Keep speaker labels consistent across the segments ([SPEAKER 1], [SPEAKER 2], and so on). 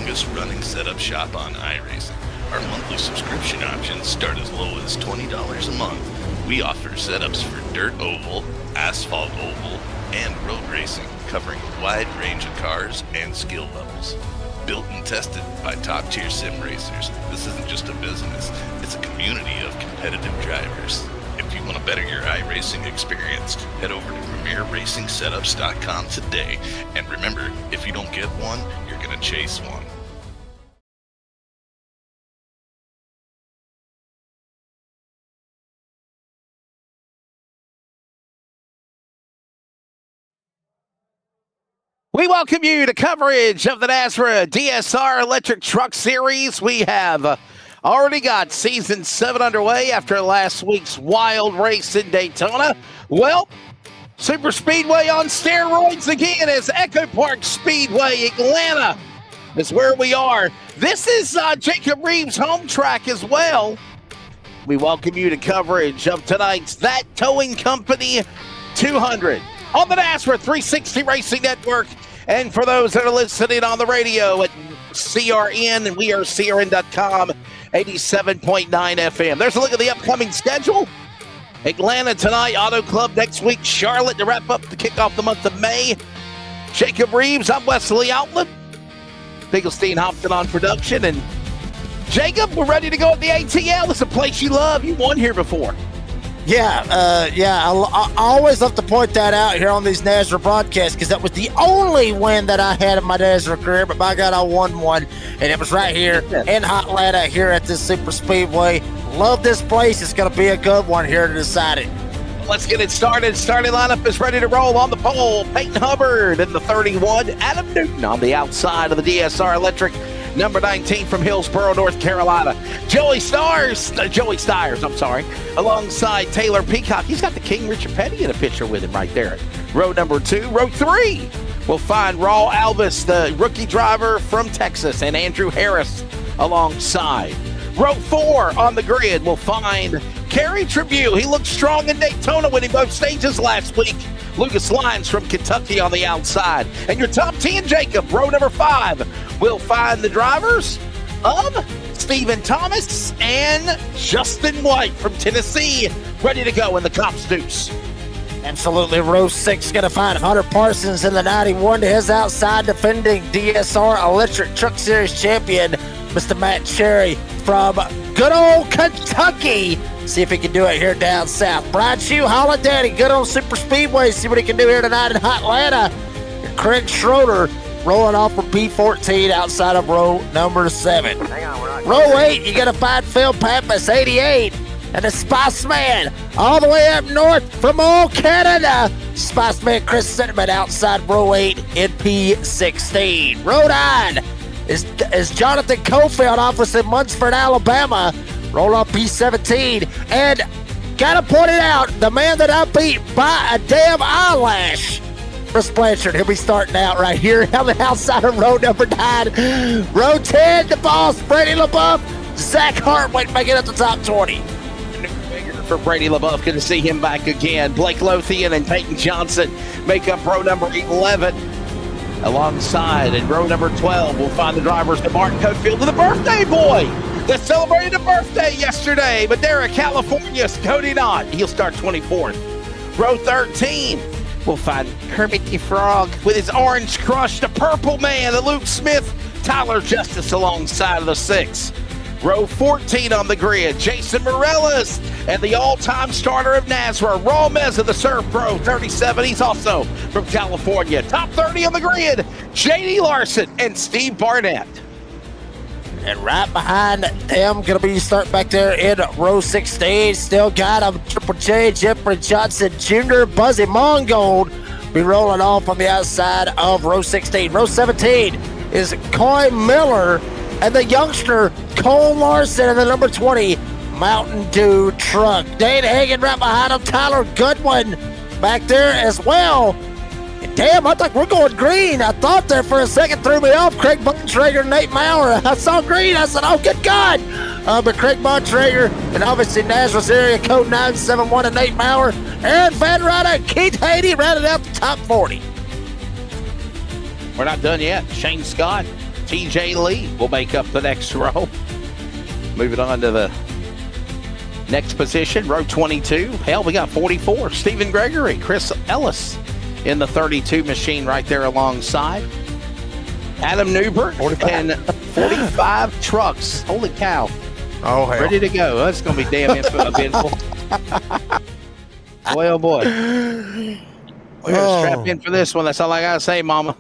[SPEAKER 1] longest running setup shop on iRacing. Our monthly subscription options start as low as $20 a month. We offer setups for dirt oval, asphalt oval, and road racing, covering a wide range of cars and skill levels. Built and tested by top-tier sim racers, this isn't just a business, it's a community of competitive drivers. If you want to better your iRacing experience, head over to PremierRacingSetups.com today. And remember, if you don't get one, you're going to chase one.
[SPEAKER 2] We welcome you to coverage of the NASRA DSR Electric Truck Series. We have already got Season 7 underway after last week's wild race in Daytona. Well, Super Speedway on steroids again as Echo Park Speedway, Atlanta is where we are. This is Jacob Reeves' home track as well. We welcome you to coverage of tonight's That Towing Company 200 on the NASRA 360 Racing Network. And for those that are listening on the radio at CRN, and we are CRN.com, 87.9 FM. There's a look at the upcoming schedule. Atlanta tonight, Auto Club next week, Charlotte to wrap up to kick off the month of May. Jacob Reeves, I'm Wesley Outland. Finkelstein Hopton on production. And Jacob, we're ready to go at the ATL. It's a place you love. You won here before.
[SPEAKER 3] I always love to point that out here on these NASRA broadcasts because that was the only win that I had in my NASRA career, but by God, I won one, and it was right here in Atlanta here at this Super Speedway. Love this place. It's going to be a good one here to decide it.
[SPEAKER 2] Let's get it started. Starting lineup is ready to roll on the pole. Peyton Hubbard in the 31. Adam Newton on the outside of the DSR Electric. Number 19 from Hillsborough, North Carolina. Joey Stiers, alongside Taylor Peacock. He's got the King Richard Petty in a picture with him right there. Row number 2. Row 3, we'll find Raul Alvis, the rookie driver from Texas, and Andrew Harris alongside. Row 4 on the grid, we'll find Kerry Tribune. He looked strong in Daytona winning both stages last week. Lucas Lyons from Kentucky on the outside. And your top 10, Jacob, row number 5, we'll find the drivers of Stephen Thomas and Justin White from Tennessee, ready to go in the Cops Deuce.
[SPEAKER 3] Absolutely. Row 6 going to find Hunter Parsons in the 91 to his outside, defending DSR Electric Truck Series champion, Mr. Matt Cherry from good old Kentucky. See if he can do it here down south. Brian Shue, Holla Daddy, good old Super Speedway. See what he can do here tonight in Atlanta. Craig Schroeder rolling off for P14 outside of row number 7. Row 8, you got to find Phil Pappas, 88. And the Spice Man all the way up north from old Canada. Spice Man Chris Sentiment outside row 8 in P16. Row 9 is Jonathan Cofield off with Munford, Alabama. Roll on P17. And gotta point it out, the man that I beat by a damn eyelash, Chris Blanchard. He'll be starting out right here on the outside of row number 9. Row 10, the boss, Brady LaBeouf. Zach Hartwig making it up the top 20.
[SPEAKER 2] For Brady LaBeouf, good to see him back again. Blake Lothian and Peyton Johnson make up row number 11. Alongside in row number 12, we'll find the drivers to Martin Cofield, the birthday boy that celebrated a birthday yesterday. Madera, California, Cody Knott. He'll start 24th. Row 13, we'll find Kermit the Frog with his Orange Crush, the Purple Man, the Luke Smith, Tyler Justice alongside of the 6. Row 14 on the grid, Jason Morellis and the all-time starter of NASRA, Raul Meza, the Surf Pro, 37. He's also from California. Top 30 on the grid, J.D. Larson and Steve Barnett.
[SPEAKER 3] And right behind them, going to be starting back there in row 16. Still got him, Triple J, Jeffrey Johnson Jr., Buzzy Mongold be rolling off on the outside of row 16. Row 17 is Coy Miller and the youngster Cole Larson in the number 20 Mountain Dew truck. Dane Hagan right behind him. Tyler Goodwin back there as well. And damn, I think we're going green. I thought there for a second, threw me off. Craig Bontrager and Nate Maurer. I saw green. I said, oh, good God. But Craig Bontrager and obviously NASRA's area code 971 and Nate Maurer. Aaron Van Ryder, Keith Haiti rounded out the top 40.
[SPEAKER 2] We're not done yet. Shane Scott, TJ Lee will make up the next row. Moving on to the next position, row 22. Hell, we got 44. Stephen Gregory, Chris Ellis in the 32 machine right there alongside. Adam Newbert
[SPEAKER 3] 45.
[SPEAKER 2] and 45 trucks. Holy cow.
[SPEAKER 3] Oh, hell.
[SPEAKER 2] Ready to go. That's going to be damn eventful. Boy, oh boy. We're going to strap in for this one. That's all I got to say, mama.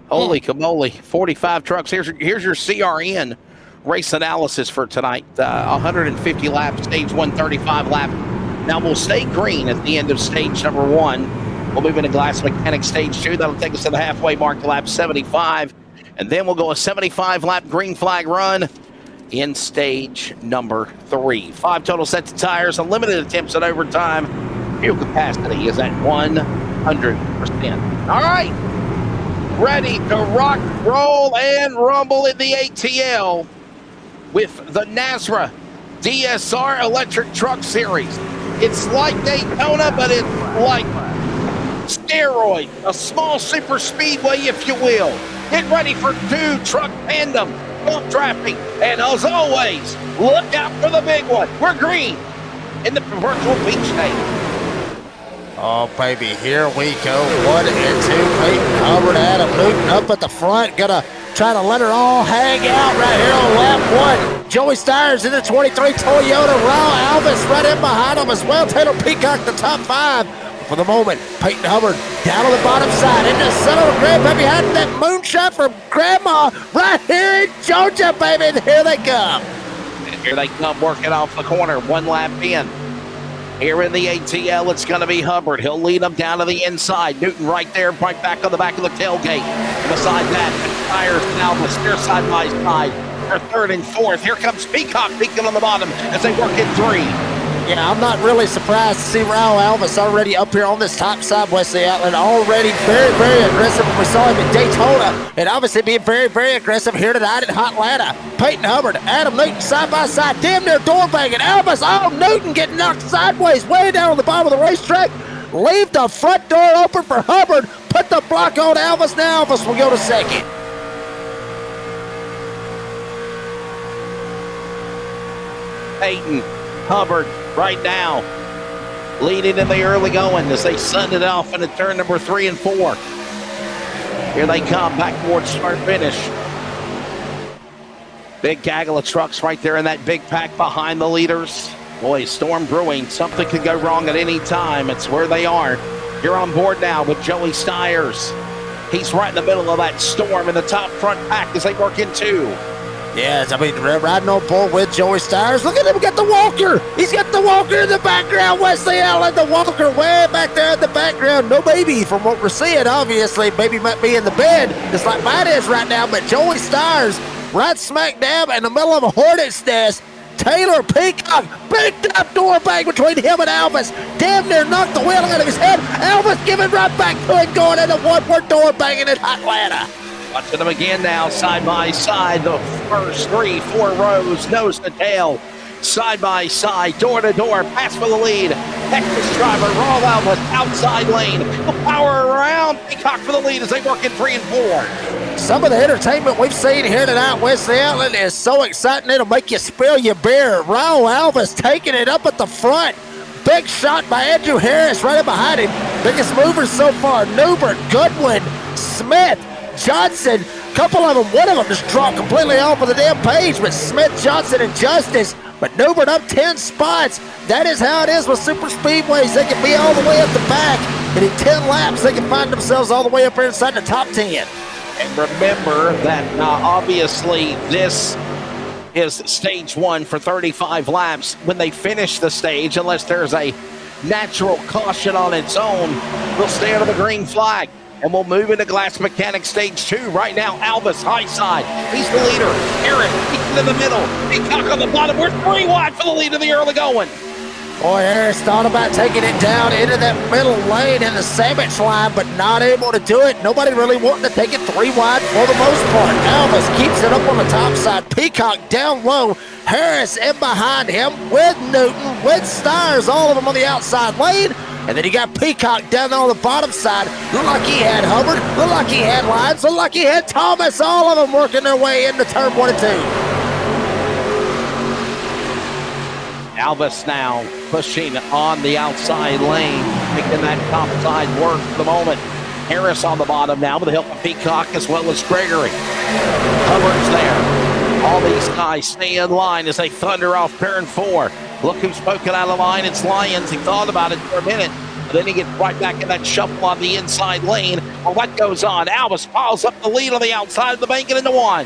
[SPEAKER 2] Holy camole. 45 trucks. Here's your CRN race analysis for tonight. 150 laps, stage 135 lap. Now we'll stay green at the end of stage number 1. We'll move into glass mechanic stage 2. That'll take us to the halfway mark, lap 75. And then we'll go a 75 lap green flag run in stage number 3. 5 total sets of tires, unlimited attempts at overtime. Fuel capacity is at 100%. All right. Ready to rock, roll, and rumble in the ATL with the NASRA DSR Electric Truck Series. It's like Daytona, but it's like steroid, a small super speedway, if you will. Get ready for 2 truck tandem, bump traffic, and as always, look out for the big one. We're green in the virtual beach stage.
[SPEAKER 3] Oh, baby, here we go. 1 and 2. Peyton Hubbard, Adam Newton up at the front. Gonna try to let her all hang out right here on lap 1. Joey Stires in the 23 Toyota. Raul Alvis right in behind him as well. Taylor Peacock, the top 5. For the moment, Peyton Hubbard down on the bottom side. In the center of the grid, baby, had that moonshot from Grandma right here in Georgia, baby. And here they come.
[SPEAKER 2] And here they come working off the corner. 1 lap in. Here in the ATL, it's going to be Hubbard. He'll lead them down to the inside. Newton right there, right back on the back of the tailgate. And beside that, Tires now the steer side by side. They're 3rd and 4th. Here comes Peacock peeking on the bottom as they work in 3.
[SPEAKER 3] Yeah, I'm not really surprised to see Raul Alvis already up here on this top side, Wesley Outland, already very, very aggressive. We saw him in Daytona, and obviously being very, very aggressive here tonight in Hotlanta. Peyton Hubbard, Adam Newton side by side, damn near door banging. Alvis, Newton getting knocked sideways way down on the bottom of the racetrack. Leave the front door open for Hubbard. Put the block on Alvis. Now Alvis will go to 2nd.
[SPEAKER 2] Peyton Hubbard right now leading in the early going as they send it off into turn number 3 and 4. Here they come back towards start finish. Big gaggle of trucks right there in that big pack behind the leaders. Boy, storm brewing. Something could go wrong at any time. It's where they are. You're on board now with Joey Stires. He's right in the middle of that storm in the top front pack as they work in 2.
[SPEAKER 3] Yes, I mean, riding on board with Joey Stires. Look at him, got the walker. He's got the walker in the background. Wesley Allen, the walker way back there in the background. No baby from what we're seeing, obviously. Baby might be in the bed, just like mine is right now. But Joey Stires right smack dab in the middle of a hornet's nest. Taylor Peacock, big top door bang between him and Alvis. Damn near knocked the wheel out of his head. Alvis giving right back to it, going into 1 more door banging in Atlanta.
[SPEAKER 2] Watching them again now, side by side, the first 3, 4 rows, nose to tail, side by side, door to door, pass for the lead. Texas driver, Raul Alvis, outside lane, the power around, Peacock for the lead as they work in 3 and 4.
[SPEAKER 3] Some of the entertainment we've seen here tonight, Wesley Outland, is so exciting it'll make you spill your beer. Raul Alvis taking it up at the front. Big shot by Andrew Harris right in behind him. Biggest movers so far, Newbert, Goodwin, Smith, Johnson, couple of them, one of them just dropped completely off of the damn page, but Smith, Johnson, and Justice, but Newbert up 10 spots. That is how it is with super speedways. They can be all the way at the back, and in 10 laps, they can find themselves all the way up here inside the top 10.
[SPEAKER 2] And remember that obviously this is stage 1 for 35 laps. When they finish the stage, unless there's a natural caution on its own, we'll stay under the green flag. And we'll move into glass mechanic stage 2. Right now, Alvis, high side. He's the leader. Aaron, he's in the middle. Peacock on the bottom. We're 3 wide for the lead of the early going.
[SPEAKER 3] Boy, Harris thought about taking it down into that middle lane in the sandwich line, but not able to do it. Nobody really wanting to take it 3 wide for the most part. Alvis keeps it up on the top side. Peacock down low. Harris in behind him with Newton, with Stires, all of them on the outside lane. And then you got Peacock down there on the bottom side. Looked like he had Hubbard. Looked like he had Lyons. Looked like he had Thomas. All of them working their way into turn 1 and 2.
[SPEAKER 2] Alvis now pushing on the outside lane, making that top side work for the moment. Harris on the bottom now with the help of Peacock as well as Gregory. Hubbard's there. All these guys stay in line as they thunder off turn 4. Look who's poking out of line. It's Lyons. He thought about it for a minute, but then he gets right back in that shuffle on the inside lane. Well, what goes on? Alvis piles up the lead on the outside of the bank and into 1.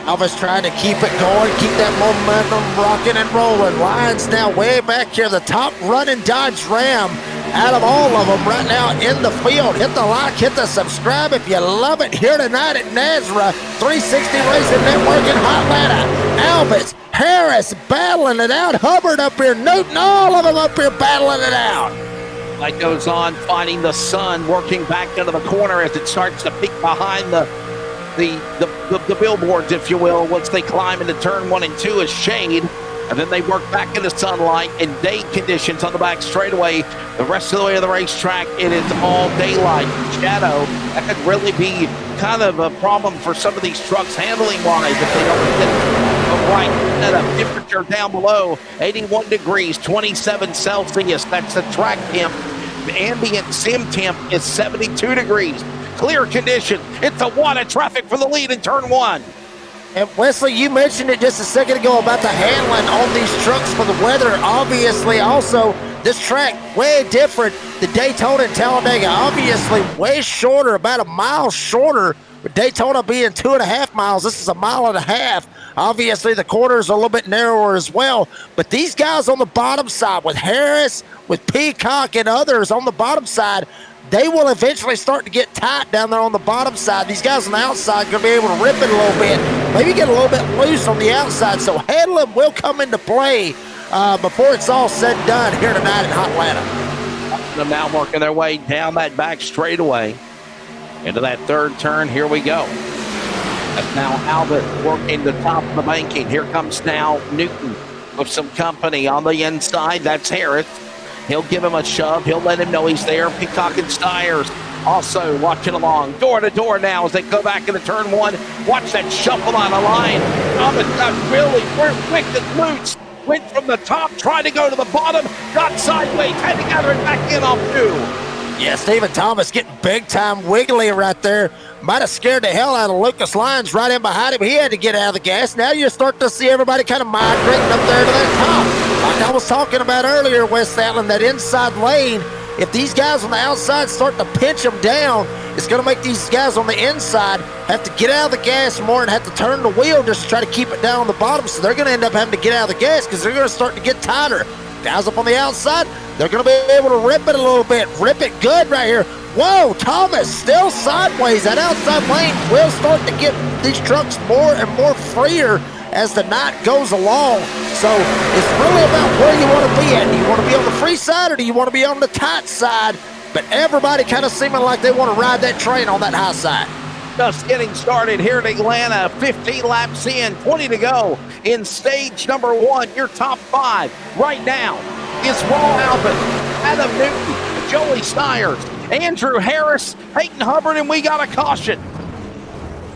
[SPEAKER 3] Alvis trying to keep it going, keep that momentum rocking and rolling. Lyons now way back here, the top running Dodge Ram out of all of them right now in the field. Hit the like, hit the subscribe if you love it here tonight at NASRA 360 Racing Network in Hotlanta. Alvis, Harris battling it out. Hubbard up here, Newton, all of them up here battling it out.
[SPEAKER 2] Light goes on, finding the sun, working back into the corner as it starts to peek behind the billboards, if you will, once they climb into turn 1 and 2 as shade. And then they work back into sunlight and day conditions on the back straightaway. The rest of the way to the racetrack, it is all daylight. Shadow, that could really be kind of a problem for some of these trucks handling-wise if they don't get the right setup. Temperature down below, 81 degrees, 27 Celsius. That's the track temp. The ambient sim temp is 72 degrees. Clear condition. It's a wad of traffic for the lead in turn 1.
[SPEAKER 3] And Wesley, you mentioned it just a second ago about the handling on these trucks for the weather. Obviously, also, this track way different. The Daytona and Talladega, obviously way shorter, about a mile shorter. With Daytona being 2.5 miles, this is a mile and a half. Obviously, the corners are a little bit narrower as well. But these guys on the bottom side, with Harris, with Peacock, and others on the bottom side, they will eventually start to get tight down there on the bottom side. These guys on the outside are going to be able to rip it a little bit, maybe get a little bit loose on the outside. So handling will come into play before it's all said and done here tonight in Hotlanta.
[SPEAKER 2] Them now working their way down that back straightaway into that third turn. Here we go. That's now Albert working the top of the banking. Here comes now Newton with some company on the inside. That's Harris. He'll give him a shove. He'll let him know he's there. Peacock and Stiers also watching along. Door to door now as they go back into turn 1. Watch that shuffle on the line. Thomas got really quick and loose. Went from the top, tried to go to the bottom, got sideways, had to gather it back in off 2.
[SPEAKER 3] Yeah, Stephen Thomas getting big time wiggly right there. Might have scared the hell out of Lucas Lyons right in behind him. He had to get out of the gas. Now you start to see everybody kind of migrating up there to that top. Like I was talking about earlier, West Allen, that inside lane, if these guys on the outside start to pinch them down, it's going to make these guys on the inside have to get out of the gas more and have to turn the wheel just to try to keep it down on the bottom. So they're going to end up having to get out of the gas because they're going to start to get tighter. Guys up on the outside, they're going to be able to rip it a little bit. Rip it good right here. Whoa, Thomas still sideways. That outside lane will start to get these trucks more and more freer as the night goes along. So it's really about where you want to be at. Do you want to be on the free side or do you want to be on the tight side? But everybody kind of seeming like they want to ride that train on that high side.
[SPEAKER 2] Just getting started here in Atlanta. 15 laps in, 20 to go in stage number 1. Your top 5 right now is Raw Albert, Adam Newton, Joey Stiers, Andrew Harris, Peyton Hubbard, and we got a caution.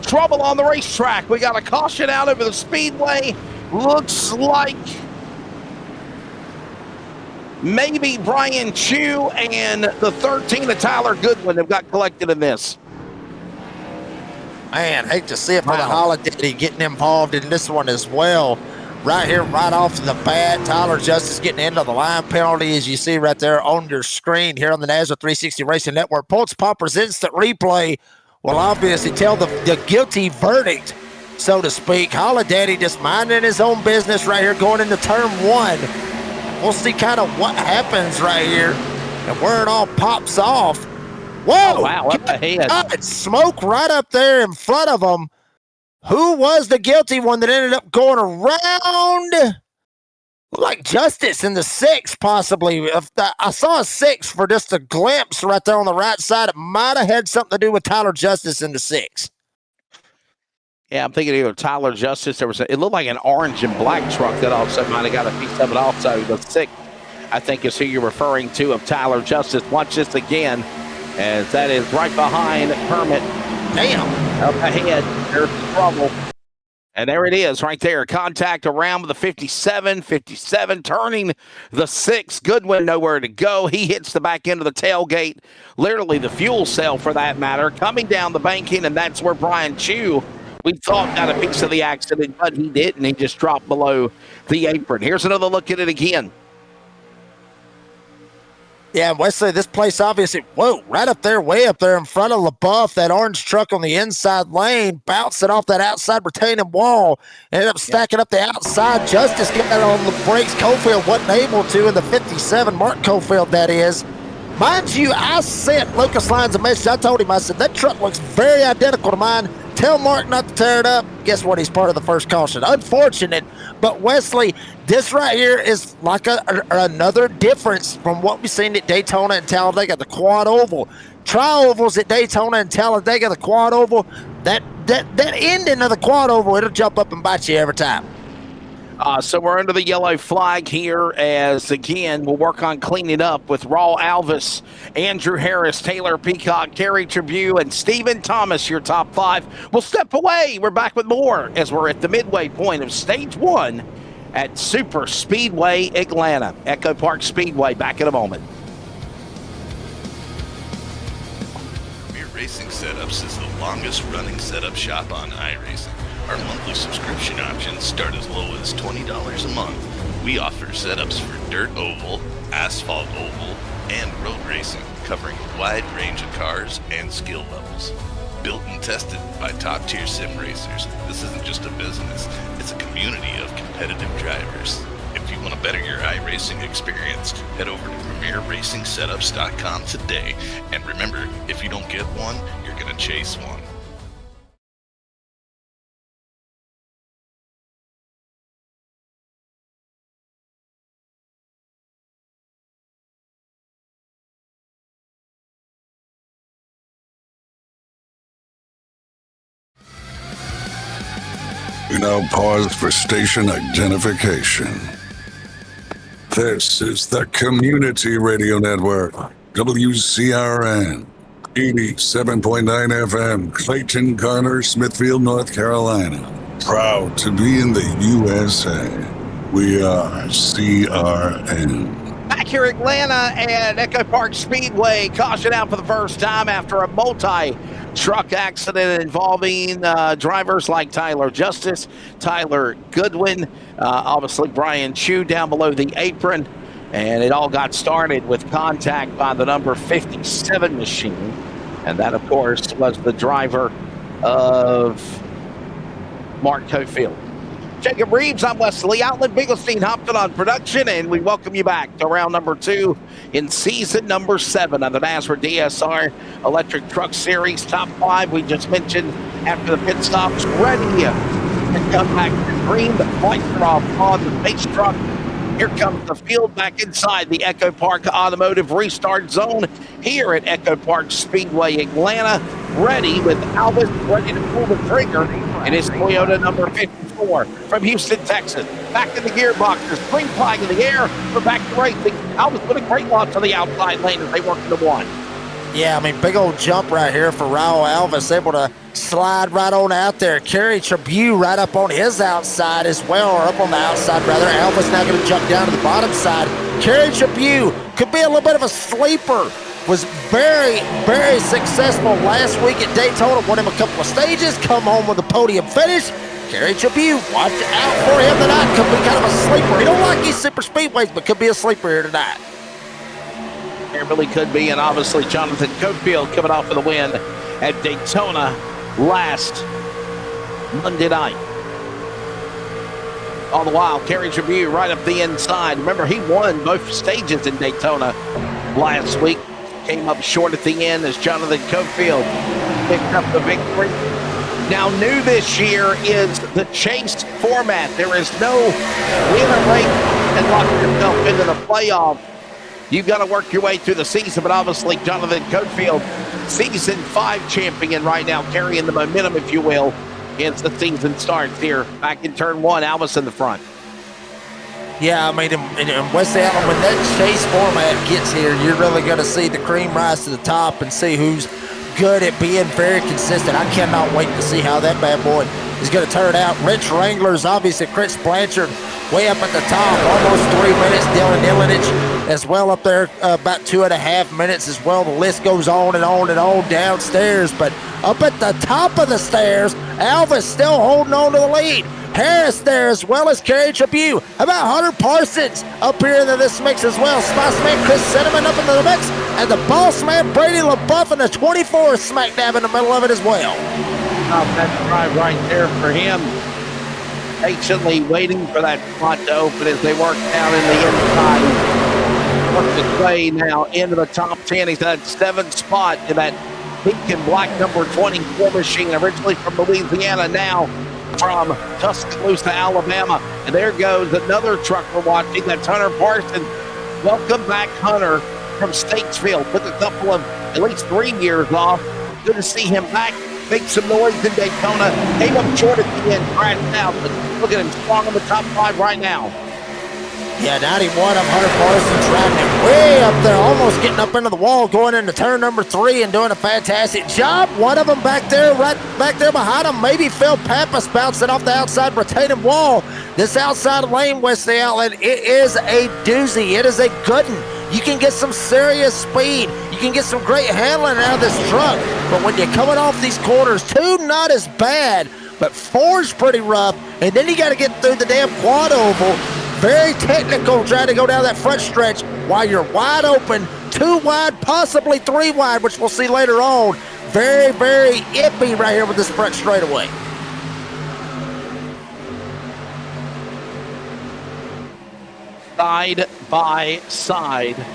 [SPEAKER 2] Trouble on the racetrack. We got a caution out over the Speedway. Looks like maybe Brian Chu and the 13 of Tyler Goodwin have got collected in this.
[SPEAKER 3] Man, hate to see it for the Holiday getting involved in this one as well. Right here, right off the bat, Tyler Justice getting into the line penalty, as you see right there on your screen here on the NASRA 360 Racing Network. Points Poppers Instant Replay will obviously tell the guilty verdict, so to speak. Holiday just minding his own business right here going into turn 1. We'll see kind of what happens right here and where it all pops off. Whoa!
[SPEAKER 2] Oh, wow, up ahead.
[SPEAKER 3] God, smoke right up there in front of him. Who was the guilty one that ended up going around? Like Justice in the 6, possibly. I saw a 6 for just a glimpse right there on the right side. It might have had something to do with Tyler Justice in the 6.
[SPEAKER 2] Yeah, I'm thinking either Tyler Justice. It looked like an orange and black truck that also might have got a piece of it also. The 6 I think is who you're referring to, of Tyler Justice. Watch this again, as that is right behind Kermit. Damn, up ahead, there's trouble. And there it is right there. Contact around the 57, turning the 6. Goodwin nowhere to go. He hits the back end of the tailgate, literally the fuel cell for that matter, coming down the banking, and that's where Brian Chu, we thought, got a piece of the accident, but he didn't. He just dropped below the apron. Here's another look at it again.
[SPEAKER 3] Yeah, Wesley, this place obviously, whoa, right up there, way up there in front of LaBeouf, that orange truck on the inside lane, bouncing off that outside retaining wall, ended up stacking up the outside. Justice got on the brakes. Cofield wasn't able to in the 57, Mark Cofield, that is. Mind you, I sent Lucas Lyons a message. I told him, I said, that truck looks very identical to mine. Tell Mark not to tear it up. Guess what? He's part of the first caution. Unfortunate, but Wesley, this right here is like another difference from what we've seen at Daytona and Talladega, the quad oval. Tri-ovals at Daytona and Talladega, the quad oval, that ending of the quad oval, it'll jump up and bite you every time.
[SPEAKER 2] So we're under the yellow flag here, as again we'll work on cleaning up with Raul Alvis, Andrew Harris, Taylor Peacock, Kerry Tribune, and Stephen Thomas, your top 5. We'll step away. We're back with more as we're at the midway point of stage 1 at Super Speedway Atlanta. Echo Park Speedway, back in a moment.
[SPEAKER 1] Premier Racing Setups is the longest running setup shop on iRacing. Our monthly subscription options start as low as $20 a month. We offer setups for dirt oval, asphalt oval, and road racing, covering a wide range of cars and skill levels. Built and tested by top-tier sim racers, this isn't just a business, it's a community of competitive drivers. If you want to better your iRacing experience, head over to PremierRacingSetups.com today. And remember, if you don't get one, you're going to chase one.
[SPEAKER 4] We now pause for station identification. This is the Community Radio Network, WCRN, 87.9 FM, Clayton, Garner, Smithfield, North Carolina. Proud to be in the USA. We are CRN.
[SPEAKER 2] Back here at Atlanta and Echo Park Speedway, caution out for the first time after a multi-truck accident involving drivers like Tyler Justice, Tyler Goodwin, obviously Brian Chu down below the apron, and it all got started with contact by the number 57 machine, and that, of course, was the driver of Mark Cofield. Jacob Reeves, I'm Wesley Outland, Bigglestein Hopton on production, and we welcome you back to round number 2 in season number 7 of the NASRA DSR Electric Truck Series. Top 5 we just mentioned after the pit stops, ready to come back to green. The lights are off on the base truck. Here comes the field back inside the Echo Park Automotive Restart Zone here at Echo Park Speedway Atlanta, ready with Albus ready to pull the trigger in his Toyota number 54 from Houston, Texas. Back in the gearboxes, green flag in the air. We're back to racing. Albus put a great lot to the outside lane as they work into one.
[SPEAKER 3] Yeah, I mean, big old jump right here for Raul Alvis, able to slide right on out there. Kerry Tribune right up on his outside as well, or up on the outside rather. Alvis now going to jump down to the bottom side. Kerry Tribune could be a little bit of a sleeper. Was very, very successful last week at Daytona. Won him a couple of stages, come home with a podium finish. Kerry Tribune, watch out for him tonight. Could be kind of a sleeper. He don't like these super speedways, but could be a sleeper here tonight.
[SPEAKER 2] It really could be, and obviously Jonathan Cofield coming off of the win at Daytona last Monday night. All the while, Kerry Tribune right up the inside. Remember, he won both stages in Daytona last week. Came up short at the end as Jonathan Cofield picked up the victory. Now, new this year is the chase format. There is no win a race and lock yourself into the playoff. You've got to work your way through the season, but obviously Jonathan Cofield, season 5 champion right now, carrying the momentum, if you will, as the season starts here. Back in turn 1, Albus in the front.
[SPEAKER 3] Yeah, I mean, in West Allen, when that chase format gets here, you're really going to see the cream rise to the top and see who's good at being very consistent. I cannot wait to see how that bad boy is going to turn out. Rich Wranglers, obviously, Chris Blanchard way up at the top, almost 3 minutes. Dylan Ilinich as well up there, about 2.5 minutes as well. The list goes on and on and on downstairs, but up at the top of the stairs, Alva's still holding on to the lead. Harris there as well as Kerry Tribune. How about Hunter Parsons up here into this mix as well? Spice Man Chris Cinnamon up into the mix. And the boss man Brady LaBeouf in the 24 smack dab in the middle of it as well.
[SPEAKER 2] That drive right there for him. Patiently waiting for that spot to open as they work down in the inside. Works its way now into the top 10. He's at 7th spot in that pink and black number 24 machine, originally from Louisiana, now from Tuscaloosa, Alabama. And there goes another truck we're watching. That's Hunter Parsons. Welcome back, Hunter, from Statesville. Took a couple of at least 3 years off. Good to see him back. Make some noise in Daytona. Came up short at the end, crashed out, but look at him strong in the top 5 right now.
[SPEAKER 3] Yeah, 91 of Hunter Parsons riding it way up there, almost getting up into the wall, going into turn number 3 and doing a fantastic job. One of them back there, right back there behind him, maybe Phil Pappas bouncing off the outside retaining wall. This outside lane, Wesley Outlet, it is a doozy. It is a good one. You can get some serious speed. You can get some great handling out of this truck. But when you're coming off these corners, 2 not as bad, but 4's pretty rough. And then you got to get through the damn quad oval. Very technical trying to go down that front stretch while you're wide open, 2 wide, possibly 3 wide, which we'll see later on. Very, very iffy right here with this front straightaway.
[SPEAKER 2] Side by side. 2, 3,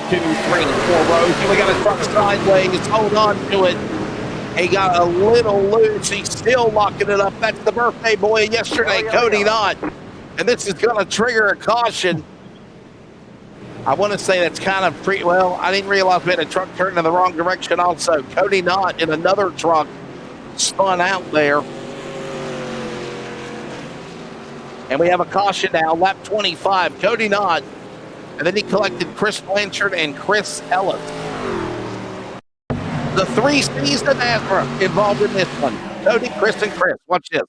[SPEAKER 2] 4 rows. Here we got a truck sideways. Hold on to it. He got a little loose. He's still locking it up. That's the birthday boy yesterday, Cody Knott. And this is going to trigger a caution. I want to say that's kind of well, I didn't realize we had a truck turning in the wrong direction also. Cody Knott in another truck spun out there. And we have a caution now, lap 25. Cody Knott. And then he collected Chris Blanchard and Chris Ellis. The 3 C's to NASRA involved in this one. Cody, Chris, and Chris. Watch this.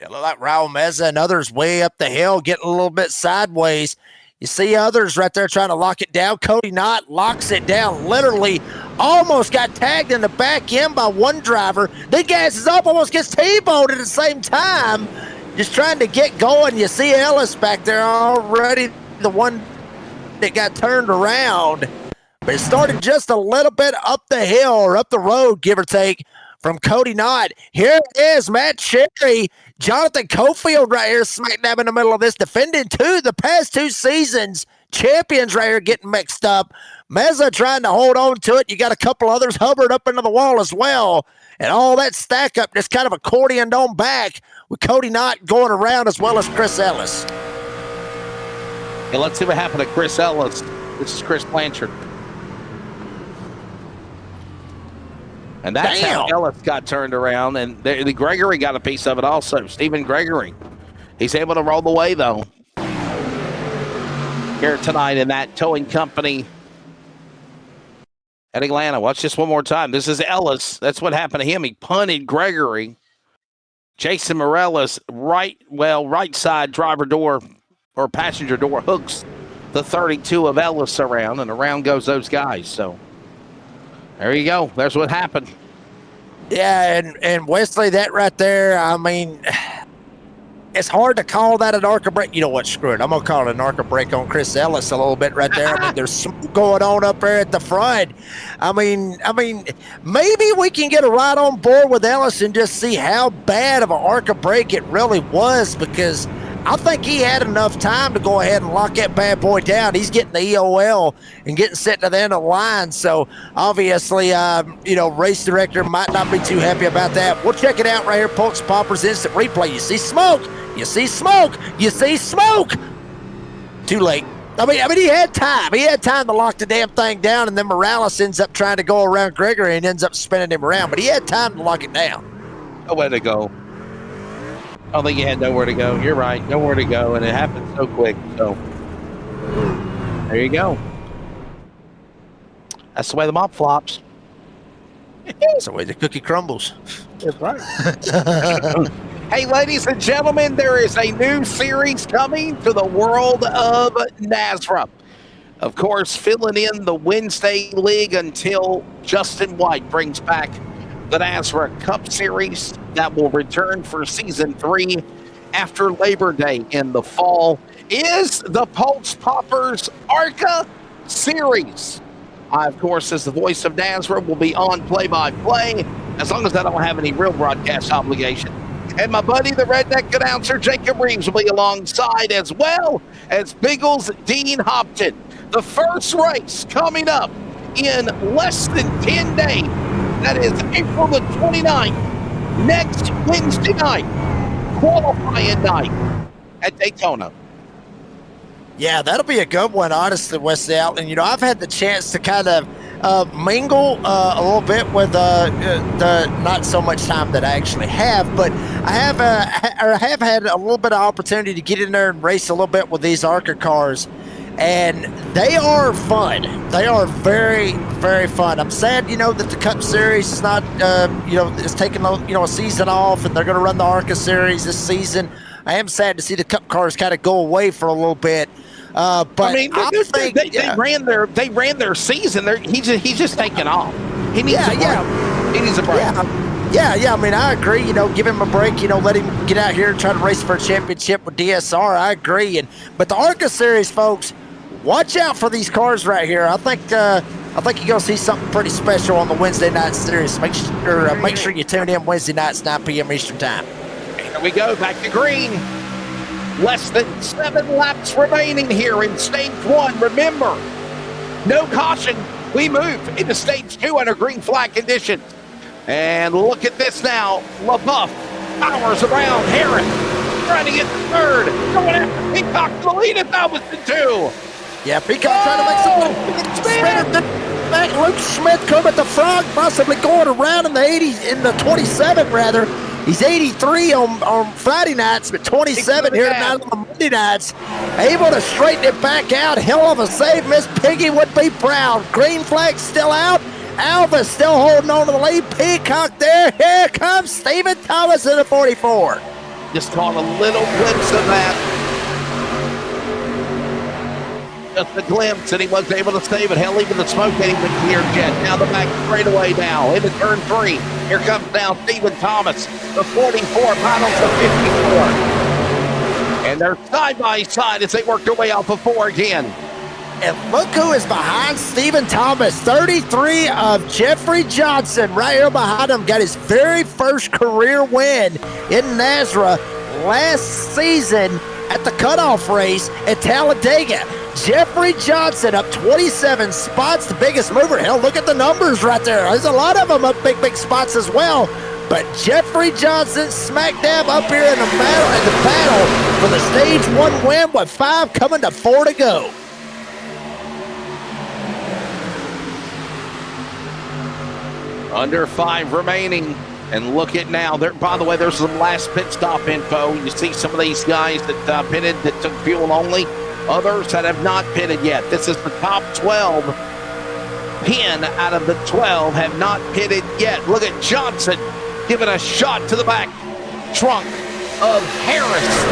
[SPEAKER 3] Yeah, look like Raul Meza and others way up the hill, getting a little bit sideways. You see others right there trying to lock it down. Cody Knott locks it down, literally almost got tagged in the back end by one driver. Then gasses up, almost gets T-boned at the same time. Just trying to get going. You see Ellis back there already, the one that got turned around. But it started just a little bit up the hill or up the road, give or take, from Cody Knott. Here it is, Matt Cherry, Jonathan Cofield right here, smack dab in the middle of this, defending the past 2 seasons champions right here getting mixed up. Meza trying to hold on to it. You got a couple others Hubbard up into the wall as well. And all that stack up, just kind of accordioned on back with Cody Knott going around as well as Chris Ellis.
[SPEAKER 2] And let's see what happened to Chris Ellis. This is Chris Blanchard. And that's how Ellis got turned around. And the Gregory got a piece of it also. Stephen Gregory. He's able to roll away, though. Here tonight in that towing company at Atlanta. Watch this one more time. This is Ellis. That's what happened to him. He punted Gregory. Jason Morales, right side driver door or passenger door hooks the 32 of Ellis around, and around goes those guys. So there you go. There's what happened.
[SPEAKER 3] Yeah, and Wesley, that right there, I mean, it's hard to call that an ARCA break. You know what? Screw it. I'm going to call it an ARCA break on Chris Ellis a little bit right there. I mean, there's something going on up there at the front. I mean, maybe we can get a ride on board with Ellis and just see how bad of an ARCA break it really was, because I think he had enough time to go ahead and lock that bad boy down. He's getting the EOL and getting set to the end of the line. So obviously, race director might not be too happy about that. We'll check it out right here. Pulse Poppers instant replay. You see smoke. You see smoke. You see smoke. Too late. I mean, he had time. He had time to lock the damn thing down, and then Morales ends up trying to go around Gregory and ends up spinning him around. But he had time to lock it down.
[SPEAKER 2] A way to go. I don't think he had nowhere to go. You're right, nowhere to go, and it happened so quick. So there you go. That's the way the mop flops.
[SPEAKER 3] That's the way the cookie crumbles.
[SPEAKER 2] That's right. Hey, ladies and gentlemen, there is a new series coming to the world of NASRA. Of course, filling in the Wednesday league until Justin White brings back the NASRA Cup Series that will return for Season 3 after Labor Day in the fall is the Pulse Poppers ARCA Series. I, of course, as the voice of NASRA, will be on play-by-play as long as I don't have any real broadcast obligation. And my buddy, the redneck announcer, Jacob Reeves, will be alongside, as well as Biggles Dean Hopton. The first race coming up in less than 10 days. That is April the 29th, next Wednesday night, qualifying night at Daytona.
[SPEAKER 3] Yeah, that'll be a good one, honestly, Wesley Outland. You know, I've had the chance to kind of mingle a little bit with the not so much time that I actually have, but I have had a little bit of opportunity to get in there and race a little bit with these ARCA cars, and they are fun. They are very, very fun. I'm sad, you know, that the Cup Series is not, you know, it's taking a season off, and they're going to run the ARCA Series this season. I am sad to see the Cup cars kind of go away for a little bit. But
[SPEAKER 2] I mean, they ran their season. He's just taking off. He needs a break. He needs a break.
[SPEAKER 3] Yeah. I mean, I agree. You know, give him a break. You know, let him get out here and try to race for a championship with DSR. I agree. But the ARCA Series, folks, watch out for these cars right here. I think you're gonna see something pretty special on the Wednesday night series. Make sure you tune in Wednesday nights, 9 p.m. Eastern time.
[SPEAKER 2] Here we go, back to green. Less than 7 laps remaining here in stage 1. Remember, no caution. We move into stage 2 under green flag conditions. And look at this now. LaBeouf powers around Harris, trying to get the third. Going after Peacock to the lead at 1,002.
[SPEAKER 3] Yeah, Peacock trying to make some Luke Smith come at the front, possibly going around in the 80s, in the 27 rather. He's 83 on Friday nights, but 27 here tonight on Monday nights. Able to straighten it back out. Hell of a save. Miss Piggy would be proud. Green flag still out. Alva still holding on to the lead. Peacock there. Here comes Stephen Thomas in the 44.
[SPEAKER 2] Just caught a little glimpse of that. Just a glimpse, and he was able to save it. Hell, even the smoke ain't been cleared yet. Now the back straightaway now into turn 3. Here comes now Stephen Thomas. The 44 battles the 54. And they're side by side as they work their way off of 4 again.
[SPEAKER 3] And look who is behind Stephen Thomas. 33 of Jeffrey Johnson right here behind him. Got his very first career win in NASRA last season at the cutoff race at Talladega. Jeffrey Johnson up 27 spots, the biggest mover. Hell, look at the numbers right there. There's a lot of them up big spots as well. But Jeffrey Johnson smack dab up here in the battle for the stage 1 win with 5 coming to 4 to go.
[SPEAKER 2] Under 5 remaining. And look at now. There, by the way, there's some last pit stop info. You see some of these guys that pitted that took fuel only. Others that have not pitted yet. This is the top 12. 10 out of the 12 have not pitted yet. Look at Johnson giving a shot to the back trunk of Harris.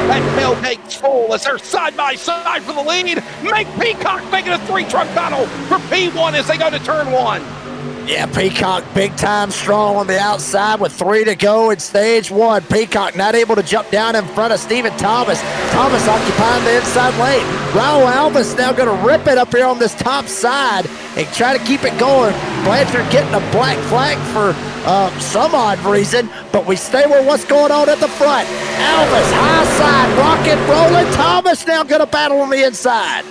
[SPEAKER 2] That tailgate's full as they're side by side for the lead. Make Peacock making a 3-truck battle for P1 as they go to turn 1.
[SPEAKER 3] Yeah, Peacock big time strong on the outside with 3 to go in stage 1. Peacock not able to jump down in front of Stephen Thomas. Thomas occupying the inside lane. Raul Alvis now going to rip it up here on this top side and try to keep it going. Blanchard getting a black flag for some odd reason, but we stay with what's going on at the front. Alvis, high side, rocket rolling. Thomas now going to battle on the inside.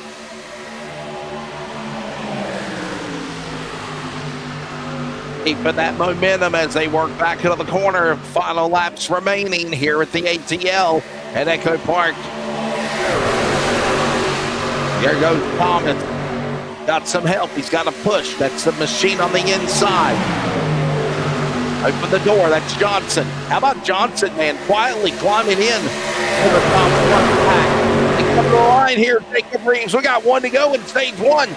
[SPEAKER 2] Keeping that momentum as they work back into the corner. Final laps remaining here at the ATL at Echo Park. There goes Thomas. Got some help. He's got a push. That's the machine on the inside. Open the door. That's Johnson. How about Johnson, man, quietly climbing in to the top front pack. They come to the line here, Jacob Reeves. We got one to go in stage one.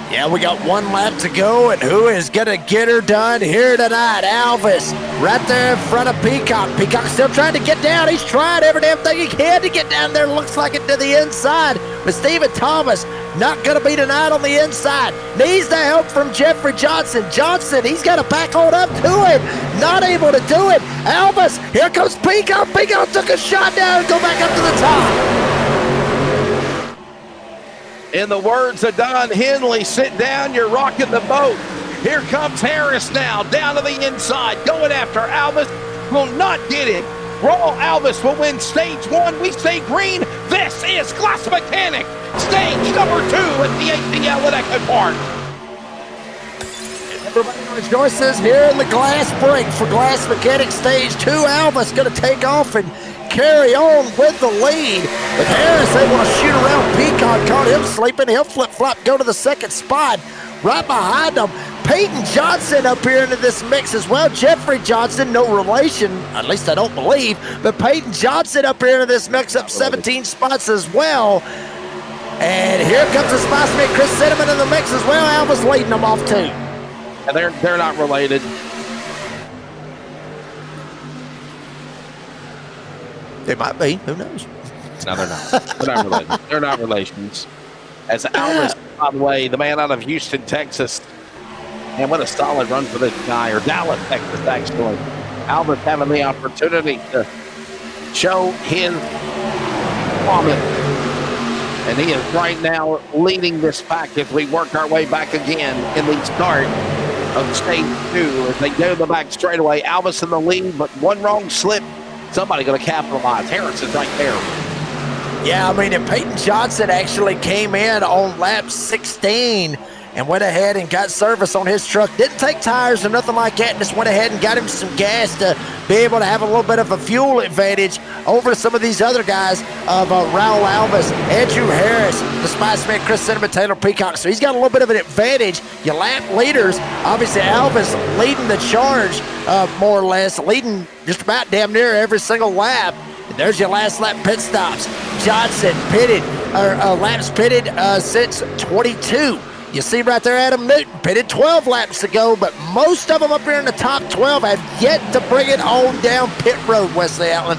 [SPEAKER 3] Yeah, we got one lap to go, and who is going to get her done here tonight? Alvis, right there in front of Peacock. Peacock still trying to get down. He's trying every damn thing he can to get down there. Looks like it to the inside. But Stephen Thomas not going to be tonight on the inside. Needs the help from Jeffrey Johnson. Johnson, he's got to back on up to him. Not able to do it. Alvis, here comes Peacock. Peacock took a shot down and go back up to the top.
[SPEAKER 2] In the words of Don Henley, sit down, you're rocking the boat. Here comes Harris now, down to the inside, going after Alvis. Will not get it. Raw Alvis will win stage one. We say green. This is Glass Mechanic, stage number 2 at the ATL at Echo Park.
[SPEAKER 3] Everybody rejoices here in the glass break for Glass Mechanic stage 2. Alvis going to take off and carry on with the lead. But Harris able to shoot around Peacock, caught him sleeping. He'll flip-flop, go to the second spot. Right behind him, Peyton Johnson up here into this mix as well. Jeffrey Johnson, no relation, at least I don't believe, but Peyton Johnson up here into this mix, up 17 spots as well. And here comes the Spice Man, Chris Cinnamon in the mix as well. Alvis leading them off too.
[SPEAKER 2] And they're not related.
[SPEAKER 3] They might be. Who knows?
[SPEAKER 2] No, they're not. They're not related. They're not relations. As Alvis, by the way, the man out of Houston, Texas. And what a solid run for this guy, or Dallas, Texas, actually. Alvis having the opportunity to show his promise. And he is right now leading this pack as we work our way back again in the start of stage 2. As they go the back straightaway, Alvis in the lead, but one wrong slip. Somebody going to capitalize. Harris is right there.
[SPEAKER 3] Yeah, I mean, and Peyton Johnson actually came in on lap 16 and went ahead and got service on his truck. Didn't take tires or nothing like that, and just went ahead and got him some gas to be able to have a little bit of a fuel advantage over some of these other guys of Raul Alvis, Andrew Harris, the Spice Man, Chris Cinnamon, Taylor Peacock. So he's got a little bit of an advantage. Your lap leaders, obviously Alvis leading the charge more or less, leading just about damn near every single lap. And there's your last lap pit stops. Johnson pitted, laps pitted since 22. You see right there, Adam Newton pitted 12 laps ago, but most of them up here in the top 12 have yet to bring it on down pit road, Wesley Allen.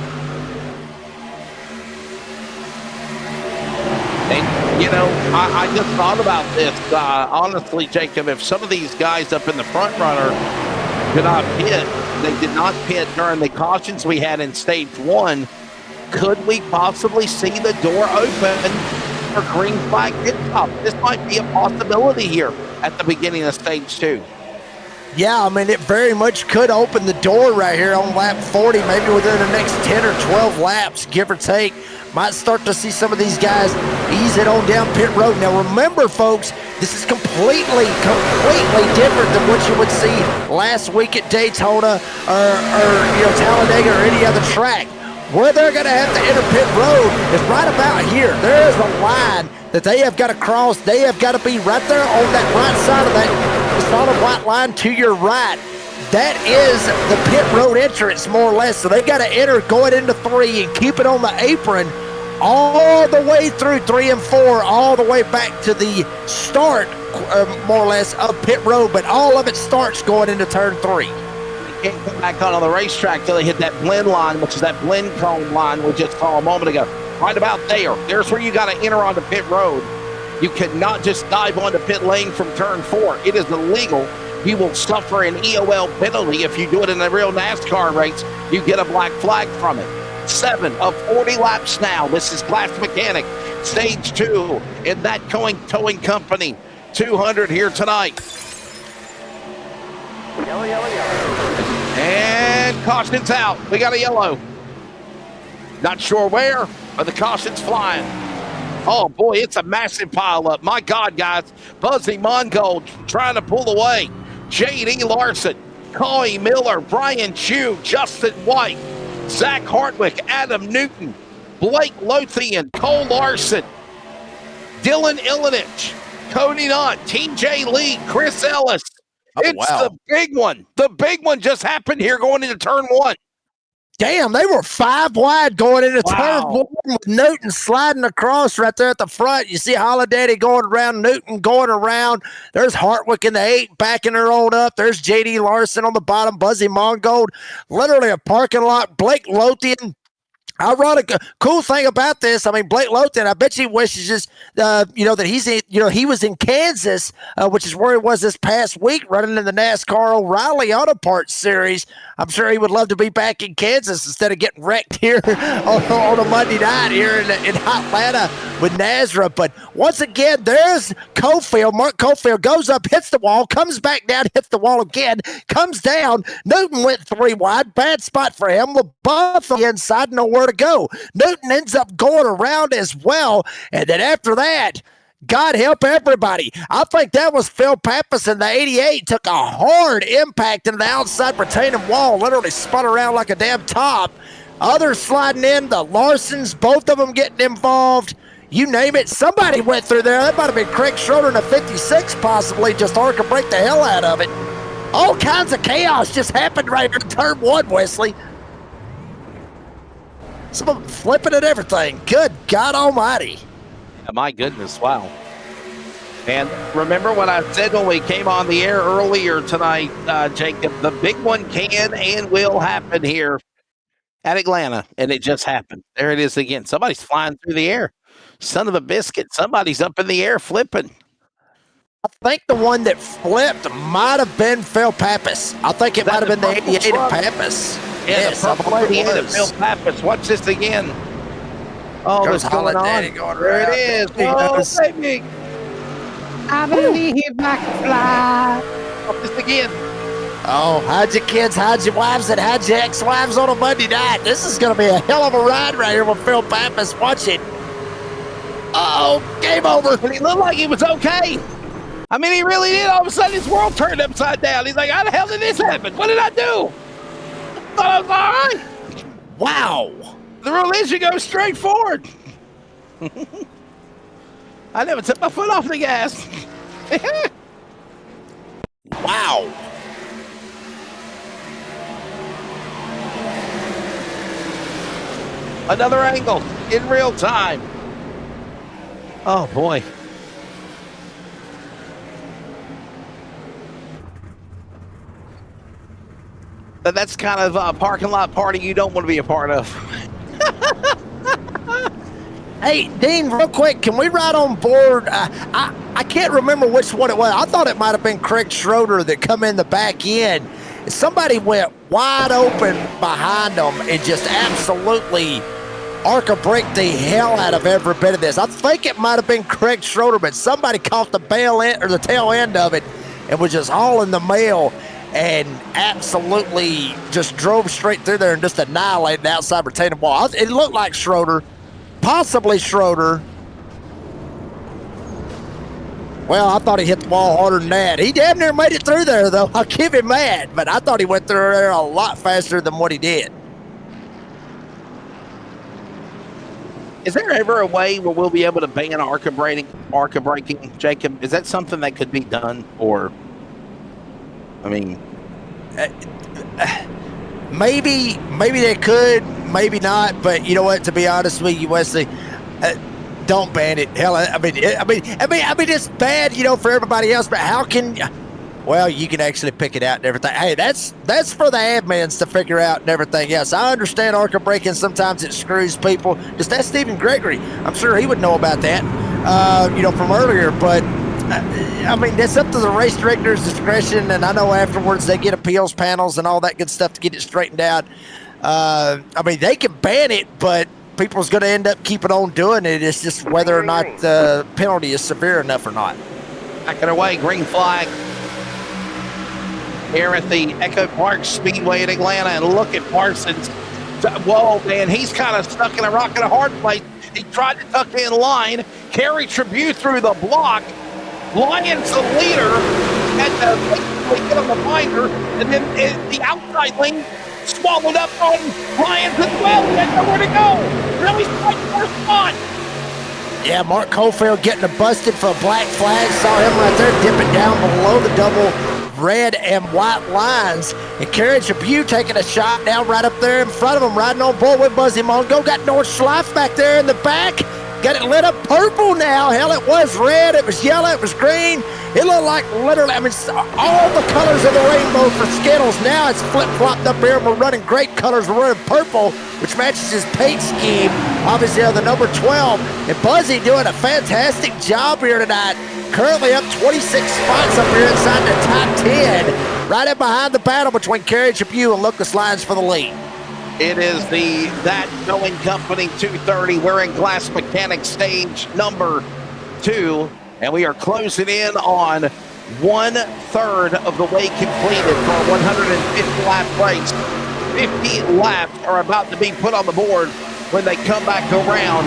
[SPEAKER 2] And, you know, I just thought about this. Honestly, Jacob, if some of these guys up in the front runner did not pit, they did not pit during the cautions we had in stage 1, could we possibly see the door open for green flag pit stop? This might be a possibility here at the beginning of stage 2.
[SPEAKER 3] Yeah, I mean, it very much could open the door right here on lap 40, maybe within the next 10 or 12 laps, give or take. Might start to see some of these guys ease it on down pit road. Now, remember, folks, this is completely different than what you would see last week at Daytona or Talladega or any other track. Where they're going to have to enter pit road is right about here. There is a line that they have got to cross. They have got to be right there on that right side of that solid white line to your right. That is the pit road entrance, more or less. So they've got to enter going into 3 and keep it on the apron all the way through 3 and 4, all the way back to the start, more or less, of pit road. But all of it starts going into turn 3.
[SPEAKER 2] Can't come back on the racetrack till they hit that blend line, which is that blend cone line we just saw a moment ago. Right about there. There's where you got to enter onto pit road. You cannot just dive onto pit lane from turn 4. It is illegal. You will suffer an EOL penalty if you do it in a real NASCAR race. You get a black flag from it. 7 of 40 laps now. This is Glass Mechanic, stage 2 in that towing company. 200 here tonight.
[SPEAKER 5] Yellow, yellow, yellow.
[SPEAKER 2] And caution's out. We got a yellow. Not sure where, but the caution's flying. Oh, boy, it's a massive pileup. My God, guys. Buzzy Mongold trying to pull away. J.D. Larson, Coy Miller, Brian Chu, Justin White, Zach Hartwick, Adam Newton, Blake Lothian, Cole Larson, Dylan Ilinich, Cody Knott, T.J. Lee, Chris Ellis, It's the big one. The big one just happened here going into turn 1.
[SPEAKER 3] Damn, they were 5 wide going into turn 1 with Newton sliding across right there at the front. You see Holiday going around, Newton going around. There's Hartwick in the 8 backing her own up. There's J.D. Larson on the bottom, Buzzy Mongold. Literally a parking lot. Blake Lothian. Ironic, cool thing about this, I mean, Blake Lothian, I bet he wishes that he's in, he was in Kansas, which is where he was this past week running in the NASCAR O'Reilly Auto Parts Series. I'm sure he would love to be back in Kansas instead of getting wrecked here on a Monday night here in Atlanta with NASRA. But once again, there's Cofield. Mark Cofield goes up, hits the wall, comes back down, hits the wall again, comes down. Newton went 3 wide. Bad spot for him. LaBeouf on the inside, nowhere to go. Newton ends up going around as well. And then after that, God help everybody. I think that was Phil Pappas in the 88. Took a hard impact into the outside retaining wall. Literally spun around like a damn top. Others sliding in. The Larsons, both of them getting involved. You name it. Somebody went through there. That might have been Craig Schroeder in a 56 possibly. Just arc and break the hell out of it. All kinds of chaos just happened right here in turn 1, Wesley. Some of them flipping at everything. Good God almighty.
[SPEAKER 2] My goodness, wow. And remember what I said when we came on the air earlier tonight, Jacob, the big one can and will happen here at Atlanta, and it just happened. There it is again. Somebody's flying through the air. Son of a biscuit. Somebody's up in the air flipping.
[SPEAKER 3] I think the one that flipped might have been Phil Pappas. I think it might have been the 88 of Pappas.
[SPEAKER 2] Yeah, the purple 88 of Phil Pappas. Watch this again. Oh, what's going on? There it is. Oh, baby.
[SPEAKER 5] I believe I can fly.
[SPEAKER 2] Watch this again.
[SPEAKER 3] Oh, hide your kids, hide your wives, and hide your ex-wives on a Monday night. This is going to be a hell of a ride right here with Phil Pappas. Watch it. Uh-oh, game over.
[SPEAKER 2] But he looked like he was okay. I mean, he really did. All of a sudden, his world turned upside down. He's like, how the hell did this happen? What did I do? I thought I was all right.
[SPEAKER 3] Wow.
[SPEAKER 2] The rule is you go straight forward. I never took my foot off the gas.
[SPEAKER 3] Wow.
[SPEAKER 2] Another angle in real time. Oh, boy. That's kind of a parking lot party you don't want to be a part of.
[SPEAKER 3] Hey, Dean, real quick, can we ride on board? I can't remember which one it was. I thought it might have been Craig Schroeder that come in the back end. Somebody went wide open behind them and just absolutely arc-a-break the hell out of every bit of this. I think it might have been Craig Schroeder, but somebody caught the the tail end of it and was just hauling the mail and absolutely just drove straight through there and just annihilated the outside retaining wall. It looked like Schroeder, possibly Schroeder. Well, I thought he hit the wall harder than that. He damn near made it through there, though. I'll give him that, but I thought he went through there a lot faster than what he did.
[SPEAKER 2] Is there ever a way where we'll be able to ban ARCA braking, Jacob? Is that something that could be done? Or, I mean,
[SPEAKER 3] maybe they could, maybe not. But you know what? To be honest with you, Wesley, don't ban it. Hell, I mean, it's bad, for everybody else. But how can? Well, you can actually pick it out and everything. Hey, that's for the admins to figure out and everything else. I understand ARCA braking, sometimes it screws people. Just ask Stephen Gregory. I'm sure he would know about that, from earlier. But, I mean, it's up to the race director's discretion, and I know afterwards they get appeals panels and all that good stuff to get it straightened out. I mean, they can ban it, but people's going to end up keeping on doing it. It's just whether or not the penalty is severe enough or not.
[SPEAKER 2] Back it away, green flag. Here at the Echo Park Speedway in Atlanta, and look at Parsons. Whoa, man, he's kind of stuck in a rock and a hard place. He tried to tuck in line, carry Tribute through the block. Lyons, the leader, had to basically get on the binder, and then the outside lane swallowed up on Lyons as well. He had nowhere to go. Really fighting for a spot.
[SPEAKER 3] Yeah, Mark Cofield getting busted for a black flag. Saw him right there dipping down below the double red and white lines. And Kerry Tribute taking a shot now right up there in front of him, riding on board with Buzzy Mongo. Got Nordschleife back there in the back. Got it lit up purple now. Hell, it was red, it was yellow, it was green. It looked like literally, I mean, all the colors of the rainbow for Skittles. Now it's flip-flopped up here, and we're running great colors. We're running purple, which matches his paint scheme, obviously, of the number 12. And Buzzy doing a fantastic job here tonight. Currently up 26 spots up here inside the top 10. Right in behind the battle between Kerry Tribute and Lucas Lyons for the lead.
[SPEAKER 2] It is the That Going Company 230. We're in Glass Mechanics stage number 2, and we are closing in on 1/3 of the way completed for a 150-lap race. 50 laps are about to be put on the board when they come back around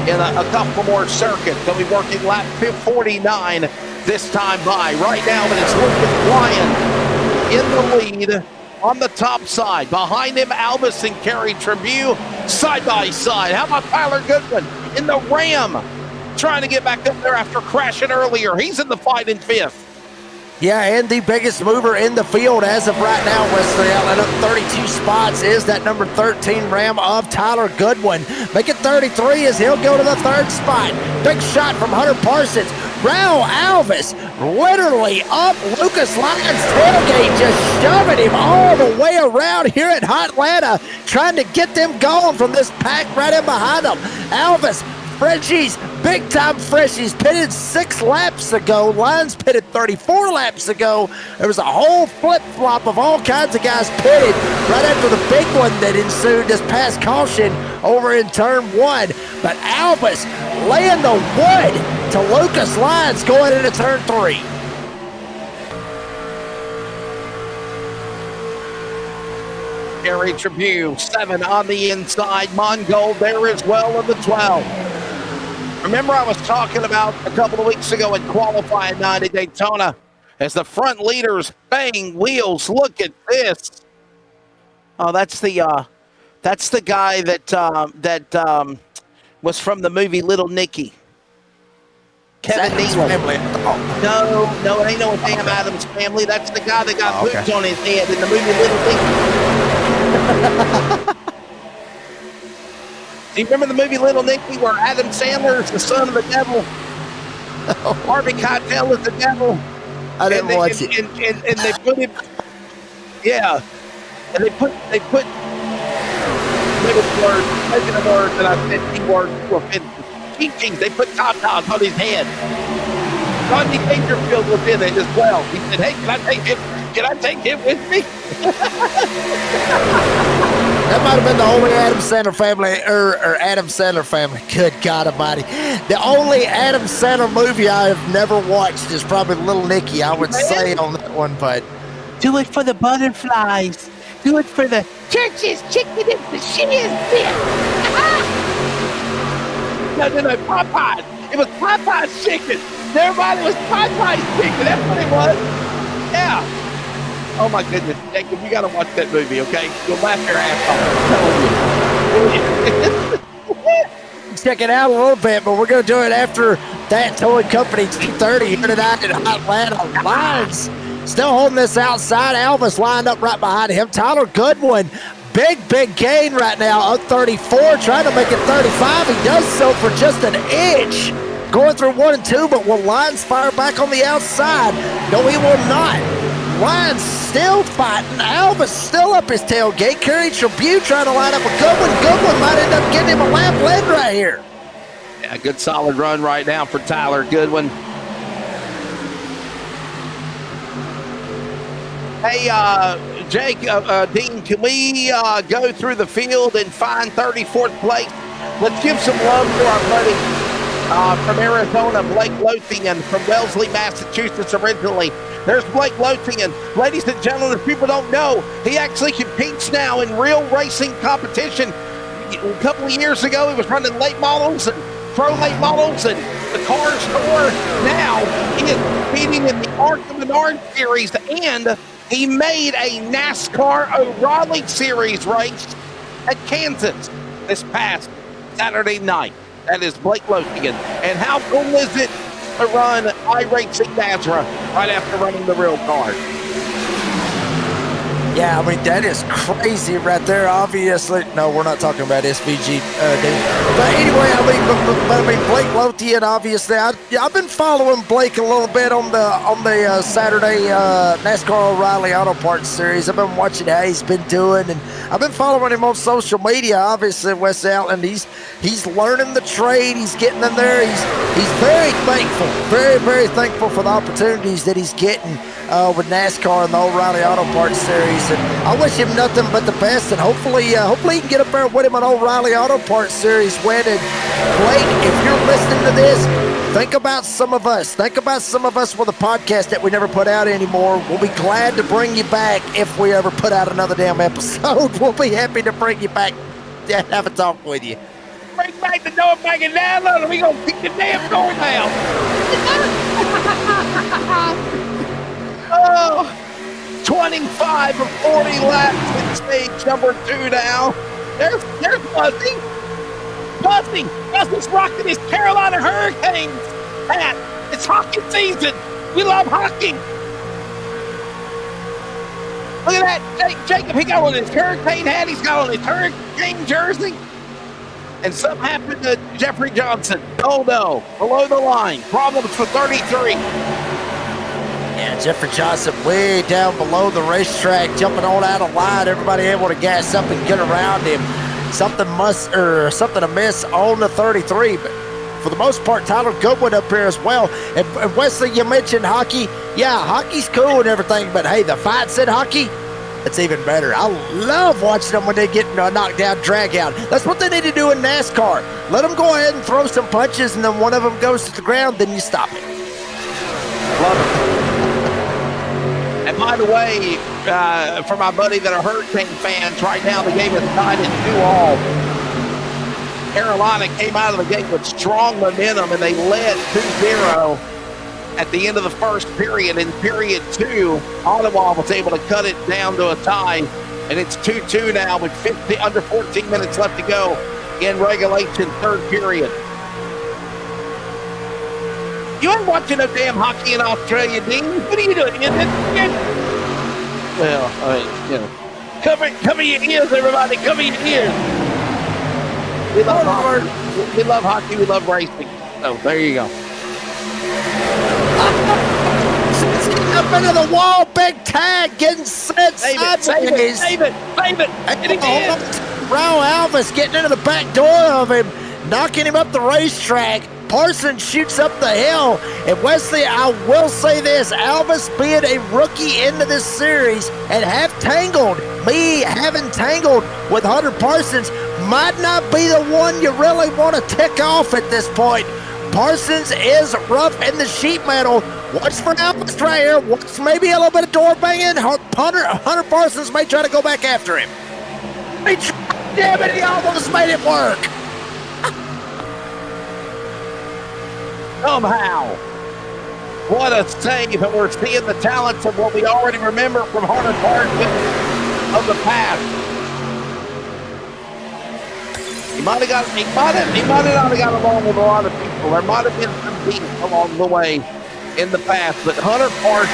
[SPEAKER 2] in a couple more circuits. They'll be working lap 49 this time by. Right now, it is Lucas Lyons in the lead on the top side. Behind him, Albus and Kerry Tribute side by side. How about Tyler Goodwin in the Ram, trying to get back up there after crashing earlier? He's in the fight in 5th.
[SPEAKER 3] Yeah, and the biggest mover in the field as of right now, Wesley Outlet, up 32 spots, is that number 13 Ram of Tyler Goodwin. Make it 33 as he'll go to the 3rd spot. Big shot from Hunter Parsons. Raul Alves literally up Lucas Lyons' tailgate, just shoving him all the way around here at Hotlanta, trying to get them going from this pack right in behind them. Alves, Freshies, big-time Freshies, pitted 6 laps ago. Lyons pitted 34 laps ago. There was a whole flip-flop of all kinds of guys pitted right after the big one that ensued this past caution over in turn 1. But Albus laying the wood to Lucas Lyons going into turn 3.
[SPEAKER 2] Kerry Tribute, 7 on the inside. Mongold there as well in the 12. Remember, I was talking about a couple of weeks ago in qualifying night at Daytona as the front leaders bang wheels. Look at this. Oh, that's the guy that was from the movie Little Nicky. Kevin Nealon. Oh. No, it ain't no damn Adams Family. That's the guy that got boots on his head in the movie Little Nicky. Do you remember the movie Little Nicky where Adam Sandler is the son of the devil? Harvey Keitel is the devil.
[SPEAKER 3] I didn't watch it.
[SPEAKER 2] And they put him, yeah. And they put little words, and I said T-words to offend teachings. They put tatas on his head. Rodney Dangerfield was in it as well. He said, "Hey, can I take him with me?"
[SPEAKER 3] That might have been the only Adam Sandler family, or Adam Sandler family. Good God Almighty. The only Adam Sandler movie I have never watched is probably Little Nicky, I would say on that one, but.
[SPEAKER 5] Do it for the butterflies. Do it for the church's chicken and the shins.
[SPEAKER 2] No, Popeyes. It was Popeye's chicken. Everybody was Popeye's chicken. That's what it was. Yeah. Oh my goodness, Jacob, you gotta watch that movie, okay? You'll laugh your ass off.
[SPEAKER 3] Check it out a little bit, but we're gonna do it after that Towing Company 230 here tonight in Atlanta. Lyons still holding this outside. Elvis lined up right behind him. Tyler Goodwin, big gain right now, up 34, trying to make it 35. He does so for just an inch. Going through 1 and 2, but will Lyons fire back on the outside? No, he will not. Lyons still fighting. Alvis still up his tailgate. Kerry Tribute trying to line up a Goodwin. Goodwin might end up getting him a lap lead right here.
[SPEAKER 2] Yeah, good solid run right now for Tyler Goodwin. Hey, Jake, Dean, can we go through the field and find 34th place? Let's give some love to our buddy from Arizona, Blake Lothian from Wellesley, Massachusetts originally. There's Blake Lothian. Ladies and gentlemen, if people don't know, he actually competes now in real racing competition. A couple of years ago, he was running late models and pro late models and the car store. Now he is competing in the Arc of Menard Series, and he made a NASCAR O'Reilly Series race at Kansas this past Saturday night. That is Blake Lothian. And how cool is it to run iRacing NASRA right after running the real car.
[SPEAKER 3] Yeah, I mean, that is crazy right there. Obviously, no, we're not talking about SVG. But anyway, I mean, Blake Lothian, obviously, I've been following Blake a little bit on the Saturday NASCAR O'Reilly Auto Parts Series. I've been watching how he's been doing, and I've been following him on social media. Obviously, Wes Outland, he's learning the trade. He's getting in there. He's very thankful, very, very thankful for the opportunities that he's getting with NASCAR and the O'Reilly Auto Parts Series. And I wish him nothing but the best, and hopefully he can get up there with him an O'Reilly Auto Parts Series win. And Blake, if you're listening to this, think about some of us. Think about some of us with a podcast that we never put out anymore. We'll be glad to bring you back if we ever put out another damn episode. We'll be happy to bring you back and have a talk with you.
[SPEAKER 2] Bring back the door back and down, and we gonna kick the damn door down. Oh, 25 of 40 laps in stage number 2 now. There's Buzzy. Buzzy's rocking his Carolina Hurricanes hat. It's hockey season. We love hockey. Look at that. Jacob, he got on his Hurricane hat. He's got on his Hurricane jersey. And something happened to Jeffrey Johnson. Oh no, below the line. Problems for 33.
[SPEAKER 3] Yeah, Jeffrey Johnson way down below the racetrack, jumping on out of line. Everybody able to gas up and get around him. Something amiss on the 33, but for the most part, Tyler Goodwin up here as well. And Wesley, you mentioned hockey. Yeah, hockey's cool and everything, but hey, the fights in hockey, it's even better. I love watching them when they get knocked down, drag out. That's what they need to do in NASCAR. Let them go ahead and throw some punches, and then one of them goes to the ground, then you stop it.
[SPEAKER 2] Love it. And by the way, for my buddy that are Hurricane fans, right now the game is tied at 2-all. Carolina came out of the gate with strong momentum, and they led 2-0 at the end of the first period. In period 2, Ottawa was able to cut it down to a tie, and it's 2-2 now with under 14 minutes left to go in regulation, third period. You ain't watching no damn hockey in Australia, Dean. What are you doing? Well, cover your ears, everybody. Cover your ears. We love hockey. We love racing. So there you go.
[SPEAKER 3] Up into the wall, big tag, getting set sideways.
[SPEAKER 2] Save it.
[SPEAKER 3] Raul Alvis getting into the back door of him, knocking him up the racetrack. Parsons shoots up the hill, and Wesley, I will say this, Alvis being a rookie into this series and having tangled with Hunter Parsons might not be the one you really want to tick off at this point. Parsons is rough in the sheet metal. Watch for Alvis right here. Watch maybe a little bit of door banging. Hunter Parsons may try to go back after him. Damn it, he almost made it work.
[SPEAKER 2] Somehow. What a save, and we're seeing the talents of what we already remember from Hunter Parsons of the past. He might have not have got along with a lot of people. There might have been some beef along the way in the past, but Hunter Parsons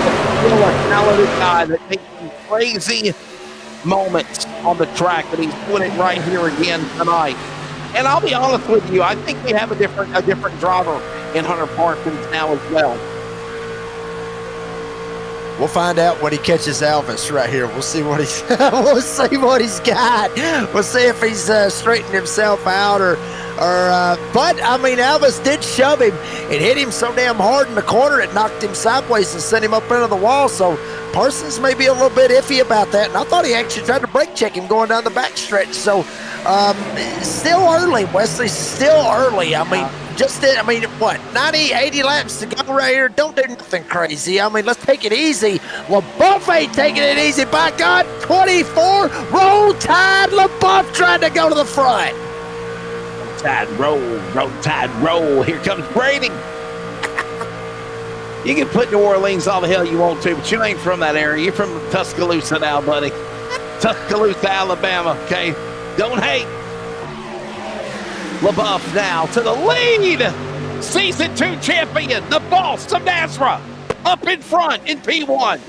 [SPEAKER 2] is still a talented guy that takes some crazy moments on the track, and he's doing it right here again tonight. And I'll be honest with you, I think we have a different driver in Hunter Parsons now as well.
[SPEAKER 3] We'll find out when he catches Alvis right here. We'll see what he's got. We'll see if he's straightened himself out but I mean, Alvis did shove him and hit him so damn hard in the corner it knocked him sideways and sent him up into the wall. So Parsons may be a little bit iffy about that, and I thought he actually tried to brake check him going down the backstretch. So still early, Wesley, still early. I mean, what, 90, 80 laps to go right here. Don't do nothing crazy. I mean, let's take it easy. LaBeouf ain't taking it easy. By God, 24, roll tide. LaBeouf trying to go to the front.
[SPEAKER 2] Roll tide, roll. Here comes Brady. You can put New Orleans all the hell you want to, but you ain't from that area. You're from Tuscaloosa now, buddy. Tuscaloosa, Alabama, okay? Don't hate. LaBeouf now to the lead. Season 2 champion, the boss of NASRA, up in front in P1.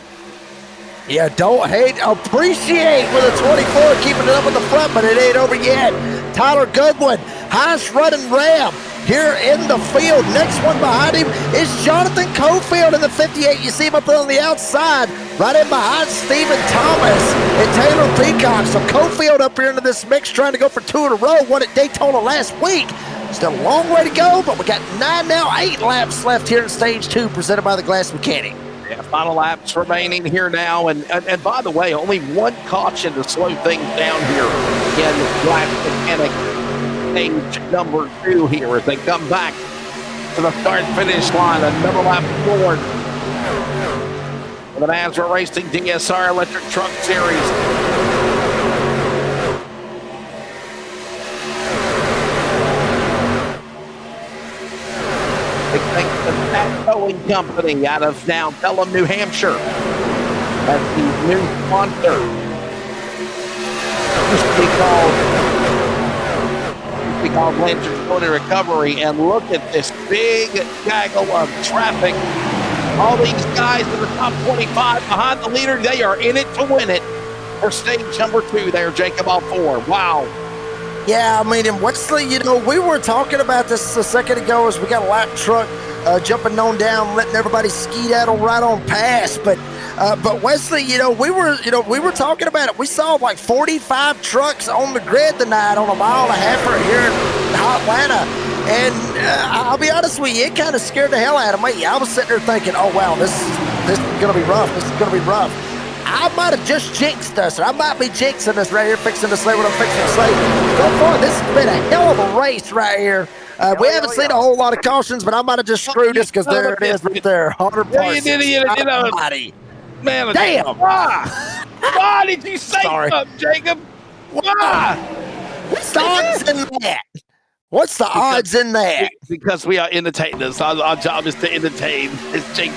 [SPEAKER 3] Yeah, don't hate, appreciate with a 24, keeping it up in the front, but it ain't over yet. Tyler Goodwin, highest running Ram here in the field. Next one behind him is Jonathan Cofield in the 58. You see him up there on the outside, right in behind Stephen Thomas and Taylor Peacock. So Cofield up here into this mix, trying to go for 2 in a row. Won at Daytona last week. Still a long way to go, but we got 8 laps left here in stage 2, presented by the Glass Mechanic.
[SPEAKER 2] Yeah, final laps remaining here now, and by the way, only one caution to slow things down here in Glass Mechanic stage number 2 here as they come back to the start-finish line. Another lap forward for the NASRA Racing DSR Electric Truck Series. Thanks to that towing company out of now Pelham, New Hampshire. That's the new sponsor. Used to be called Blanchard's Motor Recovery. And look at this big gaggle of traffic. All these guys in the top 25 behind the leader, they are in it to win it for stage number 2 there, Jacob, all 4. Wow.
[SPEAKER 3] Yeah, I mean, and Wesley, you know, we were talking about this a second ago as we got a lap truck jumping on down, letting everybody skedaddle right on past. But Wesley, we were talking about it. We saw like 45 trucks on the grid tonight on a mile and a half right here in Atlanta. And I'll be honest with you, it kind of scared the hell out of me. I was sitting there thinking, oh, wow, this is going to be rough. This is going to be rough. I might have just jinxed us, or I might be jinxing this right here, fixing to say what I'm fixing to say. So far, this has been a hell of a race right here. We haven't seen a whole lot of cautions, but I might have just screwed this because there it is right there. 100 Parsons.
[SPEAKER 2] Man,
[SPEAKER 3] damn.
[SPEAKER 2] Why did you say something, Jacob? Why?
[SPEAKER 3] What's the odds in that? What's the odds in that?
[SPEAKER 2] Because we are entertainers. Our job is to entertain, as Dean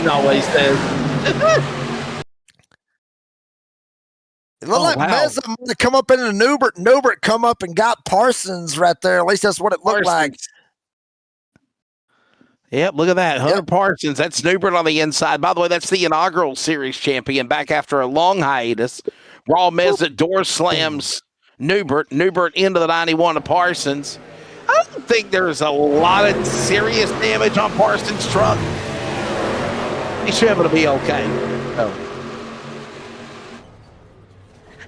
[SPEAKER 2] always says.
[SPEAKER 3] It looked like Meza might have come up into Newbert. Newbert come up and got Parsons right there. At least that's what it looked like.
[SPEAKER 2] Yep, look at that. Hunter Parsons. That's Newbert on the inside. By the way, that's the inaugural series champion back after a long hiatus. Raw Meza door slams Newbert. Newbert into the 91 of Parsons. I don't think there's a lot of serious damage on Parsons' truck. He should be able to be okay.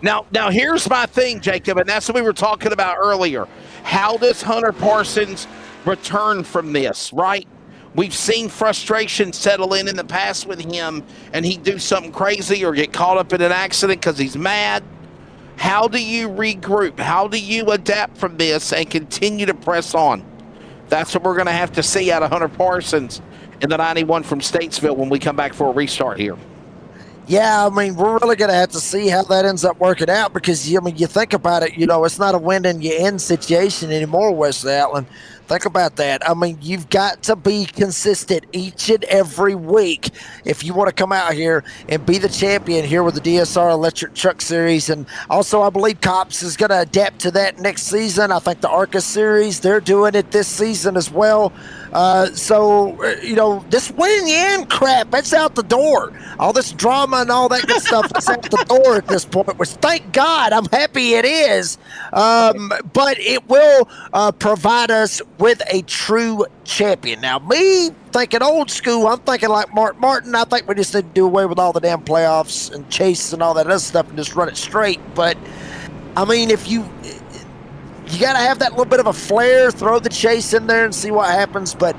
[SPEAKER 2] Now here's my thing, Jacob, and that's what we were talking about earlier. How does Hunter Parsons return from this, right? We've seen frustration settle in the past with him, and he'd do something crazy or get caught up in an accident because he's mad. How do you regroup? How do you adapt from this and continue to press on? That's what we're going to have to see out of Hunter Parsons in the 91 from Statesville when we come back for a restart here.
[SPEAKER 3] Yeah, I mean, we're really going to have to see how that ends up working out because, I mean, you think about it, it's not a win and you end situation anymore, Wesley Allen. Think about that. I mean, you've got to be consistent each and every week if you want to come out here and be the champion here with the DSR Electric Truck Series. And also, I believe Cops is going to adapt to that next season. I think the ARCA Series, they're doing it this season as well. This win and crap, that's out the door. All this drama and all that good stuff is out the door at this point, which thank God, I'm happy it is. But it will provide us with a true champion. Now, me thinking old school, I'm thinking like Mark Martin. I think we just need to do away with all the damn playoffs and chase and all that other stuff and just run it straight. But, I mean, if you got to have that little bit of a flair, throw the chase in there and see what happens. But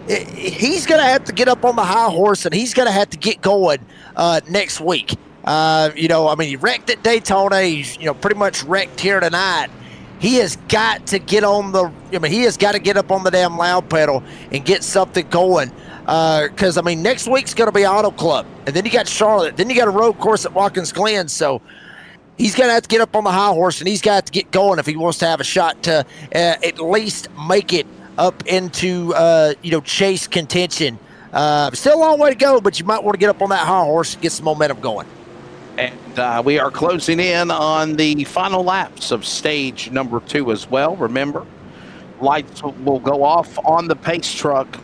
[SPEAKER 3] he's going to have to get up on the high horse, and he's going to have to get going next week. He wrecked at Daytona. He's, pretty much wrecked here tonight. He has got to get on he has got to get up on the damn loud pedal and get something going. Because, next week's going to be Auto Club. And then you got Charlotte. Then you got a road course at Watkins Glen. So he's going to have to get up on the high horse, and he's got to get going if he wants to have a shot to at least make it up into, chase contention. Still a long way to go, but you might want to get up on that high horse and get some momentum going.
[SPEAKER 2] And we are closing in on the final laps of stage number 2 as well. Remember, lights will go off on the pace truck.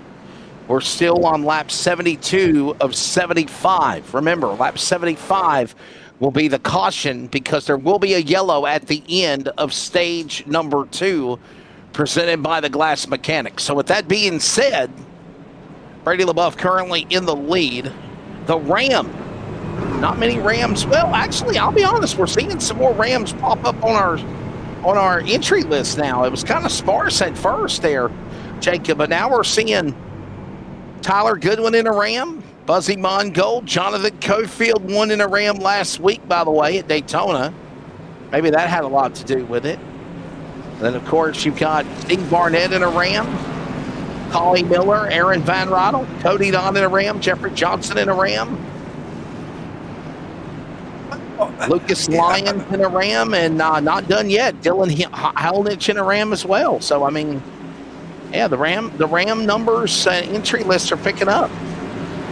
[SPEAKER 2] We're still on lap 72 of 75. Remember, lap 75 will be the caution because there will be a yellow at the end of stage number 2 presented by the Glass Mechanics. So with that being said, Brady LaBeouf currently in the lead. The Ram, not many Rams. Well, actually, I'll be honest, we're seeing some more Rams pop up on our entry list now. It was kind of sparse at first there, Jacob, but now we're seeing Tyler Goodwin in a Ram, Buzzy Mongold, Jonathan Cofield won in a Ram last week, by the way, at Daytona. Maybe that had a lot to do with it. Then, of course, you've got Steve Barnett in a Ram, Collie Miller, Aaron Van Rottel, Cody Don in a Ram, Jeffrey Johnson in a Ram, Lucas Lyons in a Ram, and not done yet, Dylan Helnich in a Ram as well. So, I mean, yeah, the Ram numbers entry lists are picking up.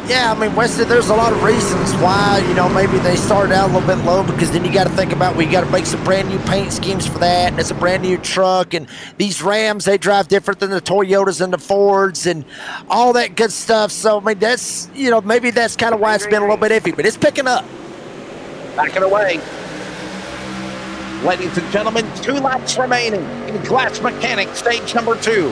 [SPEAKER 3] Yeah, I mean, Wesley, there's a lot of reasons why, maybe they started out a little bit low, because then you got to think about, we got to make some brand new paint schemes for that, and it's a brand new truck, and these Rams, they drive different than the Toyotas and the Fords and all that good stuff. So, I mean, that's, maybe that's kind of why it's been a little bit iffy, but it's picking up.
[SPEAKER 2] Backing away. Ladies and gentlemen, 2 laps remaining in Glass Mechanics stage number 2.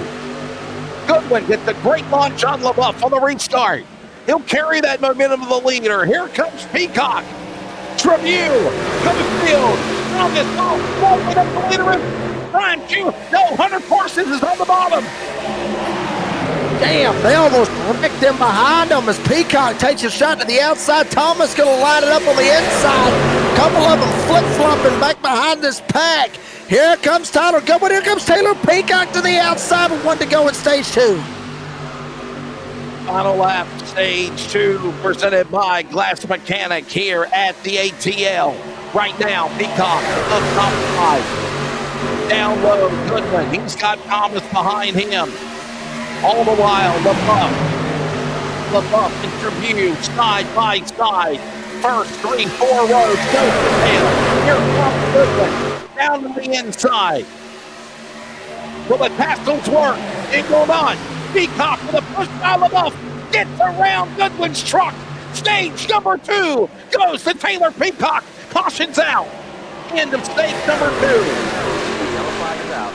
[SPEAKER 2] Goodwin gets a great launch on LaBeouf on the restart. He'll carry that momentum of the leader. Here comes Peacock. Trevue, Cofield, on this ball, rolling up the leader. Brian Q. No, Hunter Parsons is on the bottom.
[SPEAKER 3] Damn, they almost wrecked him behind them as Peacock takes a shot to the outside. Thomas going to line it up on the inside. A couple of them flip-flopping back behind this pack. Here comes Tyler Goodwin. Here comes Taylor Peacock to the outside with 1 to go in stage 2.
[SPEAKER 2] Final lap, stage 2, presented by Glass Mechanic here at the ATL. Right now, Peacock up top 5. Down low, Goodwin. He's got Thomas behind him. All the while, LaBeouf and Trevue side by side. First 3-4 rows, go to the tail. Here comes Goodwin. Down to the inside. Will the tassels work? It will not. Peacock with a push by LaBeouf gets around Goodwin's truck. Stage number 2 goes to Taylor Peacock. Caution's out. End of stage number 2.
[SPEAKER 6] Yellow flag is out.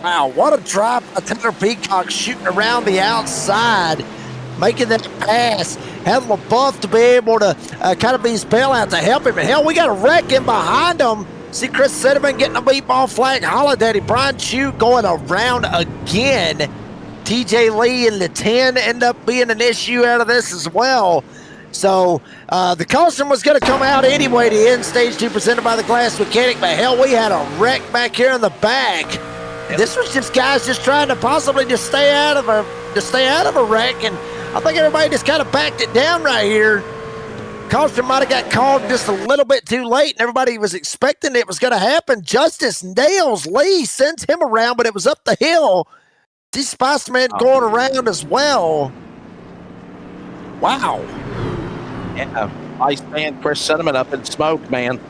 [SPEAKER 3] Wow, what a drop. Taylor Peacock shooting around the outside, making that pass. Had LaBeouf to be able to kind of be his bailout to help him. And hell, we got a wreck in behind him. See Chris Cinnamon getting a beat ball flag. Holiday, Brian Chu going around again. TJ Lee and the 10 end up being an issue out of this as well. So the caution was going to come out anyway to end stage 2 presented by the Glass Mechanic. But hell, we had a wreck back here in the back. This was just guys just trying to possibly just stay out of a wreck, and I think everybody just kind of backed it down right here. Caution might have got called just a little bit too late, and everybody was expecting it was going to happen. Justice nails Lee, sends him around, but it was up the hill. See Spice-Man going around as well. Wow.
[SPEAKER 2] Yeah, Ice Man Chris Cinnamon up in smoke, man.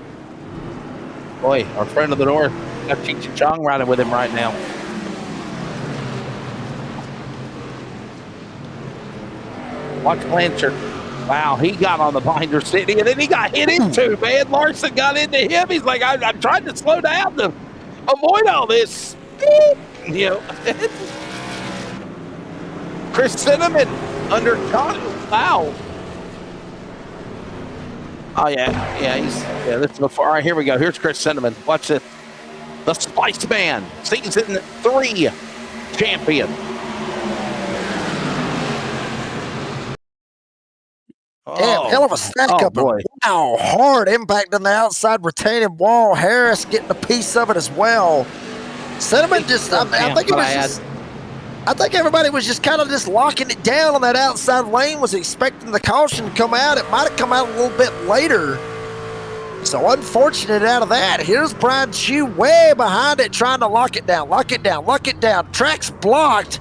[SPEAKER 2] Boy, our friend of the North got Cheech Chong riding with him right now. Watch Blanchard. Wow, he got on the binder city, and then he got hit into, man. Larson got into him. He's like, I'm trying to slow down to avoid all this. Chris Cinnamon under wow. Oh, yeah, this is before. All right, here we go. Here's Chris Cinnamon. Watch this. The Spice Man, season 3 champion.
[SPEAKER 3] Damn, hell of a stack up.
[SPEAKER 2] Boy.
[SPEAKER 3] Wow, hard impact on the outside retaining wall. Harris getting a piece of it as well. Cinnamon just, I think it was just, I think everybody was just kind of just locking it down on that outside lane, was expecting the caution to come out. It might have come out a little bit later. So unfortunate out of that. Here's Brian Chu way behind it, trying to lock it down. Track's blocked.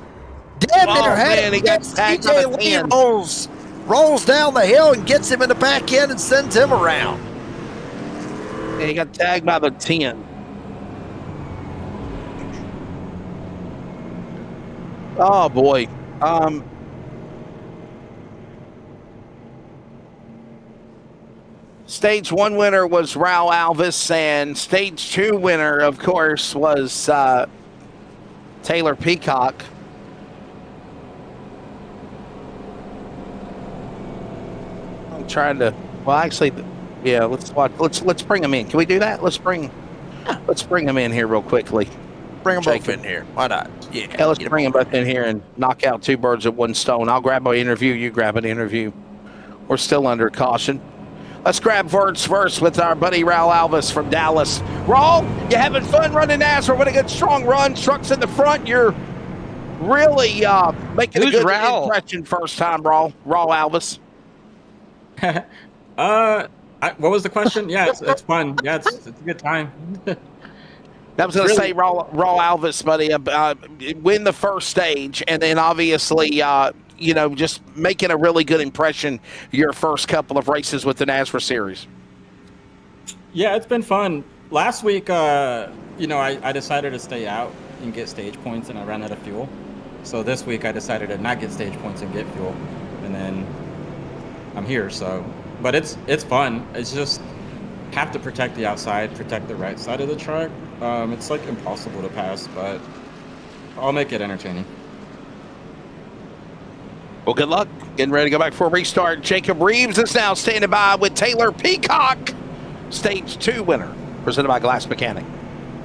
[SPEAKER 3] Damn near had it.
[SPEAKER 2] He got tagged on the 10.
[SPEAKER 3] Rolls down the hill and gets him in the back end and sends him around.
[SPEAKER 2] Yeah, he got tagged by the 10. Oh boy. Stage 1 winner was Raul Alvis, and Stage 2 winner, of course, was Taylor Peacock. I'm trying to. Well, actually, yeah. Let's watch. Let's bring him in. Can we do that? Let's bring him in here real quickly.
[SPEAKER 3] Bring them both
[SPEAKER 2] Jacob.
[SPEAKER 3] in here. Why not?
[SPEAKER 2] Yeah, let's bring them both in here and knock out 2 birds with 1 stone. I'll grab an interview. You grab an interview. We're still under caution. Let's grab words first with our buddy Raul Alvis from Dallas. Raul, you having fun running NASRA with a good strong run? Trucks in the front. You're really making a good impression first time, Raul Alvis.
[SPEAKER 7] What was the question? Yeah, it's fun. Yeah, it's a good time.
[SPEAKER 2] I was going to say, Raul Alvis, buddy, win the first stage, and then obviously, just making a really good impression your first couple of races with the NASRA series.
[SPEAKER 7] Yeah, it's been fun. Last week, I decided to stay out and get stage points, and I ran out of fuel. So this week, I decided to not get stage points and get fuel, and then I'm here. So, but it's fun. It's just have to protect the outside, protect the right side of the track. It's like impossible to pass, but I'll make it entertaining.
[SPEAKER 2] Well, good luck. Getting ready to go back for a restart. Jacob Reeves is now standing by with Taylor Peacock, Stage 2 winner, presented by Glass Mechanic.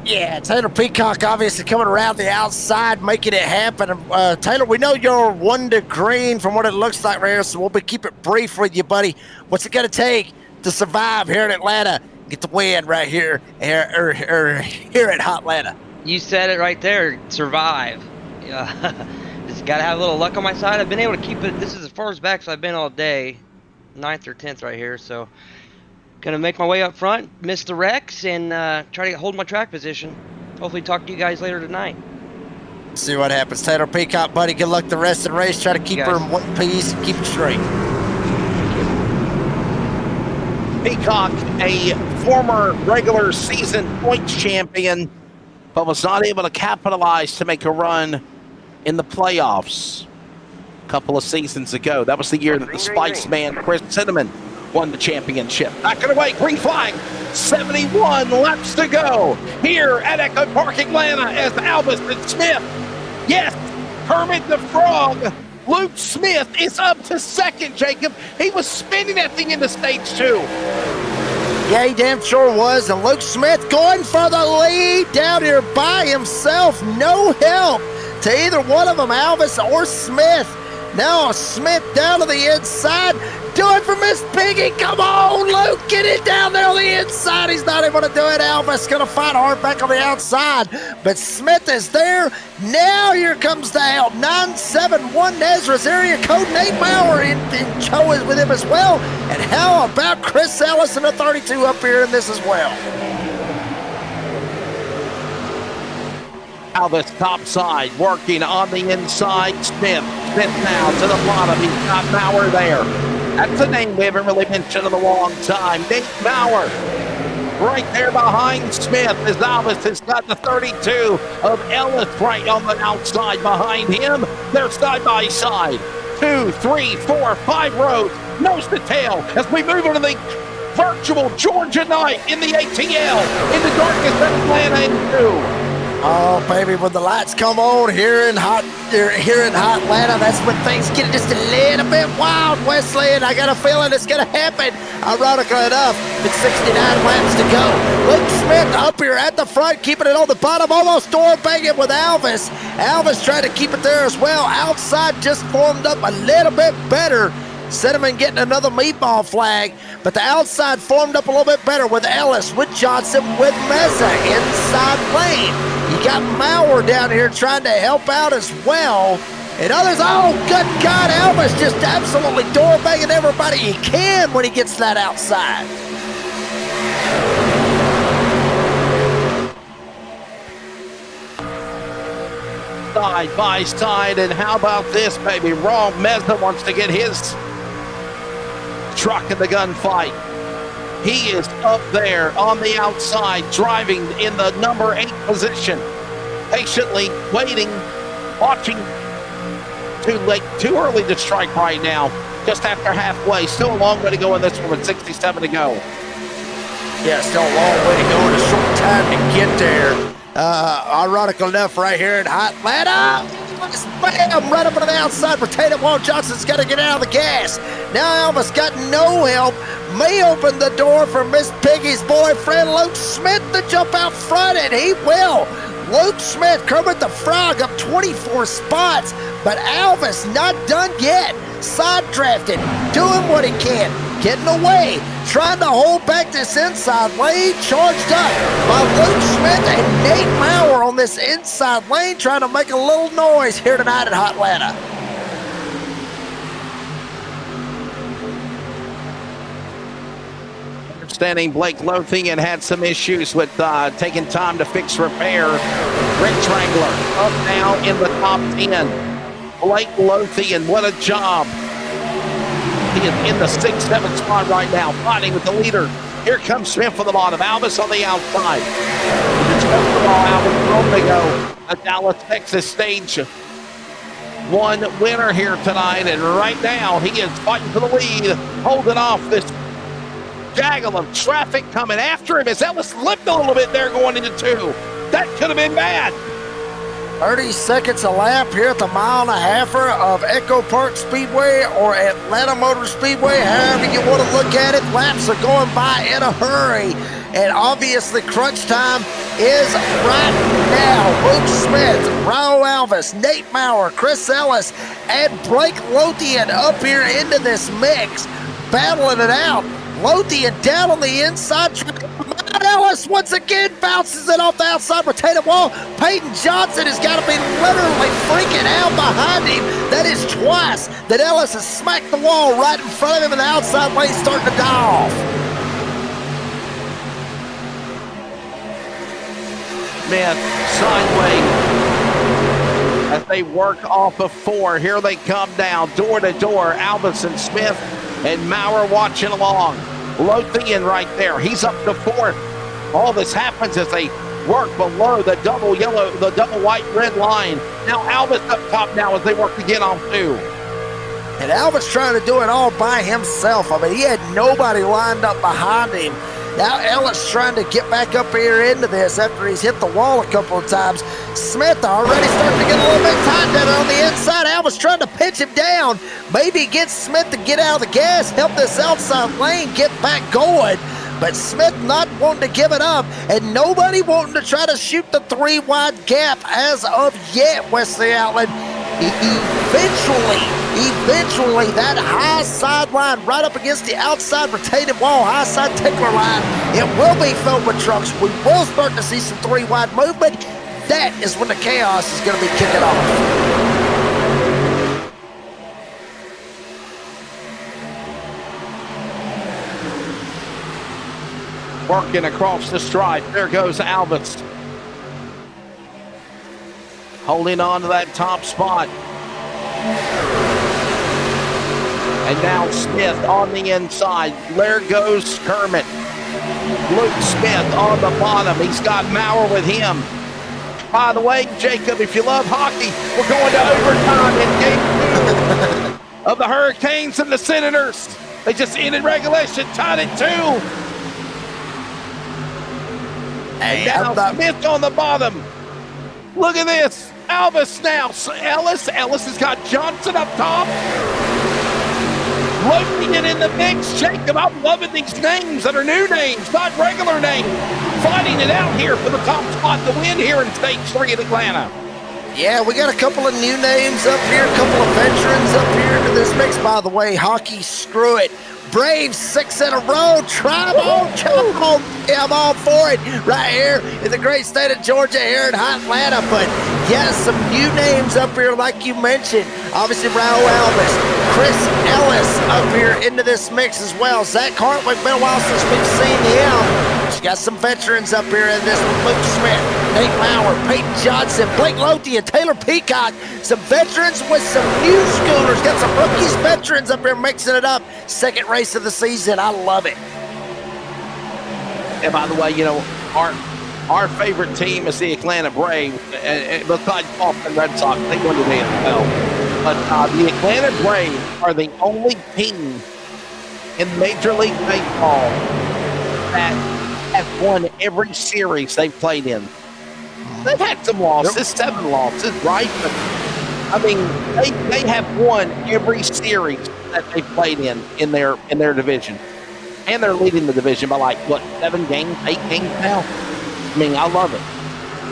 [SPEAKER 3] Yeah, Taylor Peacock obviously coming around the outside, making it happen. Taylor, we know you're 1 to green from what it looks like right here, so we'll keep it brief with you, buddy. What's it going to take to survive here in Atlanta? Get the win right here at Hot Atlanta.
[SPEAKER 8] You said it right there. Survive. Yeah. Just got to have a little luck on my side. I've been able to keep it. This is as far as back as I've been all day. 9th or 10th right here. So, going to make my way up front, miss the wrecks, and try to hold my track position. Hopefully talk to you guys later tonight.
[SPEAKER 3] See what happens. Taylor Peacock, buddy, good luck the rest of the race. Try to keep her in one piece, keep it straight.
[SPEAKER 2] Peacock, a former regular season points champion, but was not able to capitalize to make a run in the playoffs a couple of seasons ago. That was the year that the Spice Man, Chris Cinnamon, won the championship. Backing away, green flag, 71 laps to go here at Echo Park, Atlanta, as Alvis and Smith, yes, Kermit the Frog, Luke Smith is up to second, Jacob. He was spinning at the end of stage 2.
[SPEAKER 3] Yeah, he damn sure was. And Luke Smith going for the lead down here by himself. No help to either one of them, Alvis or Smith. Now Smith down to the inside. Do it for Miss Piggy. Come on, Luke. Get it down there on the inside. He's not able to do it. Alvis going to fight hard back on the outside. But Smith is there. Now here comes the help. 971 NASRA's area code. Nate Maurer and Joe is with him as well. And how about Chris Ellis in the 32 up here in this as well?
[SPEAKER 2] Alvis top side, working on the inside. Smith now to the bottom. He's got Maurer there. That's a name we haven't really mentioned in a long time. Nate Maurer right there behind Smith as Alvis has got the 32 of Ellis right on the outside behind him. They're side by side. 2, 3, 4, 5 rows, nose to tail as we move into the virtual Georgia night in the ATL in the darkness of Atlanta in 2.
[SPEAKER 3] Oh, baby, when the lights come on here in hot Atlanta, that's when things get just a little bit wild, Wesley, and I got a feeling it's going to happen. Ironically enough, it's 69 laps to go. Luke Smith up here at the front, keeping it on the bottom, almost door banging with Alvis. Alvis trying to keep it there as well. Outside just formed up a little bit better. Cinnamon getting another meatball flag, but the outside formed up a little bit better with Ellis, with Johnson, with Meza inside lane. You got Maurer down here trying to help out as well. And others, oh, good God, Elvis just absolutely door banging everybody he can when he gets that outside.
[SPEAKER 2] Side by side, and how about this, baby? Ron Meza wants to get his truck in the gunfight. He is up there on the outside, driving in the number 8 position, patiently waiting, watching too late, too early to strike right now. Just after halfway. Still a long way to go in this one with 67 to go.
[SPEAKER 3] Yeah, still a long way to go and a short time to get there. Ironic enough, right here in Hot Atlanta. Bam! Right up on the outside. Potato Wall Johnson's got to get out of the gas. Now Elvis got no help. May open the door for Miss Piggy's boyfriend, Luke Smith, to jump out front, and he will. Luke Smith, Kermit the Frog, up 24 spots, but Elvis not done yet. Side drafted, doing what he can, getting away, trying to hold back this inside lane, charged up by Luke Smith and Nate Maurer on this inside lane, trying to make a little noise here tonight at Hot Atlanta.
[SPEAKER 2] Understanding Blake Lothian had some issues with taking time to fix repair. Rick Wrangler up now in the top 10. Blake Lothian, what a job. He is in the 6th, 7th spot right now, fighting with the leader. Here comes Smith for the bottom. Albus on the outside. It's first of all, Albus home they go. A Dallas, Texas stage 1 winner here tonight. And right now, he is fighting for the lead, holding off this gaggle of traffic coming after him as Ellis limped a little bit there going into 2. That could have been bad.
[SPEAKER 3] 30 seconds a lap here at the 1.5-miler of Echo Park Speedway or Atlanta Motor Speedway, however you want to look at it. Laps are going by in a hurry, and obviously crunch time is right now. Luke Smith, Raul Alvis, Nate Maurer, Chris Ellis, and Blake Lothian up here into this mix, battling it out. Lothian down on the inside. Ellis once again bounces it off the outside potato wall. Peyton Johnson has got to be literally freaking out behind him. That is twice that Ellis has smacked the wall right in front of him, and the outside lane starting to die off.
[SPEAKER 2] Man, sideways as they work off of 4. Here they come down, door to door. Albus and Smith and Maurer watching along. Lothian right there. He's up to 4th. All this happens as they work below the double yellow, the double white red line. Now Albus up top now as they work to get on 2.
[SPEAKER 3] And Albus trying to do it all by himself. I mean, he had nobody lined up behind him. Now Ellis trying to get back up here into this after he's hit the wall a couple of times. Smith already starting to get a little bit tight down on the inside. Albus trying to pitch him down. Maybe get Smith to get out of the gas, help this outside lane get back going. But Smith not wanting to give it up, and nobody wanting to try to shoot the 3-wide gap as of yet, Wesley Outland. Eventually, that high sideline right up against the outside rotated wall, high side tickler line, it will be filled with trucks. We will start to see some 3-wide movement. That is when the chaos is going to be kicking off.
[SPEAKER 2] Working across the stripe. There goes Albus. Holding on to that top spot. And now Smith on the inside. There goes Kermit. Luke Smith on the bottom. He's got Maurer with him. By the way, Jacob, if you love hockey, we're going to overtime in game 2 of the Hurricanes and the Senators. They just ended regulation, tied at 2. And now Smith on the bottom. Look at this. Albus now. Ellis has got Johnson up top. Lothian in the mix. Jacob, I'm loving these names that are new names, not regular names. Fighting it out here for the top spot to win here in Stage 3 at Atlanta.
[SPEAKER 3] Yeah, we got a couple of new names up here, a couple of veterans up here into this mix. By the way, hockey, screw it. Braves 6 in a row. Try them on, come on. Yeah, I'm all for it right here in the great state of Georgia here in Hot Atlanta. But yeah, some new names up here like you mentioned. Obviously, Raul Alvis, Chris Ellis up here into this mix as well. Zach Hartwick, been a while since we've seen him. She got some veterans up here in this one. Luke Smith, Nate Maurer, Peyton Johnson, Blake Lothian, Taylor Peacock. Some veterans with some new schooners. Got some rookies, veterans up here mixing it up. Second race of the season. I love it.
[SPEAKER 2] And by the way, you know, our favorite team is the Atlanta Braves. Besides Boston Red Sox, they won the NFL. But the Atlanta Braves are the only team in Major League Baseball that have won every series they've played in. They've had some losses, 7 losses, right? But I mean, they have won every series that they've played in their division, and they're leading the division by like what 7 games, 8 games now. I mean, I love it.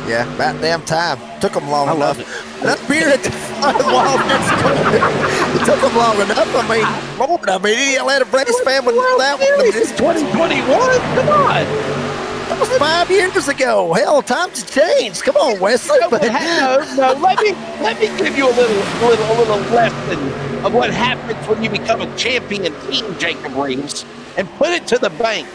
[SPEAKER 3] Yeah, about damn time. Took them long
[SPEAKER 2] I
[SPEAKER 3] enough.
[SPEAKER 2] love it.
[SPEAKER 3] That beer at the Wild it took them long enough. I mean, Lord, I mean, any Atlanta Braves fan would know that one.
[SPEAKER 2] It's 2021. Come on.
[SPEAKER 3] That was 5 years ago. Hell, times have changed. Come on, Wesley.
[SPEAKER 2] No. Let me give you a little lesson of what happens when you become a champion team, Jacob Reeves, and put it to the bank.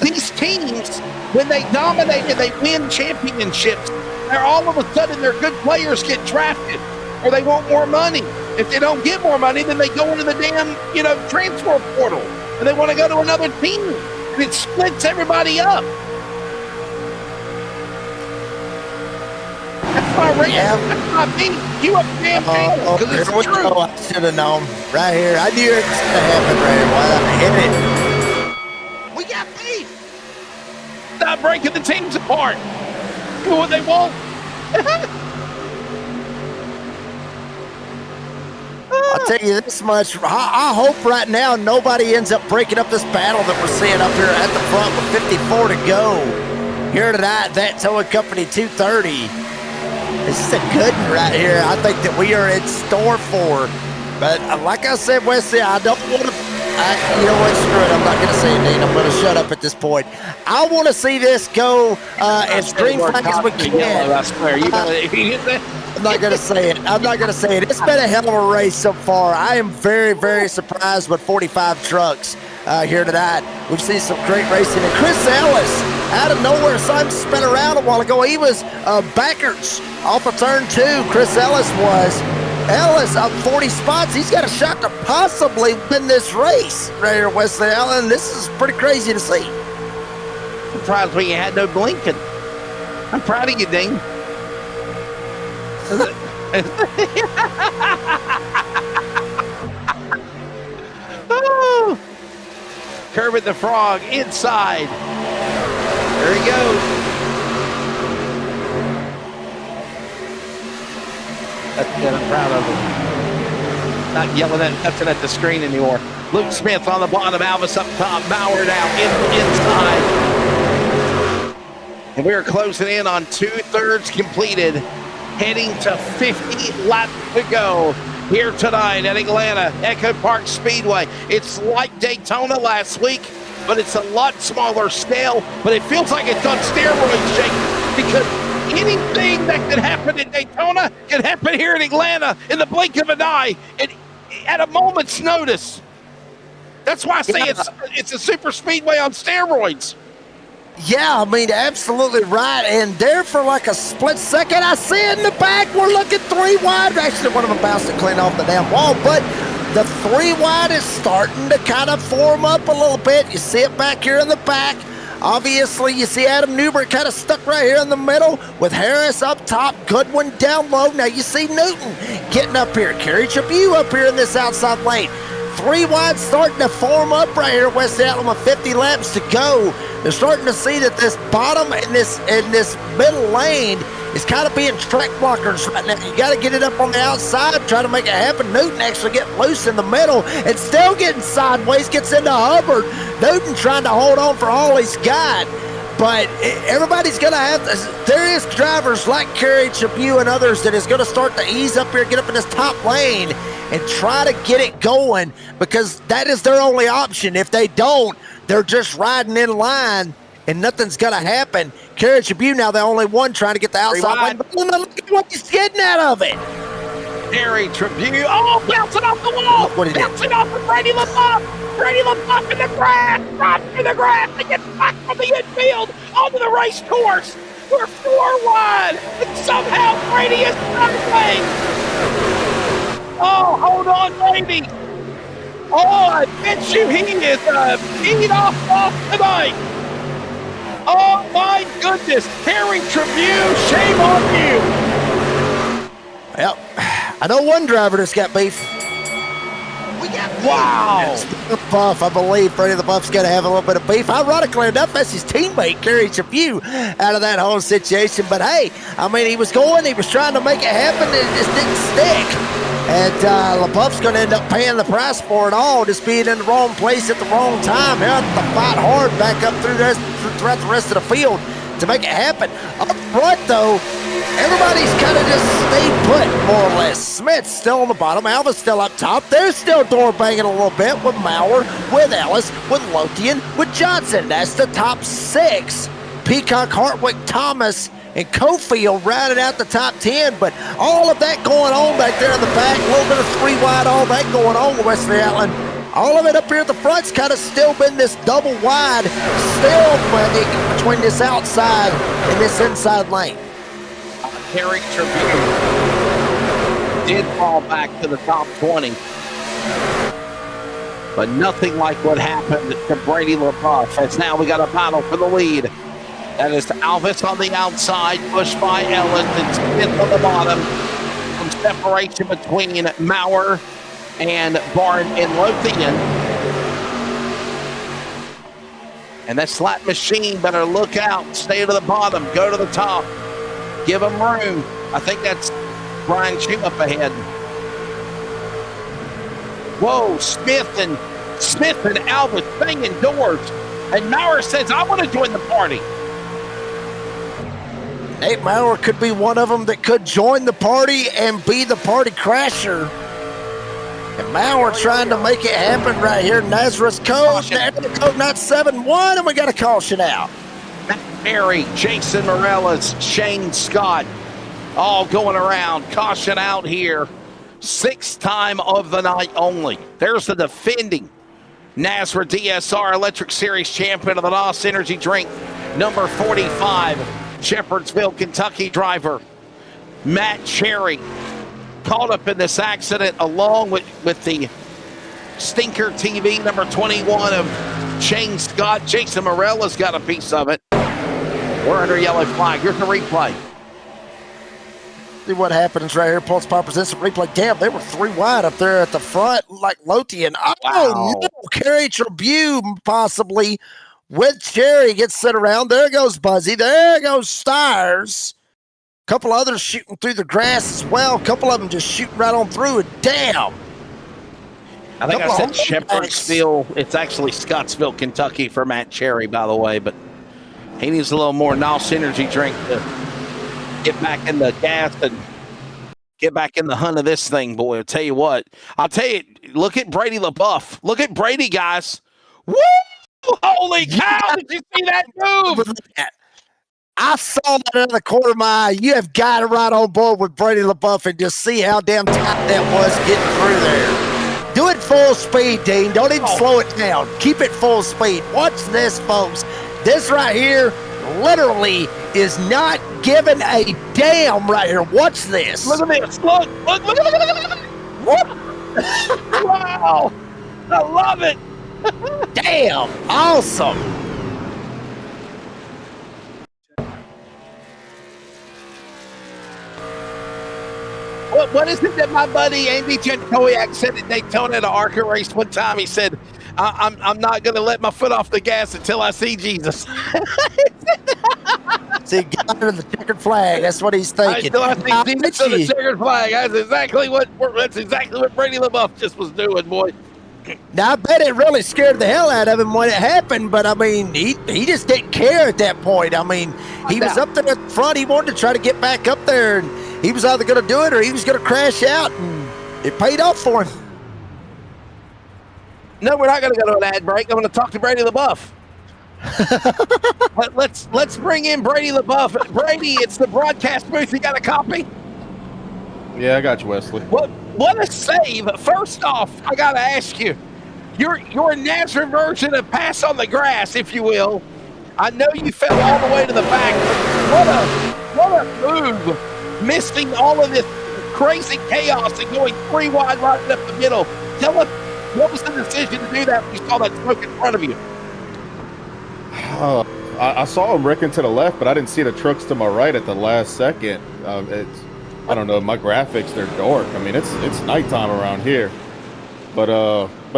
[SPEAKER 2] These teams, when they dominate and they win championships, they're all of a sudden their good players get drafted, or they want more money. If they don't get more money, then they go into the damn transfer portal, and they want to go to another team. And it splits everybody up. That's my rant. That's my beat. You a damn because it's the truth.
[SPEAKER 3] I should have known. Right here. I knew it was going to happen right here. Why I hit it.
[SPEAKER 2] We got beef. Stop breaking the teams apart. Do what they want.
[SPEAKER 3] I'll tell you this much. I hope right now nobody ends up breaking up this battle that we're seeing up here at the front with 54 to go. Here tonight, that towing company 230. This is a good one right here. I think that we are in store for. But like I said, Wesley, I don't want to. You know what? Screw it. I'm not going to say it, Dean. I'm going to shut up at this point. I want to see this go as green flag as we can.
[SPEAKER 2] I swear.
[SPEAKER 3] I'm not going to say it. I'm not going to say it. It's been a hell of a race so far. I am very, very surprised with 45 trucks here tonight. We've seen some great racing. And Chris Ellis, out of nowhere, saw him spin around a while ago. He was backwards off of turn 2. Chris Ellis was. Ellis up 40 spots. He's got a shot to possibly win this race right here, Wesley Allen. This is pretty crazy to see.
[SPEAKER 2] I'm surprised we had no blinking. I'm proud of you, Dean. Oh. Kermit the Frog inside. There he goes. That's good. I'm proud of him. Not yelling at, touching at the screen anymore. Luke Smith on the bottom, Alvis up top, Bauer down inside. And we are closing in on 2/3 completed, heading to 50 laps to go here tonight at Atlanta Echo Park Speedway. It's like Daytona last week, but it's a lot smaller scale, but it feels like it's on steroids, Jake, because anything that could happen in Daytona can happen here in Atlanta in the blink of an eye and at a moment's notice. That's why I say it's a super speedway on steroids.
[SPEAKER 3] Yeah, I mean, absolutely right. And there for like a split second, I see in the back, we're looking 3 wide. Actually, one of them bounced and clean off the damn wall, but the 3 wide is starting to kind of form up a little bit. You see it back here in the back. Obviously, you see Adam Newberg kind of stuck right here in the middle with Harris up top, Goodwin down low. Now you see Newton getting up here. Kerry Chapeau up here in this outside lane. 3 wide starting to form up right here, West Alabama, 50 laps to go. They're starting to see that this bottom and this middle lane is kind of being track blockers right now. You got to get it up on the outside, try to make it happen. Newton actually getting loose in the middle and still getting sideways, gets into Hubbard. Newton trying to hold on for all he's got. But everybody's going to have to, there is drivers like Kerry Chapeau and others that is going to start to ease up here, get up in this top lane and try to get it going because that is their only option. If they don't, they're just riding in line and nothing's going to happen. Kerry Chapeau now the only one trying to get the outside lane. But look at what he's getting out of it.
[SPEAKER 2] Kerry Chapeau, oh, bouncing off the wall.
[SPEAKER 3] Look what he did.
[SPEAKER 2] Bouncing off of Brady LaBeouf. Brady LaBeouf in the grass, right through the grass, and gets back from the infield onto the race course. We're 4 wide, and somehow Brady is sideways. Oh, hold on, Brady. Oh, I bet you he is beat off tonight. Oh, my goodness. Kerry Chapeau, shame on you.
[SPEAKER 3] Yep. I know one driver that's got beef.
[SPEAKER 2] Wow.
[SPEAKER 3] Buff, I believe Brady the Buff's got to have a little bit of beef. Ironically enough, that's his teammate, Kerry Trabue, out of that whole situation. But hey, I mean, he was trying to make it happen, and it just didn't stick. And LaBeouf's going to end up paying the price for it all, just being in the wrong place at the wrong time. He'll have to fight hard back up throughout the rest of the field to make it happen. Up front, though, everybody's kind of just stayed put, more or less. Smith's still on the bottom. Alva's still up top. They're still door banging a little bit with Maurer, with Ellis, with Lothian, with Johnson. That's the top 6. Peacock, Hartwick, Thomas, and Cofield rounded out the top 10. But all of that going on back there in the back, a little bit of 3 wide, all that going on with Wesley Allen. All of it up here at the front's kind of still been this double wide, still between this outside and this inside lane.
[SPEAKER 2] Kerry Trabue did fall back to the top 20. But nothing like what happened to Brady LaBeouf, as now we got a battle for the lead. That is Alvis on the outside, pushed by Ellis, and Smith on the bottom. Some separation between Maurer and Barn and Lothian. And that slot machine better look out, stay to the bottom, go to the top. Give him room. I think that's Brian Chu up ahead. Whoa, Smith and Albert banging doors. And Maurer says, I want to join the party.
[SPEAKER 3] Nate Maurer could be one of them that could join the party and be the party crasher. And Maurer trying to make it happen right here. NASRA's code, code not 7-1, and we got a caution out.
[SPEAKER 2] Matt Perry, Jason Morales, Shane Scott, all going around. Caution out here. 6th time of the night only. There's the defending NASRA DSR Electric Series champion of the NOS Energy Drink, number 45, Shepherdsville, Kentucky driver, Matt Cherry, caught up in this accident along with the Stinker TV, number 21 of Shane Scott. Jason Morella's got a piece of it. We're under yellow flag. Here's the replay.
[SPEAKER 3] See what happens right here. Pulse Power presents a replay. Damn, they were 3 wide up there at the front, like Lothian. Oh,
[SPEAKER 2] wow.
[SPEAKER 3] No. Kerry Trabue possibly with Cherry gets set around. There goes Buzzy. There goes Stires. A couple others shooting through the grass as well. A couple of them just shooting right on through it. Damn.
[SPEAKER 2] I think I said Shepherdsville. It's actually Scottsville, Kentucky for Matt Cherry, by the way, but he needs a little more NOS energy drink to get back in the gas and get back in the hunt of this thing, boy. I'll tell you what. Look at Brady LaBeouf. Look at Brady, guys. Woo! Holy cow, did you see that move?
[SPEAKER 3] I saw that out of the corner of my eye. You have got to ride on board with Brady LaBeouf and just see how damn tight that was getting through there. Do it full speed, Dean. Don't even slow it down. Keep it full speed. Watch this, folks. This right here literally is not giving a damn right here. Watch this.
[SPEAKER 2] Look at this. Look. What? Wow. I love it.
[SPEAKER 3] Damn. Awesome.
[SPEAKER 2] What is it that my buddy Andy Jankowiak said at Daytona at an ARCA race one time? He said, I'm not going to let my foot off the gas until I see Jesus.
[SPEAKER 3] See, get under the checkered flag. That's what he's thinking.
[SPEAKER 2] Until I see Jesus on the checkered flag. That's exactly what Brady LaBeouf just was doing, boy.
[SPEAKER 3] Now, I bet it really scared the hell out of him when it happened, but, I mean, he just didn't care at that point. I mean, he was up there at the front. He wanted to try to get back up there, and he was either going to do it or he was going to crash out, and it paid off for him.
[SPEAKER 2] No, we're not going to go to an ad break. I'm going to talk to Brady LaBeouf. Let's bring in Brady LaBeouf. Brady, it's the broadcast booth. You got a copy?
[SPEAKER 9] Yeah, I got you, Wesley.
[SPEAKER 2] What a save. First off, I got to ask you, your NASRA version of pass on the grass, if you will. I know you fell all the way to the back, but what a move. Missing all of this crazy chaos and going 3 wide right up the middle. Tell us, what was the decision to do that when you saw that smoke in front of you?
[SPEAKER 9] I saw him wrecking to the left, but I didn't see the trucks to my right at the last second. I don't know, my graphics, they're dark. I mean, it's nighttime around here. But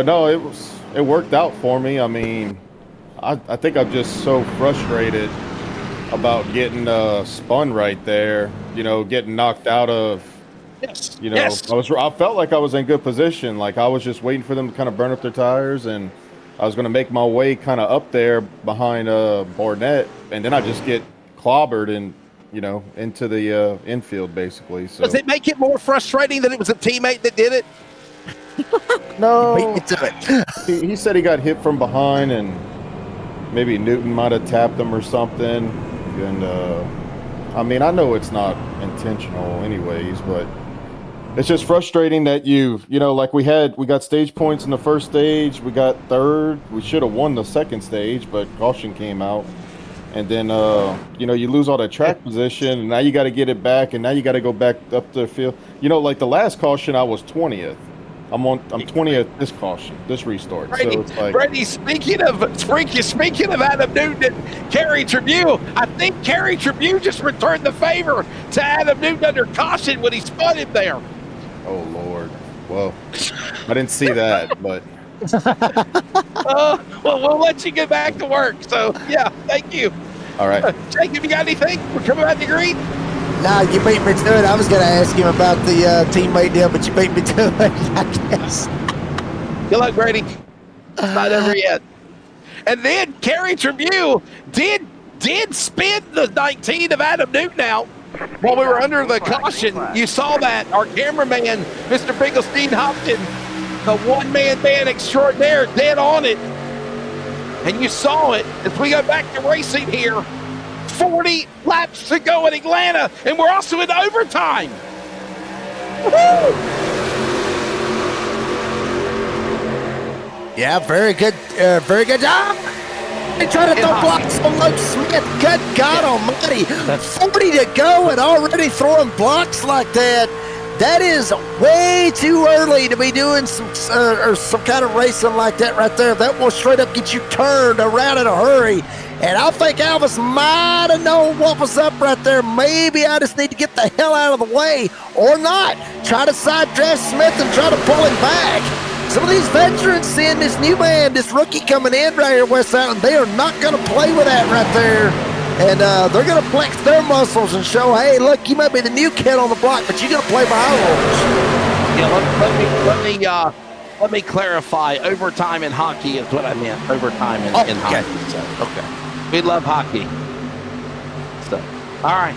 [SPEAKER 9] no, it worked out for me. I mean, I think I'm just so frustrated about getting spun right there, you know, getting knocked out of.
[SPEAKER 2] Yes.
[SPEAKER 9] You know,
[SPEAKER 2] yes.
[SPEAKER 9] I felt like I was in good position. Like I was just waiting for them to kind of burn up their tires, and I was going to make my way kind of up there behind Barnett, and then I just get clobbered and, you know, into the infield basically. So
[SPEAKER 2] Does it make it more frustrating that it was a teammate that did it?
[SPEAKER 9] no,
[SPEAKER 3] Beat me to it.
[SPEAKER 9] he said he got hit from behind, and maybe Newton might have tapped him or something. And I mean, I know it's not intentional anyways, but it's just frustrating that you know, like we got stage points in the first stage, we got third, we should have won the second stage, but caution came out, and then you know, you lose all that track position, and now you got to get it back, and now you got to go back up the field. You know, like the last caution, I was 20th. I'm 20th this caution, this restart.
[SPEAKER 2] Brady,
[SPEAKER 9] so it's like,
[SPEAKER 2] Brady, speaking of Adam Newton and Kerry Tribune, I think Kerry Tribune just returned the favor to Adam Newton under caution when he spun him there.
[SPEAKER 9] oh Lord, well, I didn't see that, but
[SPEAKER 2] Well, we'll let you get back to work. So, yeah, thank you.
[SPEAKER 9] all right.
[SPEAKER 2] Jake, have you got anything? We're coming out to green.
[SPEAKER 3] No, you beat me to it. I was going to ask him about the teammate deal, but you beat me to it, I guess.
[SPEAKER 2] Good luck, Brady. It's not over yet. And then Kerry Tribune did spin the 19 of Adam Newton out while we were under the caution. You saw that. Our cameraman, Mr. Finkelstein Hopkins, the one-man band extraordinaire, dead on it. And you saw it as we go back to racing here. 40 laps to go in Atlanta, and we're also in overtime. Woo!
[SPEAKER 3] Yeah, very good job. They try to throw blocks on Luke Smith. Good God almighty. 40 to go and already throwing blocks like that. That is way too early to be doing some kind of racing like that right there. That will straight up get you turned around in a hurry. And I think Elvis might have known what was up right there. Maybe I just need to get the hell out of the way or not. Try to side draft Smith and try to pull him back. Some of these veterans seeing this new man, this rookie coming in right here, West Island, they are not going to play with that right there. And they're going to flex their muscles and show, hey, look, you might be the new kid on the block, but you're going to play by our rules.
[SPEAKER 2] Yeah, let me clarify. Overtime in hockey is what I meant. Overtime in hockey. So, okay. We love hockey. So, all right.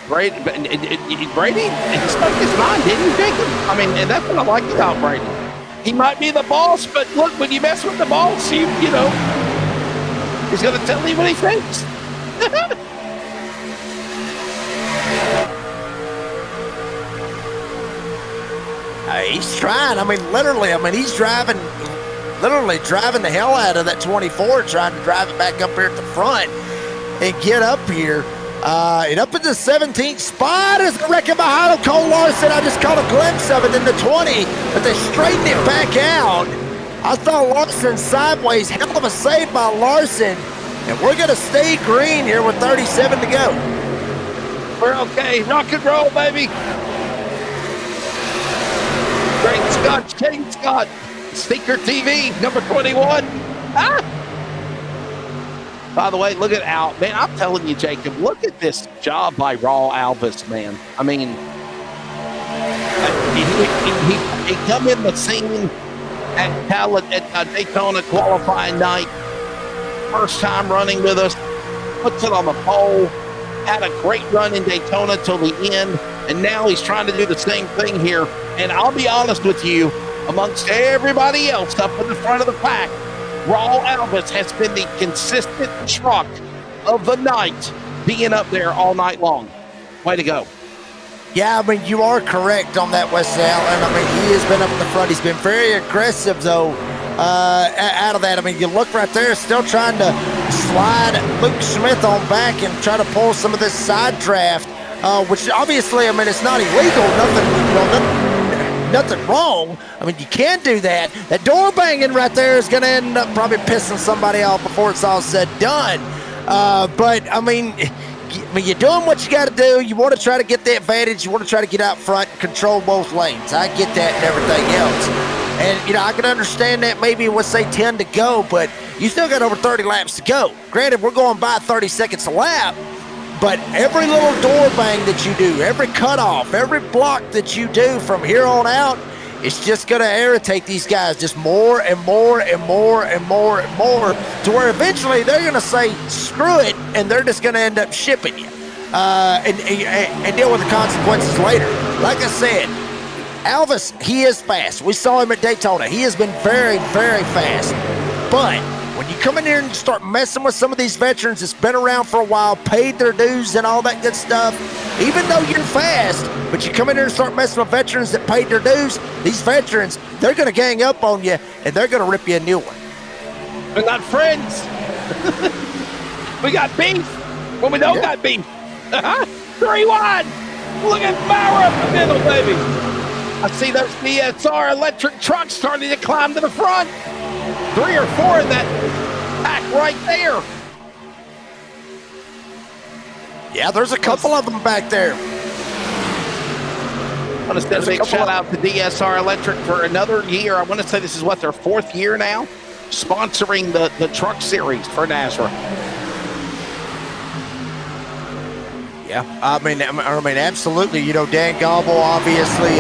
[SPEAKER 2] Brady stuck his mind, didn't he, Jacob? I mean, and that's what I like about Brady. He might be the boss, but look, when you mess with the boss, you know, he's going to tell you what he thinks.
[SPEAKER 3] He's trying. I mean, literally. I mean, he's driving the hell out of that 24, trying to drive it back up here at the front and get up here. And up in the 17th spot is the wrecking behind him, Cole Larson. I just caught a glimpse of it in the 20, but they straightened it back out. I thought Larson sideways. Hell of a save by Larson. And we're going to stay green here with 37 to go.
[SPEAKER 2] We're okay. Rock and roll, baby. Great Scott, Shane Scott, Stinker TV, number 21. Ah! By the way, look at Al. Man, I'm telling you, Jacob, look at this job by Raw Alvis, man. I mean, he come in the scene at Daytona qualifying night. First time running with us. Puts it on the pole. Had a great run in Daytona till the end. And now he's trying to do the same thing here. And I'll be honest with you, amongst everybody else up in the front of the pack, Raw Alvis has been the consistent truck of the night, being up there all night long. Way to go.
[SPEAKER 3] Yeah, I mean, you are correct on that, Wes Allen. I mean, he has been up in the front. He's been very aggressive, though, out of that. I mean, you look right there, still trying to slide Luke Smith on back and try to pull some of this side draft, which obviously, I mean, it's not illegal. Nothing wrong. I mean, you can do that. That door banging right there is going to end up probably pissing somebody off before it's all said and done. But, I mean, mean, you're doing what you got to do. You want to try to get the advantage. You want to try to get out front and control both lanes. I get that and everything else. And, I can understand that maybe with, say, 10 to go, but you still got over 30 laps to go. Granted, we're going by 30 seconds a lap, but every little door bang that you do, every cutoff, every block that you do from here on out, it's just going to irritate these guys just more and more and more and more and more to where eventually they're going to say, screw it, and they're just going to end up shipping you and deal with the consequences later. Like I said, Alvis, he is fast. We saw him at Daytona. He has been very, very fast. But when you come in here and start messing with some of these veterans that's been around for a while, paid their dues and all that good stuff, even though you're fast, but you come in here and start messing with veterans that paid their dues, these veterans, they're going to gang up on you, and they're going to rip you a new one.
[SPEAKER 2] We're not friends. We got beef when we don't got beef. 3-1. Look at power up the middle, baby. I see those DSR electric trucks starting to climb to the front. 3 or 4 in that pack right there.
[SPEAKER 3] Yeah, there's a couple of them back there.
[SPEAKER 2] I want to send a big shout out to DSR Electric for another year. I want to say this is what, their 4th year now, sponsoring the truck series for NASRA.
[SPEAKER 3] Yeah, I mean, absolutely. Dan Gobble, obviously,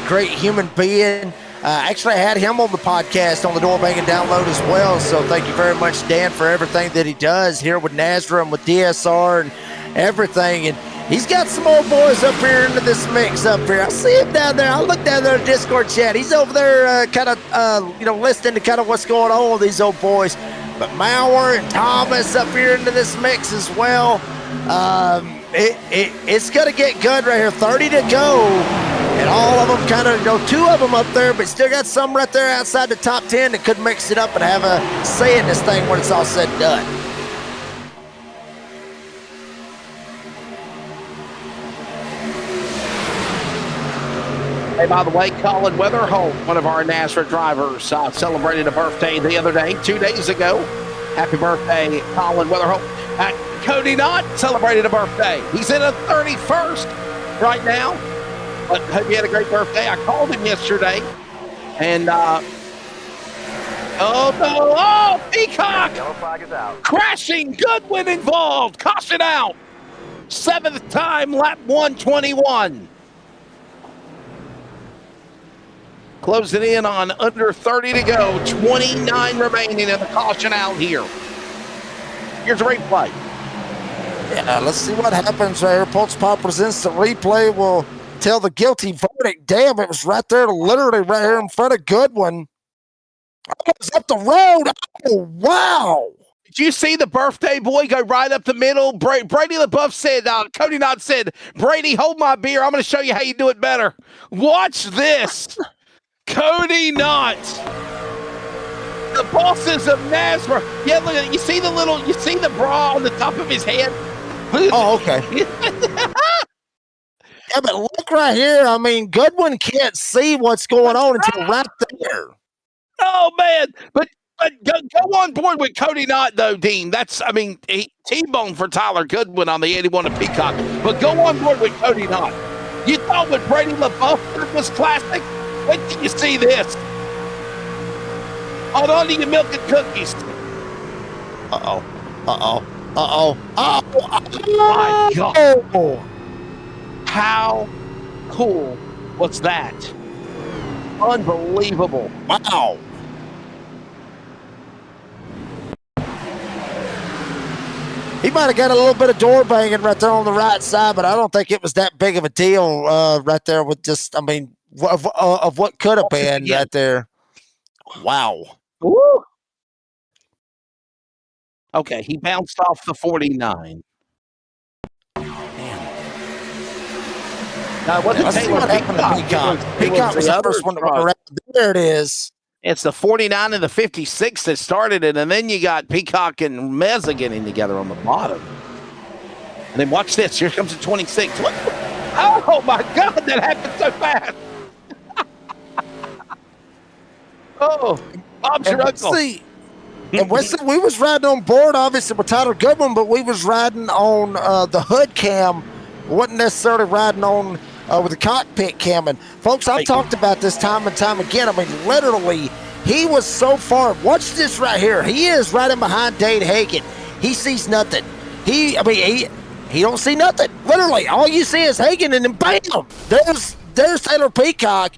[SPEAKER 3] great human being. Actually, I had him on the podcast on the Door Banging Download as well. So thank you very much, Dan, for everything that he does here with NASRA and with DSR and everything. And he's got some old boys up here into this mix up here. I see him down there. I look down there in the Discord chat. He's over there listening to kind of what's going on with these old boys. But Mauer and Thomas up here into this mix as well. It's going to get good right here. 30 to go. And all of them kind of, 2 of them up there, but still got some right there outside the top 10 that could mix it up and have a say in this thing when it's all said and done.
[SPEAKER 2] Hey, by the way, Colin Weatherholt, one of our NASRA drivers, celebrated a birthday the other day, 2 days ago. Happy birthday, Colin Weatherholt. Cody Knott celebrated a birthday. He's in a 31st right now. But hope you had a great birthday. I called him yesterday. And, Peacock!
[SPEAKER 6] Yellow flag is out.
[SPEAKER 2] Crashing, Goodwin involved. Caution out. 7th time, lap 121. Closing in on under 30 to go. 29 remaining in the caution out here. Here's a replay.
[SPEAKER 3] Yeah, let's see what happens right here. Pulse Pop presents the replay. Will tell the guilty verdict. Damn, it was right there, literally right here in front of Goodwin. It was up the road. Oh, wow.
[SPEAKER 2] Did you see the birthday boy go right up the middle? Brady LaBeouf said, Cody Knott said, Brady, hold my beer. I'm going to show you how you do it better. Watch this. Cody Knott. The bosses of NASRA. Yeah, look at it. You see the bra on the top of his head?
[SPEAKER 3] Oh, okay. Yeah, but look right here. I mean, Goodwin can't see what's going on until right there.
[SPEAKER 2] Oh, man. But go on board with Cody Knott, though, Dean. T-bone for Tyler Goodwin on the 81 of Peacock. But go on board with Cody Knott. You thought what Brady LaBeouf was classic? Wait till you see this. Hold on to your milk and cookies.
[SPEAKER 3] Uh-oh.
[SPEAKER 2] My God. How cool was that? Unbelievable.
[SPEAKER 3] Wow. He might have got a little bit of door banging right there on the right side, but I don't think it was that big of a deal right there with just, of what could have been right there. Wow.
[SPEAKER 2] Woo. Okay, he bounced off the 49. Now,
[SPEAKER 3] let's see what happened to Peacock. Peacock was the first one to run around. There it is.
[SPEAKER 2] It's the 49 and the 56 that started it, and then you got Peacock and Meza getting together on the bottom. And then watch this. Here comes the 26. Oh, my God, that happened so fast. Oh, Bob's your uncle.
[SPEAKER 3] See, And Wesley, we was riding on board, obviously, with Tyler Goodwin, but we was riding on the hood cam. Wasn't necessarily riding on with the cockpit cam. And folks, I've talked about this time and time again. I mean, literally, he was so far. Watch this right here. He is right in behind Dade Hagen. He sees nothing. He don't see nothing. Literally, all you see is Hagen, and then bam, there's Taylor Peacock.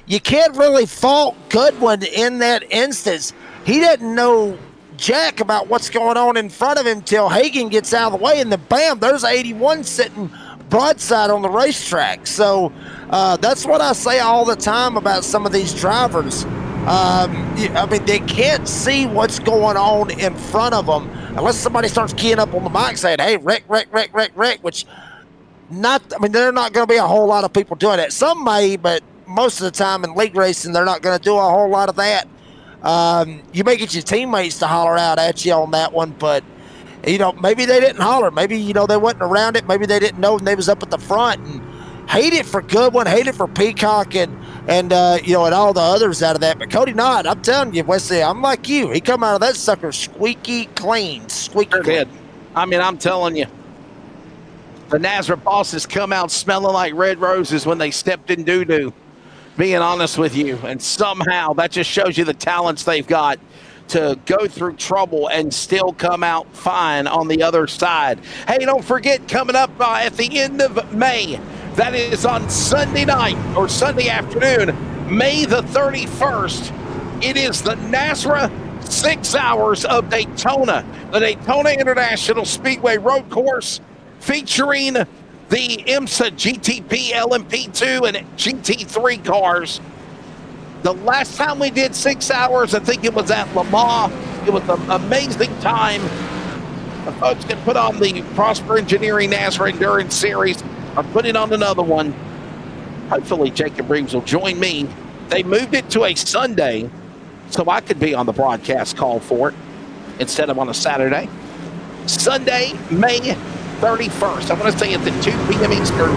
[SPEAKER 3] You can't really fault Goodwin in that instance. He doesn't know jack about what's going on in front of him till Hagen gets out of the way, and then bam, there's 81 sitting broadside on the racetrack. So that's what I say all the time about some of these drivers. I mean, they can't see what's going on in front of them unless somebody starts keying up on the mic saying, hey, wreck, which there are not going to be a whole lot of people doing that. Some may, but most of the time in league racing, they're not going to do a whole lot of that. You may get your teammates to holler out at you on that one, but maybe they didn't holler. Maybe, they wasn't around it. Maybe they didn't know and they was up at the front. And hate it for Goodwin, hate it for Peacock and all the others out of that. But Cody Knott, I'm telling you, Wesley, I'm like you. He come out of that sucker squeaky clean. Squeaky clean.
[SPEAKER 2] I mean, I'm telling you, the NASRA bosses come out smelling like red roses when they stepped in doo-doo, being honest with you. And somehow that just shows you the talents they've got to go through trouble and still come out fine on the other side. Hey, don't forget, coming up at the end of May, that is on Sunday night or Sunday afternoon, May the 31st. It is the NASRA 6 Hours of Daytona, the Daytona International Speedway Road Course, featuring the IMSA GTP LMP2 and GT3 cars. The last time we did 6 hours, I think it was at Le Mans. It was an amazing time. The folks can put on the Prosper Engineering NASRA Endurance Series. I'm putting on another one. Hopefully Jacob Reeves will join me. They moved it to a Sunday so I could be on the broadcast call for it instead of on a Saturday. Sunday, May 31st. I'm going to say it's at 2 p.m. Eastern,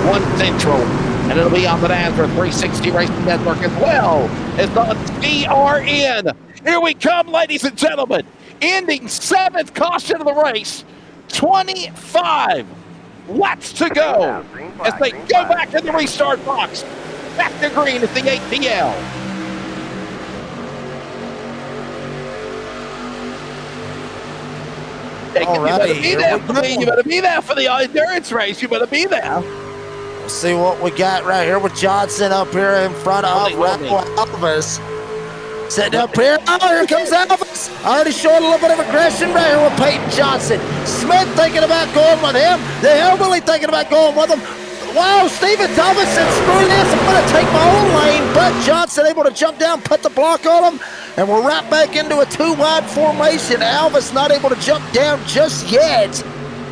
[SPEAKER 2] 1 Central. And it'll be on the NASRA 360 Racing Network as well as on CRN. Here we come, ladies and gentlemen. Ending 7th caution of the race. 25 laps to go as they go back in the restart box. Back to green at the ATL. You better be there for the endurance race. You better be there.
[SPEAKER 3] We'll see what we got right here with Johnson up here in front of Elvis. Sitting up here. Oh, here comes Elvis. Already showing a little bit of aggression right here with Peyton Johnson. Smith thinking about going with him. The Hillbilly thinking about going with him. Wow, Steven Elvis said, screw this, I'm going to take my own lane. But Johnson able to jump down, put the block on him. And we're right back into a 2-wide formation. Elvis not able to jump down just yet.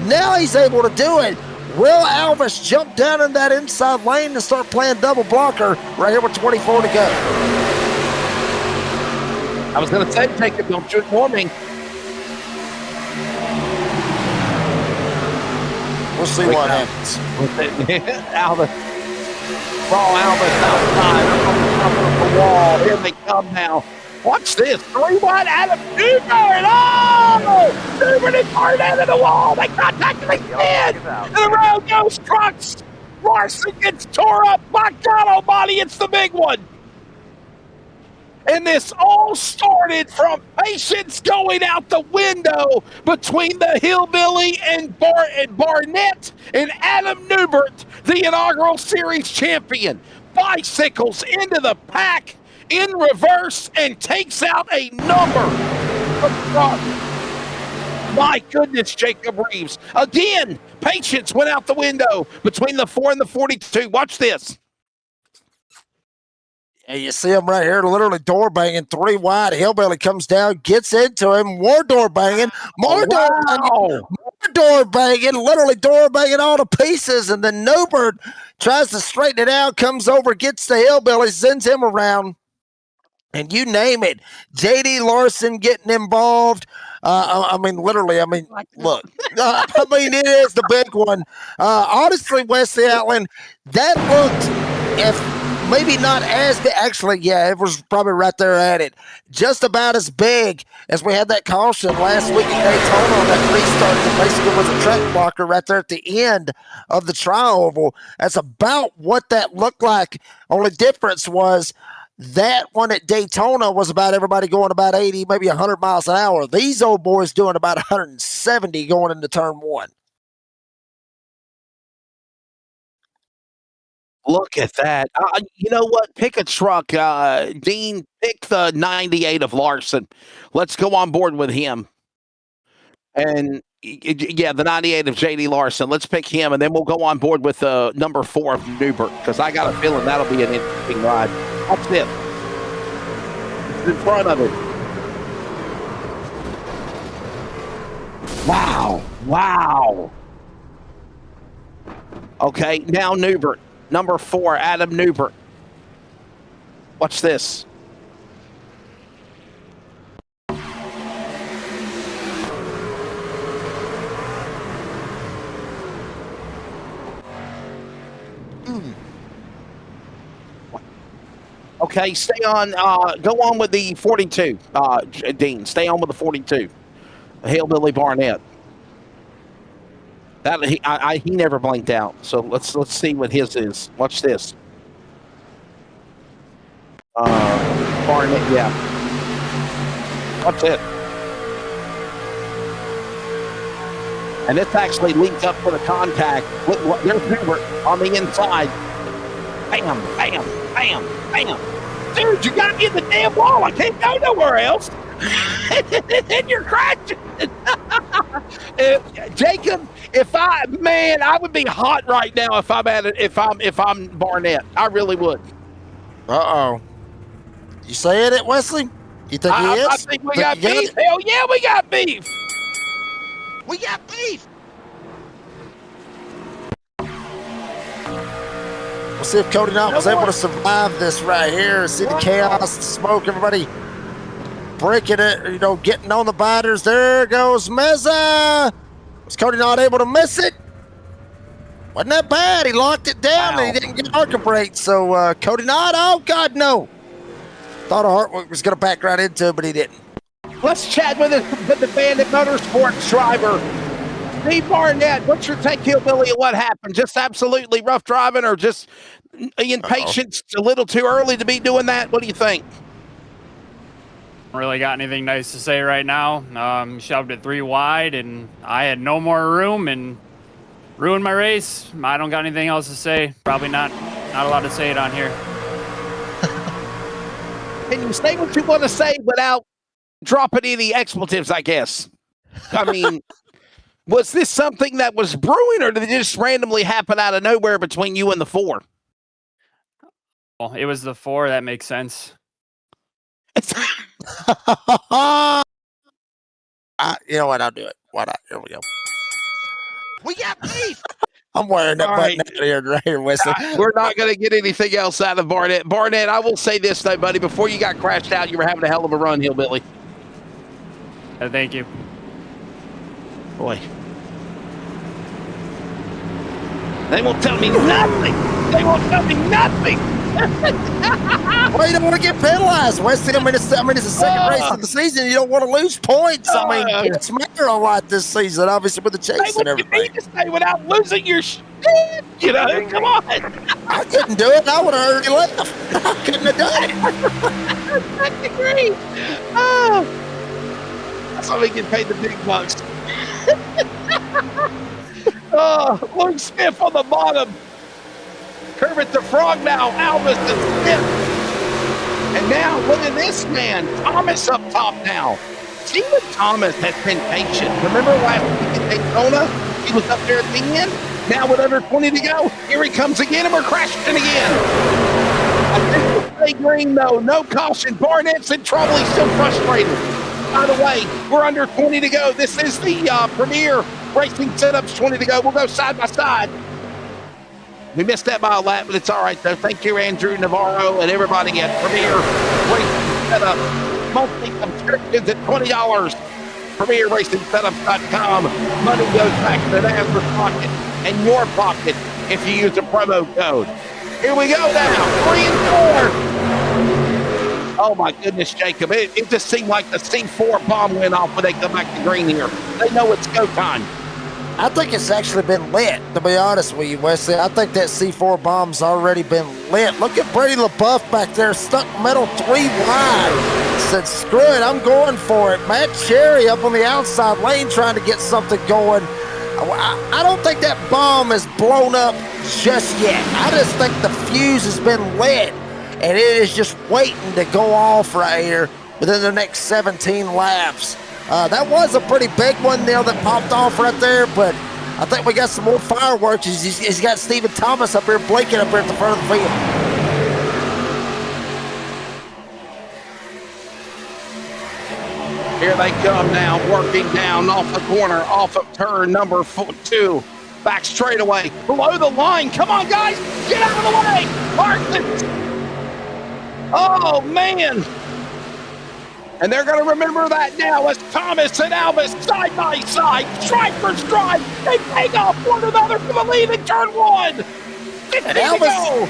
[SPEAKER 3] Now he's able to do it. Will Elvis jump down in that inside lane and start playing double blocker right here with 24 to go?
[SPEAKER 2] I was going to say, Jacob, don't you ignore me.
[SPEAKER 3] We'll see what happens.
[SPEAKER 2] Elvis. Raw Elvis outside. Up on the wall. Here they come now. Watch this. 3 wide Adam Newbert. Oh! Newbert is hard into the wall. They contacted the kid. And around goes Trucks. Larson gets tore up. My God almighty, it's the big one. And this all started from patience going out the window between the Hillbilly and Barnett and Adam Newbert, the inaugural series champion. Bicycles into the pack in reverse and takes out a number of trucks. My goodness, Jacob Reeves. Again, patience went out the window between the 4 and the 42. Watch this.
[SPEAKER 3] And you see him right here, literally door banging, 3 wide. Hillbilly comes down, gets into him, more door banging, more door banging, literally door banging all to pieces. And then Newbert tries to straighten it out, comes over, gets the Hillbilly, sends him around. And you name it, J.D. Larson getting involved. Literally, look. It is the big one. Honestly, Wesley Outland, that looked, if maybe not as big. Actually, yeah, it was probably right there at it. Just about as big as we had that caution last week at Daytona on that restart that basically was a track blocker right there at the end of the tri-oval. That's about what that looked like. Only difference was that one at Daytona was about everybody going about 80, maybe 100 miles an hour. These old boys doing about 170 going into turn one.
[SPEAKER 2] Look at that. You know what? Pick a truck. Dean, pick the 98 of Larson. Let's go on board with him. And yeah, the 98 of JD Larson. Let's pick him, and then we'll go on board with number 4 of Newbert, because I got a feeling that'll be an interesting ride. That's it. It's in front of it. Wow. Wow. Okay, now Newbert. Number 4, Adam Newbert. Watch this. Okay, stay on. Go on with the 42, Dean. Stay on with the 42. Hillbilly Barnett. That he never blinked out. So let's see what his is. Watch this. Barnett, yeah. Watch it. And it's actually linked up for the contact. Look, there's Hubert on the inside. Bam, bam, bam, bam. Dude, you got me in the damn wall. I can't go nowhere else. And you're crashing. Jacob, I would be hot right now if I'm Barnett. I really would.
[SPEAKER 3] Uh-oh. You saying it, Wesley? You think he is?
[SPEAKER 2] I think we got beef. Hell yeah, we got beef. We got beef.
[SPEAKER 3] We'll see if Cody Knott was able to survive this right here. See the chaos, the smoke, everybody breaking it, getting on the biters. There goes Meza. Was Cody not able to miss it? Wasn't that bad. He locked it down and he didn't get arc brake. So Cody Knott, oh God, no. Thought Hartwick was going to back right into it, but he didn't.
[SPEAKER 2] Let's chat with the Bandit Motorsports driver, Steve Barnett. What's your take, Hillbilly, of what happened? Just absolutely rough driving, or just impatience, a little too early to be doing that? What do you think?
[SPEAKER 10] Really got anything nice to say right now. Shoved it 3 wide, and I had no more room and ruined my race. I don't got anything else to say. Probably not a lot to say it on here.
[SPEAKER 2] Can you say what you want to say without dropping any expletives, I guess? I mean, was this something that was brewing, or did it just randomly happen out of nowhere between you and the 4?
[SPEAKER 10] Well, it was the 4. That makes sense.
[SPEAKER 3] You know what? I'll do it. Why not? Here we go.
[SPEAKER 2] We got beef.
[SPEAKER 3] I'm wearing that button right here, Wesley.
[SPEAKER 2] We're not going to get anything else out of Barnett. Barnett, I will say this, though, buddy. Before you got crashed out, you were having a hell of a run, Hillbilly.
[SPEAKER 10] Thank you.
[SPEAKER 2] Boy. They won't tell me nothing. They won't tell me nothing.
[SPEAKER 3] Well, you don't want to get penalized, Wesley. I mean, it's the second race of the season. You don't want to lose points. I mean, it's matter a lot this season, obviously, with the chase and everything.
[SPEAKER 2] You need to stay without losing your shit. Come on.
[SPEAKER 3] I couldn't do it. I would have already left. I couldn't have done it.
[SPEAKER 2] I agree. Oh. That's why we get paid the big bucks. Luke Smith on the bottom. Kermit the Frog now, Alvis and Smith. And now, look at this man, Thomas up top now. Steven Thomas has been patient. Remember last week at Daytona? He was up there at the end. Now with under 20 to go, here he comes again, and we're crashing again. I think we'll play green, though. No caution. Barnett's in trouble. He's still frustrated. By the way, we're under 20 to go. This is the Premier Racing Setups 20 to go. We'll go side by side. We missed that by a lap, but it's all right, though. Thank you, Andrew Navarro, and everybody at Premier Racing Setup. Monthly subscriptions at $20. PremierRacingSetups.com. Money goes back to the NASRA pocket and your pocket if you use the promo code Here we go now. 3 and 4. Oh my goodness, Jacob. It just seemed like the C4 bomb went off when they come back to green here. They know it's go time.
[SPEAKER 3] I think it's actually been lit, to be honest with you, Wesley. I think that C4 bomb's already been lit. Look at Brady LaBeouf back there, stuck middle 3 wide. Said, screw it, I'm going for it. Matt Cherry up on the outside lane trying to get something going. I don't think that bomb is blown up just yet. I just think the fuse has been lit, and it is just waiting to go off right here within the next 17 laps. That was a pretty big one there that popped off right there, but I think we got some more fireworks. He's got Stephen Thomas up here blinking up here at the front of the field.
[SPEAKER 2] Here they come now, working down off the corner, off of turn number 2. Back straightaway, below the line. Come on, guys, get out of the way. Parsons. Oh, man. And they're going to remember that now as Thomas and Albus side by side, stride for stride. They take off one another for the lead in turn 1. 15
[SPEAKER 3] and
[SPEAKER 2] to go.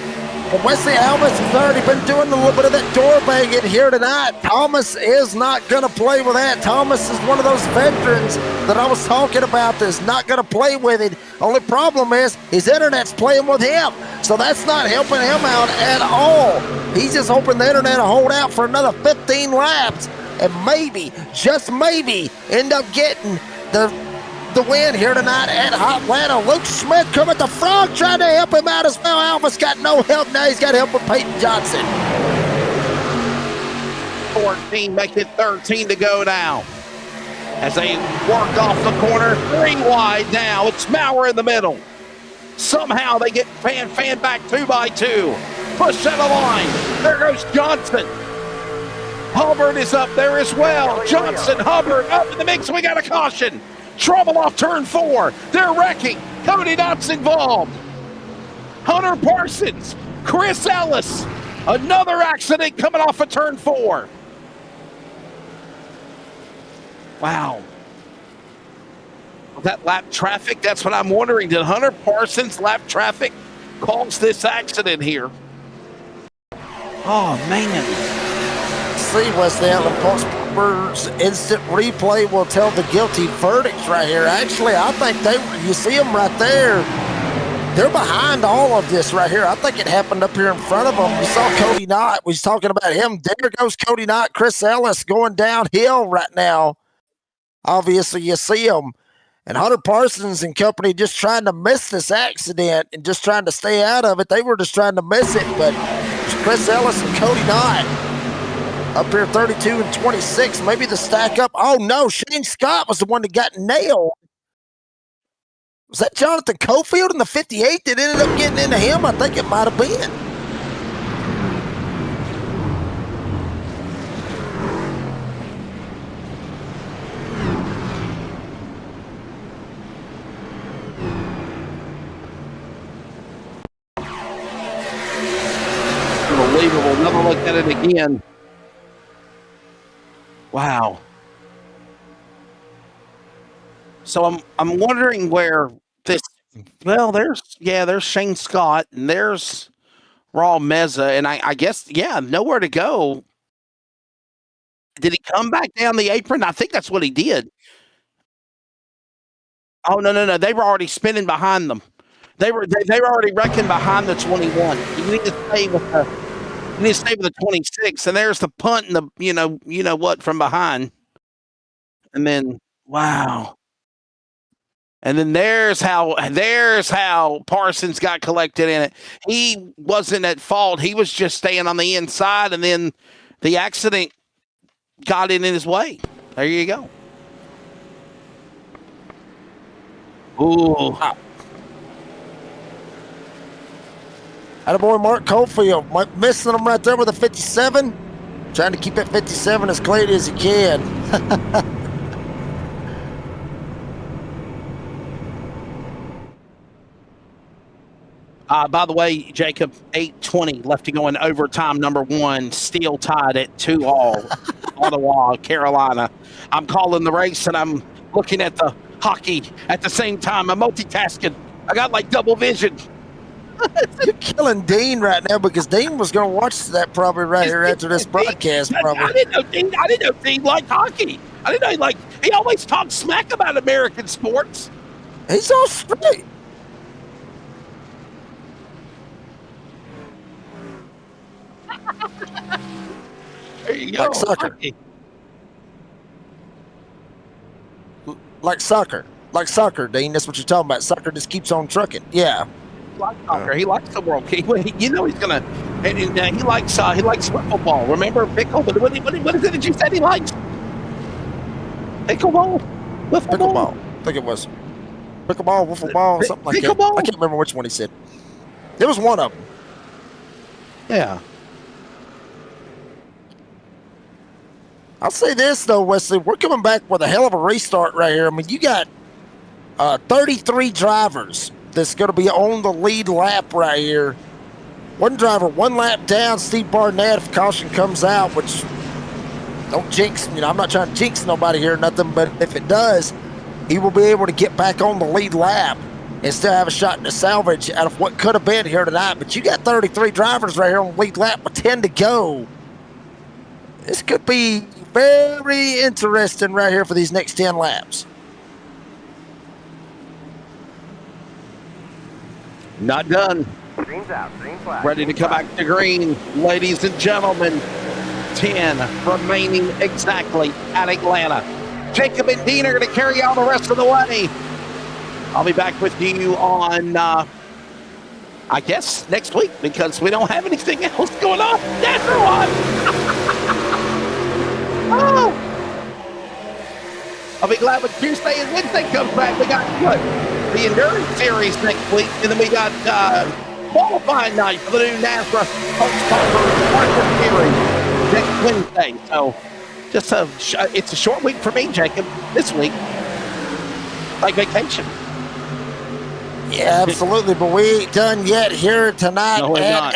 [SPEAKER 3] And Wesley Albus has already been doing a little bit of that door banging here tonight. Thomas is not going to play with that. Thomas is one of those veterans that I was talking about that's not going to play with it. Only problem is his internet's playing with him. So that's not helping him out at all. He's just hoping the internet will hold out for another 15 laps and maybe, just maybe, end up getting the win here tonight at Atlanta. Luke Smith come at the front trying to help him out as well. Alva's got no help now. He's got help with Peyton Johnson.
[SPEAKER 2] 14, make it 13 to go now. As they work off the corner, 3 wide now. It's Maurer in the middle. Somehow they get fan back 2 by 2. Push out the line. There goes Johnson. Hubbard is up there as well. Johnson, Hubbard up in the mix. We got a caution. Trouble off turn 4. They're wrecking. Cody Knott's involved. Hunter Parsons. Chris Ellis. Another accident coming off of turn 4. Wow. That lap traffic, that's what I'm wondering. Did Hunter Parsons' lap traffic cause this accident here? Oh, man.
[SPEAKER 3] See, Wesley Allen Post's instant replay will tell the guilty verdicts right here. Actually, I think you see them right there. They're behind all of this right here. I think it happened up here in front of them. You saw Cody Knott. We was talking about him. There goes Cody Knott. Chris Ellis going downhill right now. Obviously, you see him. And Hunter Parsons and company just trying to miss this accident and just trying to stay out of it. They were just trying to miss it. But Chris Ellis and Cody Knott up here 32 and 26. Maybe the stack up. Oh, no. Shane Scott was the one that got nailed. Was that Jonathan Cofield in the 58 that ended up getting into him? I think it might have been.
[SPEAKER 2] Unbelievable. Another look at it again. Wow. So I'm wondering where this. Well, there's Shane Scott and there's Raul Meza, and I guess nowhere to go. Did he come back down the apron? I think that's what he did. Oh no! They were already spinning behind them. They were already wrecking behind the 21. You need to stay with the 26, and there's the punt and the you know what from behind, and then wow. And then there's how Parsons got collected in it. He wasn't at fault. He was just staying on the inside, and then the accident got in his way. There you go. Ooh.
[SPEAKER 3] Attaboy Mark Cofield. Missing him right there with a 57. Trying to keep that 57 as clean as he can.
[SPEAKER 2] By the way, Jacob, 8:20 left to go in overtime. Number 1, still tied at 2-all. Ottawa, Carolina. I'm calling the race, and I'm looking at the hockey at the same time. I'm multitasking. I got like double vision.
[SPEAKER 3] You're killing Dean right now because Dean was going to watch that probably right here after this broadcast. Probably.
[SPEAKER 2] I didn't know Dean liked hockey. I didn't know he always talks smack about American sports.
[SPEAKER 3] He's all straight.
[SPEAKER 2] There you go.
[SPEAKER 3] Like soccer. Like soccer, Dean. That's what you're talking about. Soccer just keeps on trucking. Yeah.
[SPEAKER 2] He likes soccer. He likes the World Cup. You know he's gonna. And he likes wiffle ball. Remember pickle? What is it that you said he likes? Pickleball. Wiffle ball.
[SPEAKER 3] Pickleball. I think it was pickleball, wiffle ball, something like that.
[SPEAKER 2] Pickleball?
[SPEAKER 3] I can't remember which one he said. There was one of them.
[SPEAKER 2] Yeah.
[SPEAKER 3] I'll say this though, Wesley, we're coming back with a hell of a restart right here. I mean, you got 33 drivers that's going to be on the lead lap right here. One driver, one lap down, Steve Barnett, if caution comes out, which don't jinx, I'm not trying to jinx nobody here or nothing, but if it does, he will be able to get back on the lead lap and still have a shot in the salvage out of what could have been here tonight. But you got 33 drivers right here on the lead lap with 10 to go. This could be very interesting right here for these next 10 laps.
[SPEAKER 2] Not done.
[SPEAKER 6] Green's out. Green flag.
[SPEAKER 2] Ready to come back to green, ladies and gentlemen. 10 remaining exactly at Atlanta. Jacob and Dean are going to carry on the rest of the way. I'll be back with you on, I guess, next week because we don't have anything else going on. That's right. Oh. I'll be glad when Tuesday and Wednesday comes back. We got the Endurance Series next week, and then we got qualifying night for the new NASRA Post Series next Wednesday. So, it's a short week for me, Jacob. This week, like vacation.
[SPEAKER 3] Yeah, absolutely, but we ain't done yet here tonight.
[SPEAKER 2] No, we're not.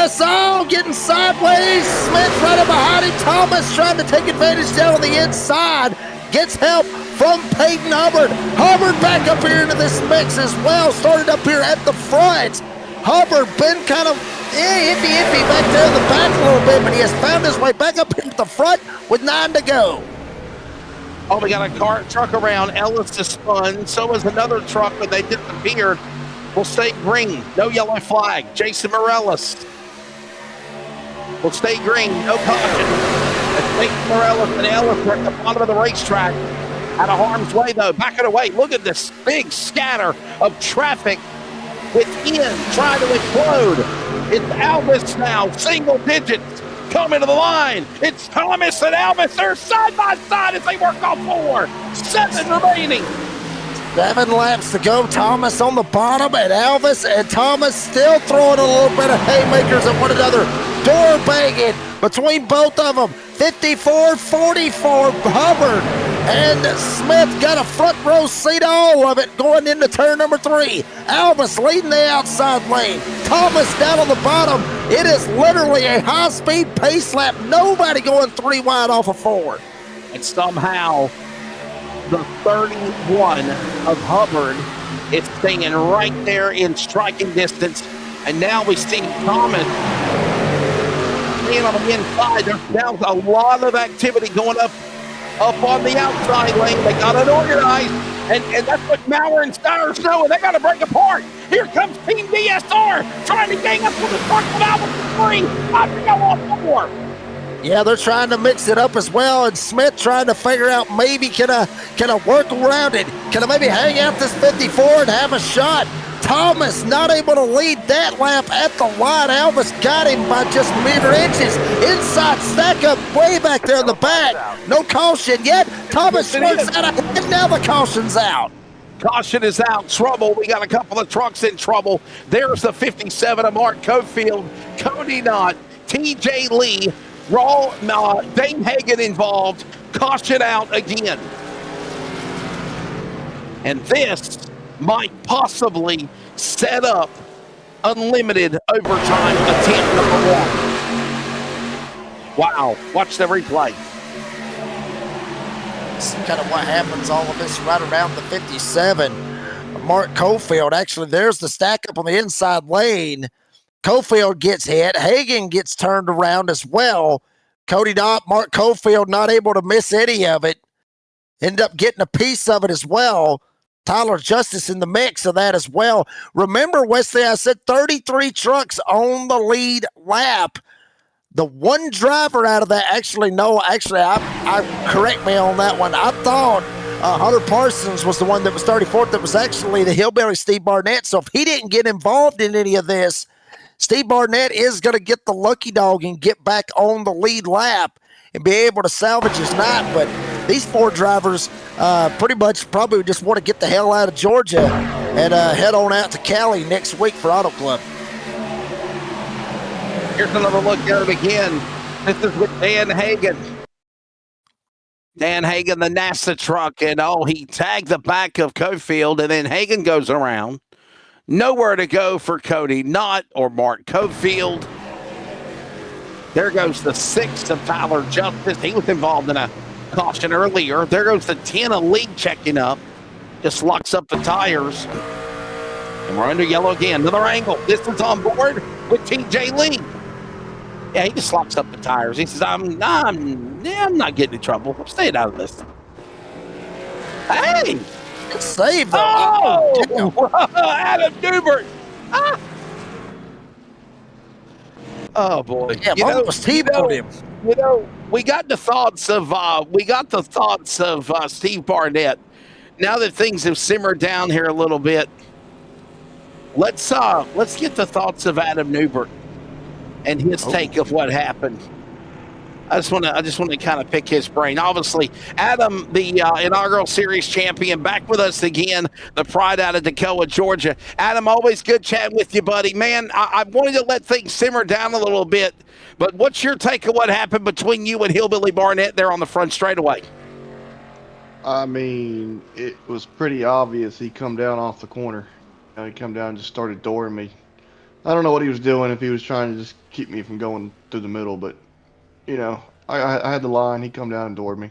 [SPEAKER 3] So getting sideways. Smith right behind him. Thomas trying to take advantage down on the inside. Gets help from Peyton Hubbard. Hubbard back up here into this mix as well. Started up here at the front. Hubbard been kind of iffy back there in the back a little bit, but he has found his way back up into the front with 9 to go.
[SPEAKER 2] Oh, we got a truck around. Ellis is spun. So is another truck, but they disappeared. Will stay green. No yellow flag. Jason Morellis will stay green. No caution. It's Jason Morellis and Ellis are at the bottom of the racetrack. Out of harm's way, though. Backing away. Look at this big scatter of traffic within trying to explode. It's Alvis now. Single digits. Coming to the line. It's Thomas and Alvis. They're side by side as they work on 4. 7 remaining.
[SPEAKER 3] 7 laps to go. Thomas on the bottom and Alvis and Thomas still throwing a little bit of haymakers at one another. Door banging between both of them. 54-44 Hubbard and Smith got a front row seat, all of it going into turn number 3. Alvis leading the outside lane. Thomas down on the bottom. It is literally a high-speed pace lap. Nobody going 3 wide off of 4.
[SPEAKER 2] And somehow the 31 of Hubbard is staying right there in striking distance. And now we see Thomas being on the inside. There's now a lot of activity going up on the outside lane. They got it organized, and that's what Maurer and Steyer's know, and they got to break apart. Here comes Team DSR trying to gang up with the truck of Alvis 3. About to go on 4.
[SPEAKER 3] Yeah, they're trying to mix it up as well, and Smith trying to figure out maybe can I work around it? Can I maybe hang out this 54 and have a shot? Thomas not able to lead that lap at the line. Alvis got him by just mere inches. Inside stack up way back there in the back. No caution yet. Thomas works out ahead. Now the caution's out.
[SPEAKER 2] Caution is out. Trouble. We got a couple of trucks in trouble. There's the 57 of Mark Cofield, Cody Knott, TJ Lee, Dane Hagen involved. Caution out again. And this might possibly set up unlimited overtime attempt number 1. Wow. Watch the replay.
[SPEAKER 3] This is kind of what happens all of this right around the 57. Mark Cofield. Actually, there's the stack up on the inside lane. Cofield gets hit. Hagan gets turned around as well. Cody Dopp, Mark Cofield not able to miss any of it. End up getting a piece of it as well. Tyler Justice in the mix of that as well. Remember, Wesley, I said 33 trucks on the lead lap. The one driver out of that, I correct me on that one. I thought Hunter Parsons was the one that was 34th. That was actually the hillbilly Steve Barnett. So if he didn't get involved in any of this, Steve Barnett is going to get the lucky dog and get back on the lead lap and be able to salvage his night. But these 4 drivers pretty much probably just want to get the hell out of Georgia and head on out to Cali next week for Auto Club.
[SPEAKER 2] Here's another look at it again. This is with Dan Hagan. Dan Hagan, the NASA truck, and he tagged the back of Cofield, and then Hagan goes around. Nowhere to go for Cody Knott or Mark Cofield. There goes the 6 of Tyler Justice. He was involved in a caution earlier. There goes the 10 of Lee checking up. Just locks up the tires. And we're under yellow again. Another angle. This one's on board with TJ Lee. Yeah, he just locks up the tires. He says, I'm not getting in trouble. I'm staying out of this. Hey!
[SPEAKER 3] Good save, though.
[SPEAKER 2] Adam Newbert. Oh boy!
[SPEAKER 3] Yeah, almost T-boned him.
[SPEAKER 2] We got the thoughts of Steve Barnett. Now that things have simmered down here a little bit, let's get the thoughts of Adam Newbert and his take of what happened. I just want to kind of pick his brain. Obviously, Adam, the inaugural series champion, back with us again, the pride out of Toccoa, Georgia. Adam, always good chatting with you, buddy. Man, I wanted to let things simmer down a little bit, but what's your take of what happened between you and Hillbilly Barnett there on the front straightaway?
[SPEAKER 11] I mean, it was pretty obvious he come down off the corner. He come down and just started dooring me. I don't know what he was doing, if he was trying to just keep me from going through the middle, but I had the line. He come down and doored me.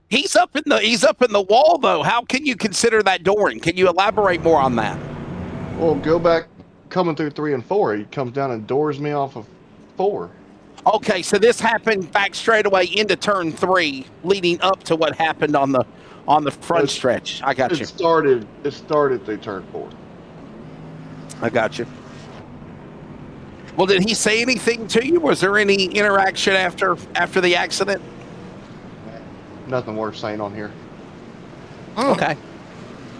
[SPEAKER 2] He's up in the wall though. How can you consider that dooring? Can you elaborate more on that?
[SPEAKER 11] Well, go back coming through 3 and 4. He comes down and doors me off of 4.
[SPEAKER 2] Okay, so this happened back straightaway into turn 3, leading up to what happened on the front stretch. I got you.
[SPEAKER 11] It started through turn 4.
[SPEAKER 2] I got you. Well, did he say anything to you? Was there any interaction after the accident?
[SPEAKER 11] Nothing worth saying on here.
[SPEAKER 2] Okay.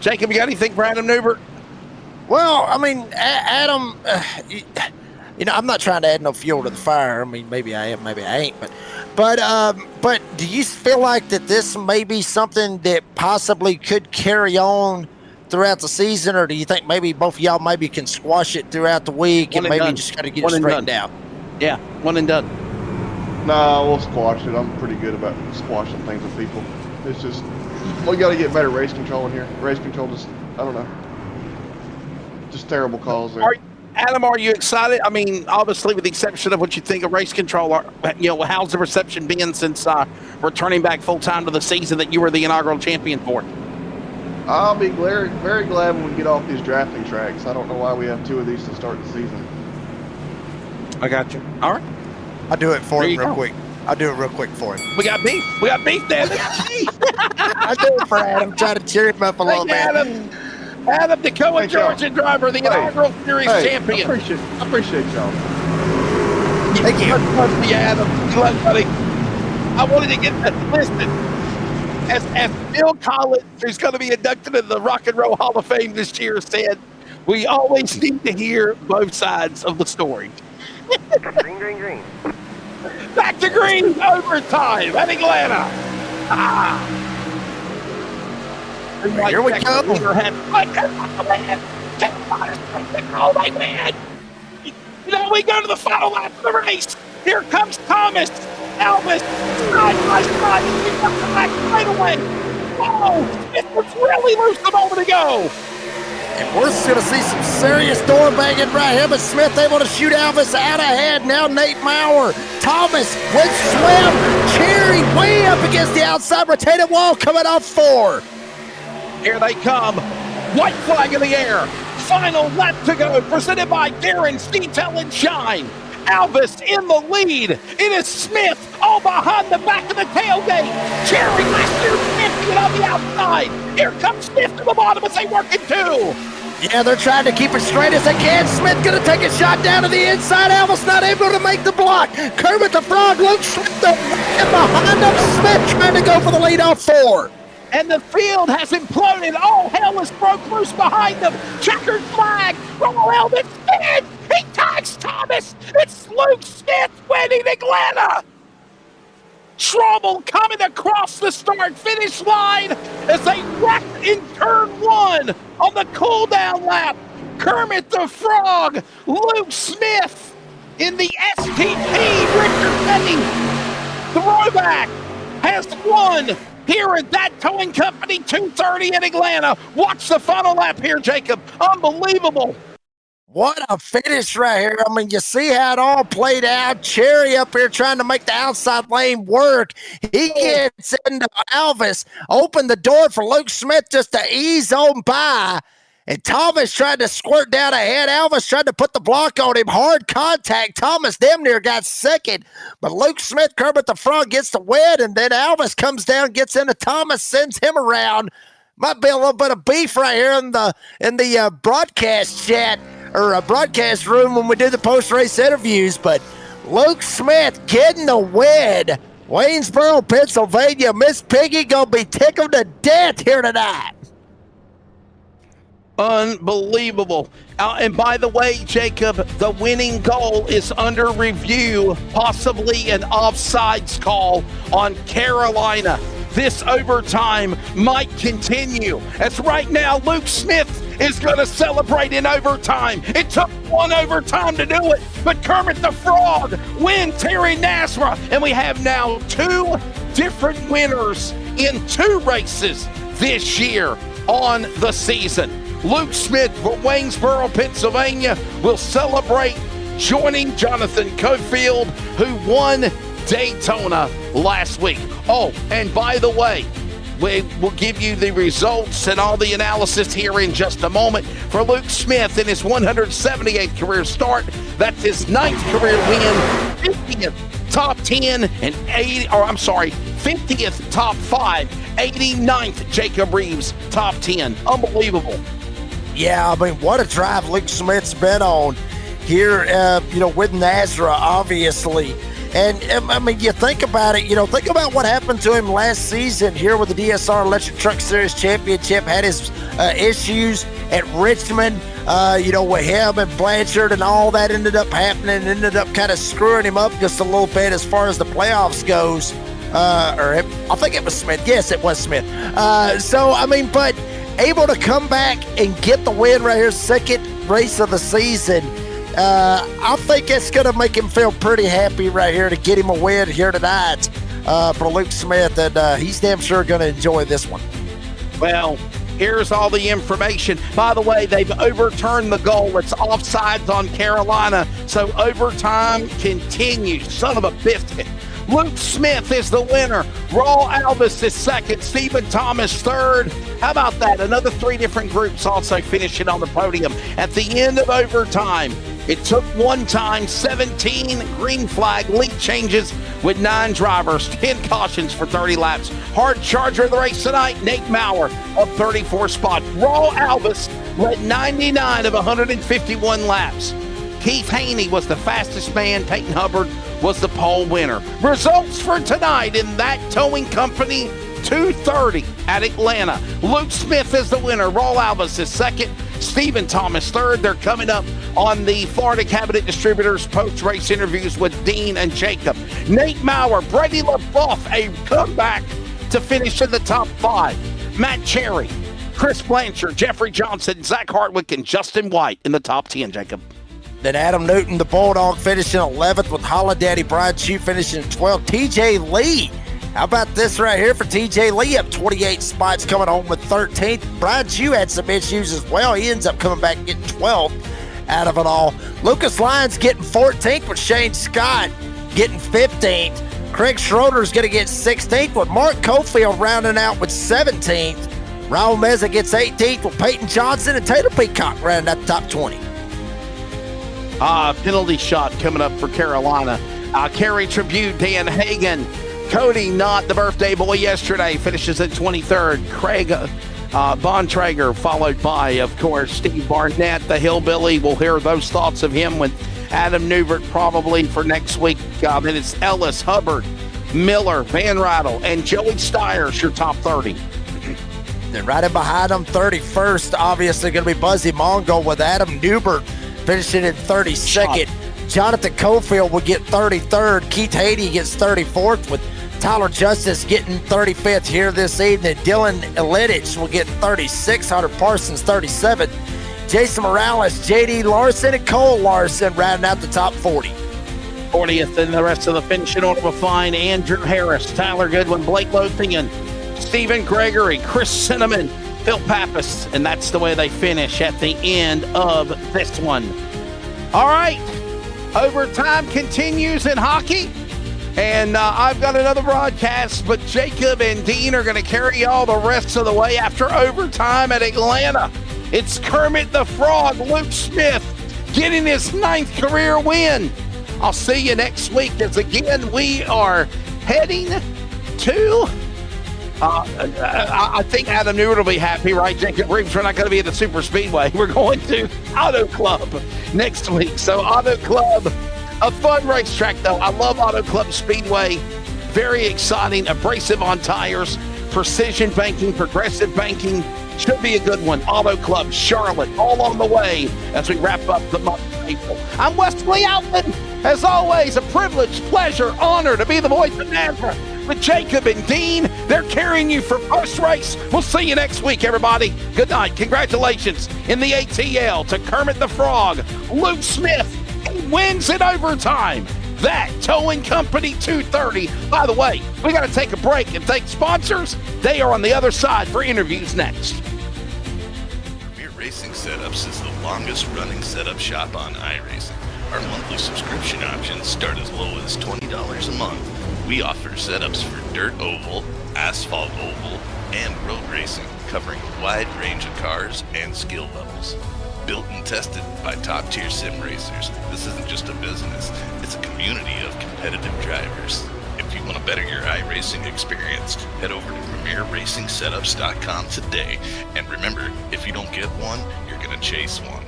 [SPEAKER 2] Jacob, you got anything for Adam Newbert?
[SPEAKER 3] Well, I mean, Adam, I'm not trying to add no fuel to the fire. I mean, maybe I am, maybe I ain't. But do you feel like that this may be something that possibly could carry on throughout the season, or do you think maybe both of y'all maybe can squash it throughout the week and maybe just kind of get it straightened out?
[SPEAKER 2] Yeah, one and done.
[SPEAKER 11] Nah, we'll squash it. I'm pretty good about squashing things with people. It's just, we got to get better race control in here. Race control just, I don't know. Just terrible calls there.
[SPEAKER 2] Adam, are you excited? I mean, obviously, with the exception of what you think of race control, how's the reception been since returning back full-time to the season that you were the inaugural champion for?
[SPEAKER 11] I'll be very, very glad when we get off these drafting tracks. I don't know why we have 2 of these to start the season.
[SPEAKER 2] I got you. All right.
[SPEAKER 3] I'll do it for him real quick. I'll do it real quick for him.
[SPEAKER 2] We got beef. We got beef, Dan.
[SPEAKER 3] I do it for Adam. Try to cheer him up a little bit.
[SPEAKER 2] Adam, Toccoa, Georgia driver, the inaugural series champion.
[SPEAKER 11] I appreciate y'all.
[SPEAKER 3] Thank you.
[SPEAKER 2] Adam. Good luck, buddy. I wanted to get that listed. As Bill Collins, who's going to be inducted into the Rock and Roll Hall of Fame this year, said, we always need to hear both sides of the story.
[SPEAKER 6] Green.
[SPEAKER 2] Back to green, overtime at Atlanta.
[SPEAKER 3] Here we go.
[SPEAKER 2] We go to the final lap of the race. Here comes Thomas. Elvis, side, he comes back right away. Oh, it was really loose a moment ago.
[SPEAKER 3] And we're going to see some serious door banging right here, but Smith able to shoot Elvis out ahead. Now Nate Maurer, Thomas with swim, Cherry way up against the outside rotated wall coming off 4.
[SPEAKER 2] Here they come. White flag in the air. Final lap to go, presented by Darren's Detail and Shine. Alvis in the lead. It is Smith all behind the back of the tailgate. Cherry last year, Smith get on the outside. Here comes Smith to the bottom as they work it too.
[SPEAKER 3] Yeah, they're trying to keep it straight as they can. Smith gonna take a shot down to the inside. Alvis not able to make the block. Kermit the Frog looks Smith and behind him. Smith trying to go for the lead off 4.
[SPEAKER 2] And the field has imploded. All hell is broke loose behind them. Checkered flag. Roll Elvis spin. He tags Thomas. It's Luke Smith winning Atlanta. Trouble coming across the start-finish line as they wrecked in turn 1 on the cool-down lap. Kermit the Frog, Luke Smith in the STP. Richard Petty, throwback, has won here at that towing company 230 in Atlanta. Watch the final lap here, Jacob. Unbelievable.
[SPEAKER 3] What a finish right here. I mean, you see how it all played out. Cherry up here trying to make the outside lane work. He gets into Alvis, opened the door for Luke Smith just to ease on by. And Thomas tried to squirt down ahead. Alvis tried to put the block on him. Hard contact. Thomas damn near got second. But Luke Smith, Kermit the Frog, gets the win. And then Alvis comes down, gets into Thomas, sends him around. Might be a little bit of beef right here in the broadcast chat or a broadcast room when we do the post-race interviews. But Luke Smith getting the win. Waynesboro, Pennsylvania. Miss Piggy gonna be tickled to death here tonight.
[SPEAKER 2] Unbelievable. And by the way, Jacob, the winning goal is under review, possibly an offsides call on Carolina. This overtime might continue. As right now, Luke Smith is going to celebrate in overtime. It took one overtime to do it, but Kermit the Frog wins here in NASRA. And we have now 2 different winners in 2 races this year on the season. Luke Smith from Waynesboro, Pennsylvania will celebrate joining Jonathan Cofield, who won Daytona last week. Oh, and by the way, we will give you the results and all the analysis here in just a moment. For Luke Smith in his 178th career start, that's his 9th career win, 50th top 10 and 50th top 5, 89th Jacob Reeves top 10. Unbelievable.
[SPEAKER 3] Yeah, I mean, what a drive Luke Smith's been on here, with NASRA, obviously. And, I mean, you think about it, think about what happened to him last season here with the DSR Electric Truck Series Championship, had his issues at Richmond, with him and Blanchard and all that ended up happening, ended up kind of screwing him up just a little bit as far as the playoffs goes. I think it was Smith. Yes, it was Smith. But able to come back and get the win right here, second race of the season. I think it's going to make him feel pretty happy right here to get him a win here tonight for Luke Smith, and he's damn sure going to enjoy this one.
[SPEAKER 2] Well, here's all the information. By the way, they've overturned the goal. It's offsides on Carolina, so overtime continues. Son of a biscuit. Luke Smith is the winner. Raw Alvis is second. Stephen Thomas third. How about that? Another 3 different groups also finishing on the podium. At the end of overtime, it took one time, 17 green flag lead changes with 9 drivers, 10 cautions for 30 laps. Hard charger of the race tonight, Nate Maurer of 34 spots. Raw Alvis led 99 of 151 laps. Keith Haney was the fastest man. Peyton Hubbard was the pole winner. Results for tonight in that towing company, 230 at Atlanta. Luke Smith is the winner. Raw Alvis is second. Stephen Thomas third. They're coming up on the Florida Cabinet Distributors post-race interviews with Dean and Jacob. Nate Maurer, Brady LaBeouf, a comeback to finish in the top 5. Matt Cherry, Chris Blanchard, Jeffrey Johnson, Zach Hartwick, and Justin White in the top 10, Jacob.
[SPEAKER 3] Then Adam Newton, the Bulldog, finishing 11th with Holladaddy Brian Chew finishing 12th. TJ Lee, how about this right here for TJ Lee, up 28 spots, coming home with 13th. Brian Chew had some issues as well. He ends up coming back and getting 12th out of it all. Lucas Lyons getting 14th with Shane Scott getting 15th. Craig Schroeder's going to get 16th with Mark Cofield rounding out with 17th. Raul Meza gets 18th with Peyton Johnson and Taylor Peacock running at the top 20.
[SPEAKER 2] Penalty shot coming up for Carolina. Kerry Tribute, Dan Hagan. Cody Knott, the birthday boy yesterday, finishes at 23rd. Craig Bontrager, followed by, of course, Steve Barnett, the hillbilly. We'll hear those thoughts of him with Adam Newbert probably for next week. Then it's Ellis, Hubbard, Miller, Van Rattle, and Joey Steyer's your top 30.
[SPEAKER 3] Then right in behind them, 31st, obviously going to be Buzzy Mongo with Adam Newbert finishing in 32nd. Jonathan Cofield will get 33rd. Keith Haiti gets 34th with Tyler Justice getting 35th here this evening. Dylan Elitich will get 36th. Hunter Parsons 37th. Jason Morales, J.D. Larson, and Cole Larson rounding out the top 40.
[SPEAKER 2] 40th, and the rest of the finishing order will find Andrew Harris, Tyler Goodwin, Blake Lothian, Stephen Gregory, Chris Cinnamon, Phil Pappas, and that's the way they finish at the end of this one. All right, overtime continues in hockey, and I've got another broadcast, but Jacob and Dean are going to carry y'all the rest of the way after overtime at Atlanta. It's Kermit the Frog, Luke Smith, getting his 9th career win. I'll see you next week as, again, we are heading to... I think Adam Newert will be happy, right, Jacob Reeves? We're not going to be at the Super Speedway. We're going to Auto Club next week. So Auto Club, a fun racetrack, though. I love Auto Club Speedway. Very exciting, abrasive on tires, precision banking, progressive banking. Should be a good one. Auto Club, Charlotte, all on the way as we wrap up the month of April. I'm Wesley Outman. As always, a privilege, pleasure, honor to be the voice of NASRA with Jacob and Dean. They're carrying you for first race. We'll see you next week, everybody. Good night. Congratulations in the ATL to Kermit the Frog, Luke Smith. He wins in overtime. That Towing Company 230. By the way, we got to take a break and thank sponsors. They are on the other side for interviews next.
[SPEAKER 1] Premier Racing Setups is the longest running setup shop on iRacing. Our monthly subscription options start as low as $20 a month. We offer setups for dirt oval, asphalt oval, and road racing, covering a wide range of cars and skill levels. Built and tested by top-tier sim racers, this isn't just a business, it's a community of competitive drivers. If you want to better your iRacing experience, head over to PremierRacingSetups.com today. And remember, if you don't get one, you're going to chase one.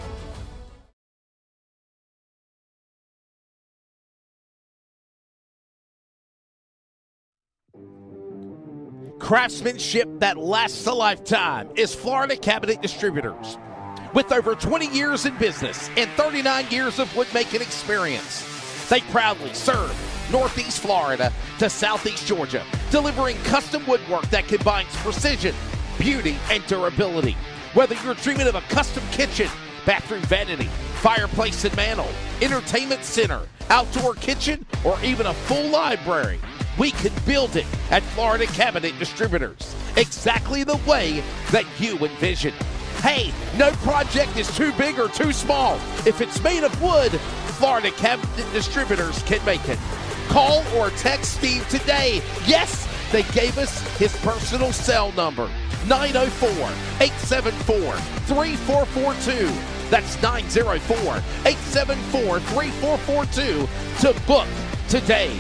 [SPEAKER 2] Craftsmanship that lasts a lifetime is Florida Cabinet Distributors. With over 20 years in business and 39 years of woodmaking experience, they proudly serve Northeast Florida to Southeast Georgia, delivering custom woodwork that combines precision, beauty, and durability. Whether you're dreaming of a custom kitchen, bathroom vanity, fireplace and mantle, entertainment center, outdoor kitchen, or even a full library, we can build it at Florida Cabinet Distributors, exactly the way that you envision. Hey, no project is too big or too small. If it's made of wood, Florida Cabinet Distributors can make it. Call or text Steve today. Yes, they gave us his personal cell number, 904-874-3442. That's 904-874-3442 to book today.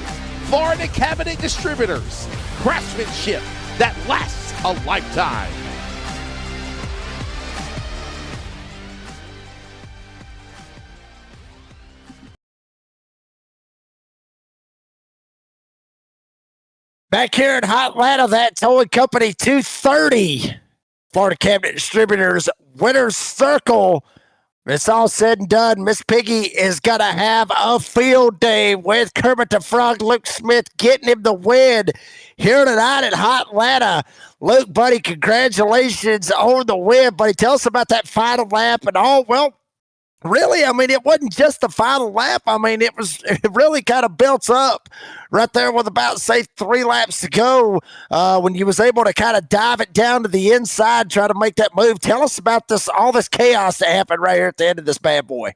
[SPEAKER 2] Florida Cabinet Distributors, craftsmanship that lasts a lifetime.
[SPEAKER 3] Back here in Hot Atlanta, that Towing Company 230. Florida Cabinet Distributors Winner's Circle. It's all said and done. Miss Piggy is going to have a field day with Kermit the Frog, Luke Smith, getting him the win here tonight in Hot Atlanta. Luke, buddy, congratulations on the win, buddy. Tell us about that final lap and all. Well, really, I mean, it wasn't just the final lap. I mean, it really kind of built up right there with about, say, 3 laps to go when you was able to kind of dive it down to the inside, try to make that move. Tell us about all this chaos that happened right here at the end of this bad boy.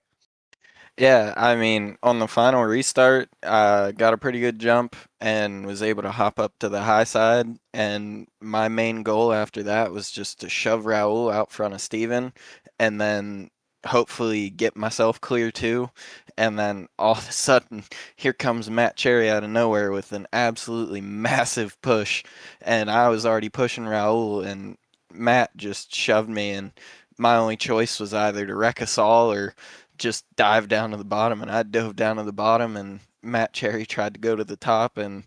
[SPEAKER 12] Yeah, I mean, on the final restart, got a pretty good jump and was able to hop up to the high side. And my main goal after that was just to shove Raul out front of Steven and then hopefully get myself clear too. And then all of a sudden, here comes Matt Cherry out of nowhere with an absolutely massive push. And I was already pushing Raul, and Matt just shoved me. And my only choice was either to wreck us all or just dive down to the bottom, and I dove down to the bottom, and Matt Cherry tried to go to the top, and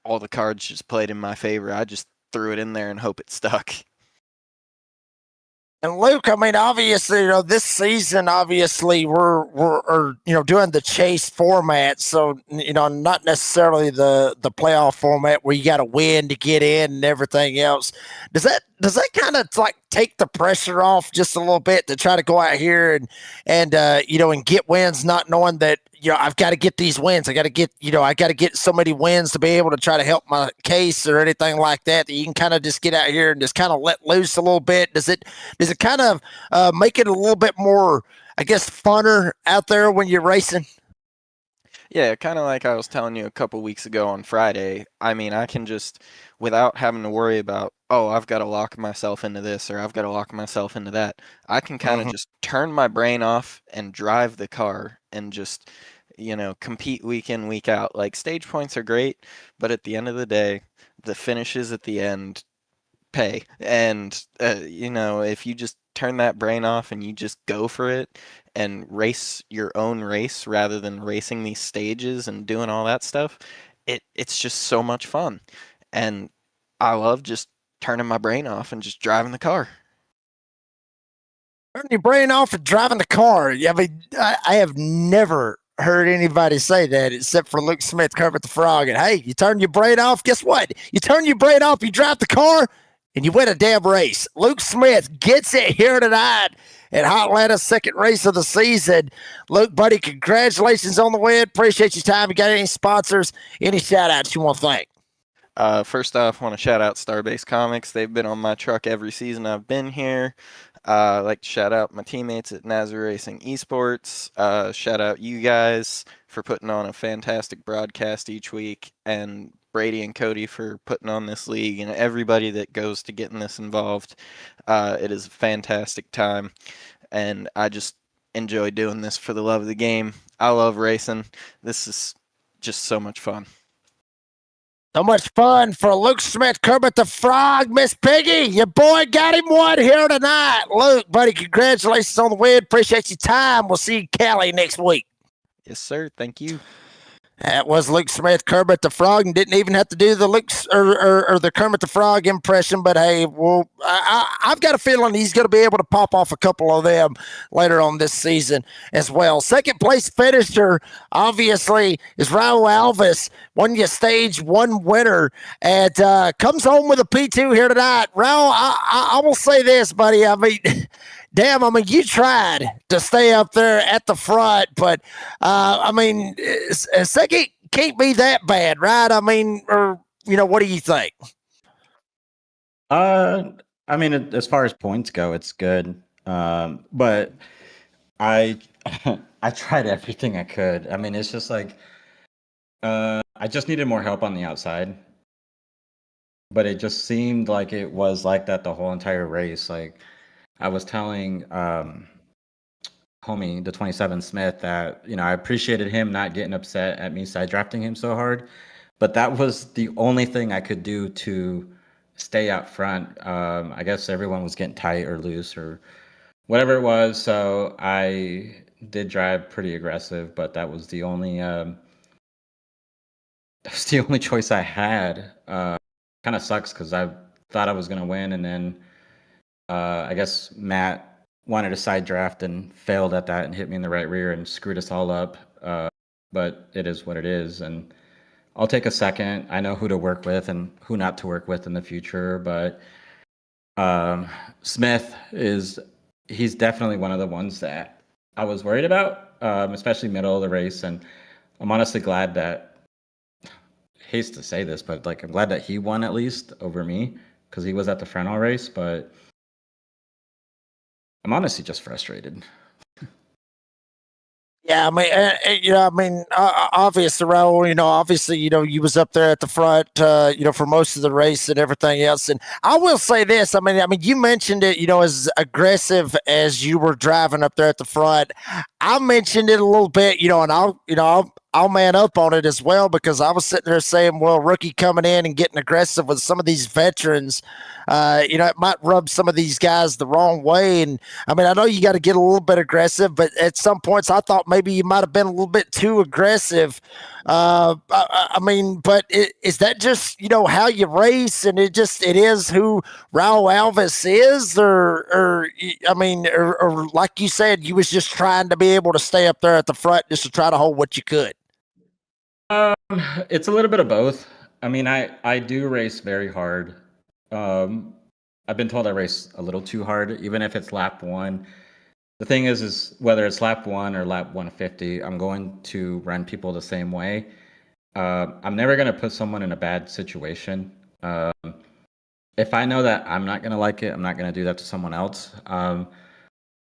[SPEAKER 12] all the cards just played in my favor. I just threw it in there and hope it stuck.
[SPEAKER 3] And Luke, I mean, obviously, this season, obviously, we're doing the chase format, so not necessarily the playoff format where you got to win to get in and everything else. Does that kind of like take the pressure off just a little bit to try to go out here and get wins, not knowing that I've got to get these wins. I got to get so many wins to be able to try to help my case or anything like that. That you can kind of just get out here and just kind of let loose a little bit. Does it kind of make it a little bit more, I guess, funner out there when you're racing?
[SPEAKER 12] Yeah, kind of like I was telling you a couple weeks ago on Friday. I mean, I can just, without having to worry about, oh, I've got to lock myself into this or I've got to lock myself into that, I can kind of just turn my brain off and drive the car and just, compete week in, week out. Like, stage points are great, but at the end of the day, the finishes at the end pay. And, if you just turn that brain off and you just go for it and race your own race rather than racing these stages and doing all that stuff, it's just so much fun. And I love just turning my brain off and just driving the car.
[SPEAKER 3] Turning your brain off and driving the car. I mean, I have never heard anybody say that except for Luke Smith, Kermit the Frog. And hey, you turn your brain off, guess what? You turn your brain off, you drive the car, and you win a damn race. Luke Smith gets it here tonight at Atlanta's second race of the season. Luke, buddy, congratulations on the win. Appreciate your time. You got any sponsors, any shout outs you want to thank?
[SPEAKER 12] First off, I want to shout out Starbase Comics. They've been on my truck every season I've been here. I'd like to shout out my teammates at NASRA Racing Esports. Shout out you guys for putting on a fantastic broadcast each week, and Brady and Cody for putting on this league, and everybody that goes to getting this involved. It is a fantastic time, and I just enjoy doing this for the love of the game. I love racing. This is just so much fun.
[SPEAKER 3] So much fun for Luke Smith, Kermit the Frog, Miss Piggy. Your boy got him one here tonight. Luke, buddy, congratulations on the win. Appreciate your time. We'll see you, Cali, next week.
[SPEAKER 12] Yes, sir. Thank you.
[SPEAKER 3] That was Luke Smith, Kermit the Frog, and didn't even have to do the Luke or the Kermit the Frog impression. But hey, well, I've got a feeling he's going to be able to pop off a couple of them later on this season as well. Second place finisher, obviously, is Raul Alves. Won your stage one winner and comes home with a P2 here tonight. Raul, I will say this, buddy. I mean, damn, I mean, you tried to stay up there at the front, but I mean, second can't be that bad, right? I mean, or what do you think?
[SPEAKER 7] I mean, as far as points go, it's good. But I I tried everything I could. I mean, it's just like I just needed more help on the outside. But it just seemed like it was like that the whole entire race. Like I was telling homie, the 27 Smith, that I appreciated him not getting upset at me side drafting him so hard, but that was the only thing I could do to stay out front. I guess everyone was getting tight or loose or whatever it was, so I did drive pretty aggressive, but that was the only choice I had. Kind of sucks because I thought I was gonna win, and then I guess Matt wanted a side draft and failed at that and hit me in the right rear and screwed us all up. But it is what it is. And I'll take a second. I know who to work with and who not to work with in the future. But Smith he's definitely one of the ones that I was worried about, especially middle of the race. And I'm honestly glad that, hates to say this, but like I'm glad that he won at least over me because he was at the front all race. But I'm honestly just frustrated.
[SPEAKER 3] Yeah, I mean, obviously, Raul, obviously, you was up there at the front, for most of the race and everything else. And I will say this, I mean, you mentioned it, as aggressive as you were driving up there at the front. I mentioned it a little bit, and I'll man up on it as well because I was sitting there saying, well, rookie coming in and getting aggressive with some of these veterans, it might rub some of these guys the wrong way. And I mean, I know you got to get a little bit aggressive, but at some points, I thought maybe you might have been a little bit too aggressive. I mean, but is that just how you race, and it is who Raul Alves is, or I mean, or like you said, you was just trying to be able to stay up there at the front just to try to hold what you could.
[SPEAKER 7] It's a little bit of both. I mean, I do race very hard. I've been told I race a little too hard, even if it's lap one. The thing is whether it's lap one or lap 150, I'm going to run people the same way. I'm never going to put someone in a bad situation. If I know that I'm not going to like it, I'm not going to do that to someone else.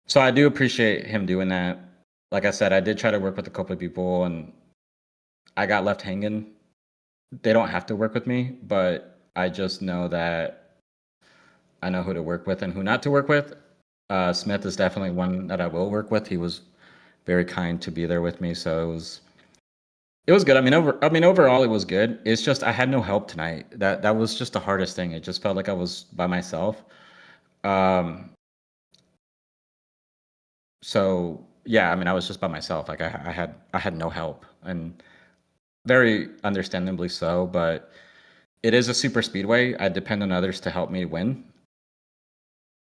[SPEAKER 7] So I do appreciate him doing that. Like I said, I did try to work with a couple of people, and I got left hanging. They don't have to work with me, but I just know that I know who to work with and who not to work with. Smith is definitely one that I will work with. He was very kind to be there with me, so it was good. I mean, overall, it was good. It's just I had no help tonight. That was just the hardest thing. It just felt like I was by myself. So yeah, I mean, I was just by myself. Like I had no help, and very understandably so. But it is a super speedway. I depend on others to help me win.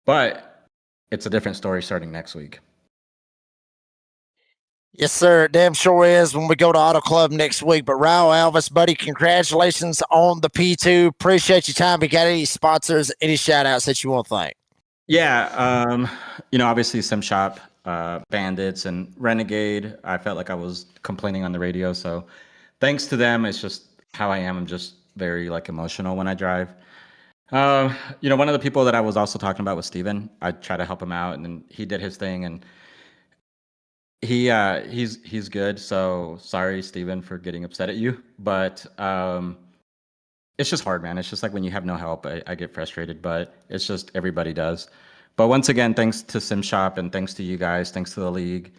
[SPEAKER 7] But it's a different story starting next week.
[SPEAKER 3] Yes, sir. It damn sure is when we go to Auto Club next week. But Raul Alves, buddy, congratulations on the P2. Appreciate your time. You got any sponsors, any shout outs that you want to thank?
[SPEAKER 7] Yeah, obviously Sim Shop, Bandits, and Renegade. I felt like I was complaining on the radio, so thanks to them. It's just how I am. I'm just very emotional when I drive. One of the people that I was also talking about was Steven. I try to help him out, and then he did his thing, and he's good. So sorry, Steven, for getting upset at you, but it's just hard, man. It's just like when you have no help, I get frustrated, but it's just everybody does. But once again, thanks to Sim Shop and thanks to you guys, thanks to the league,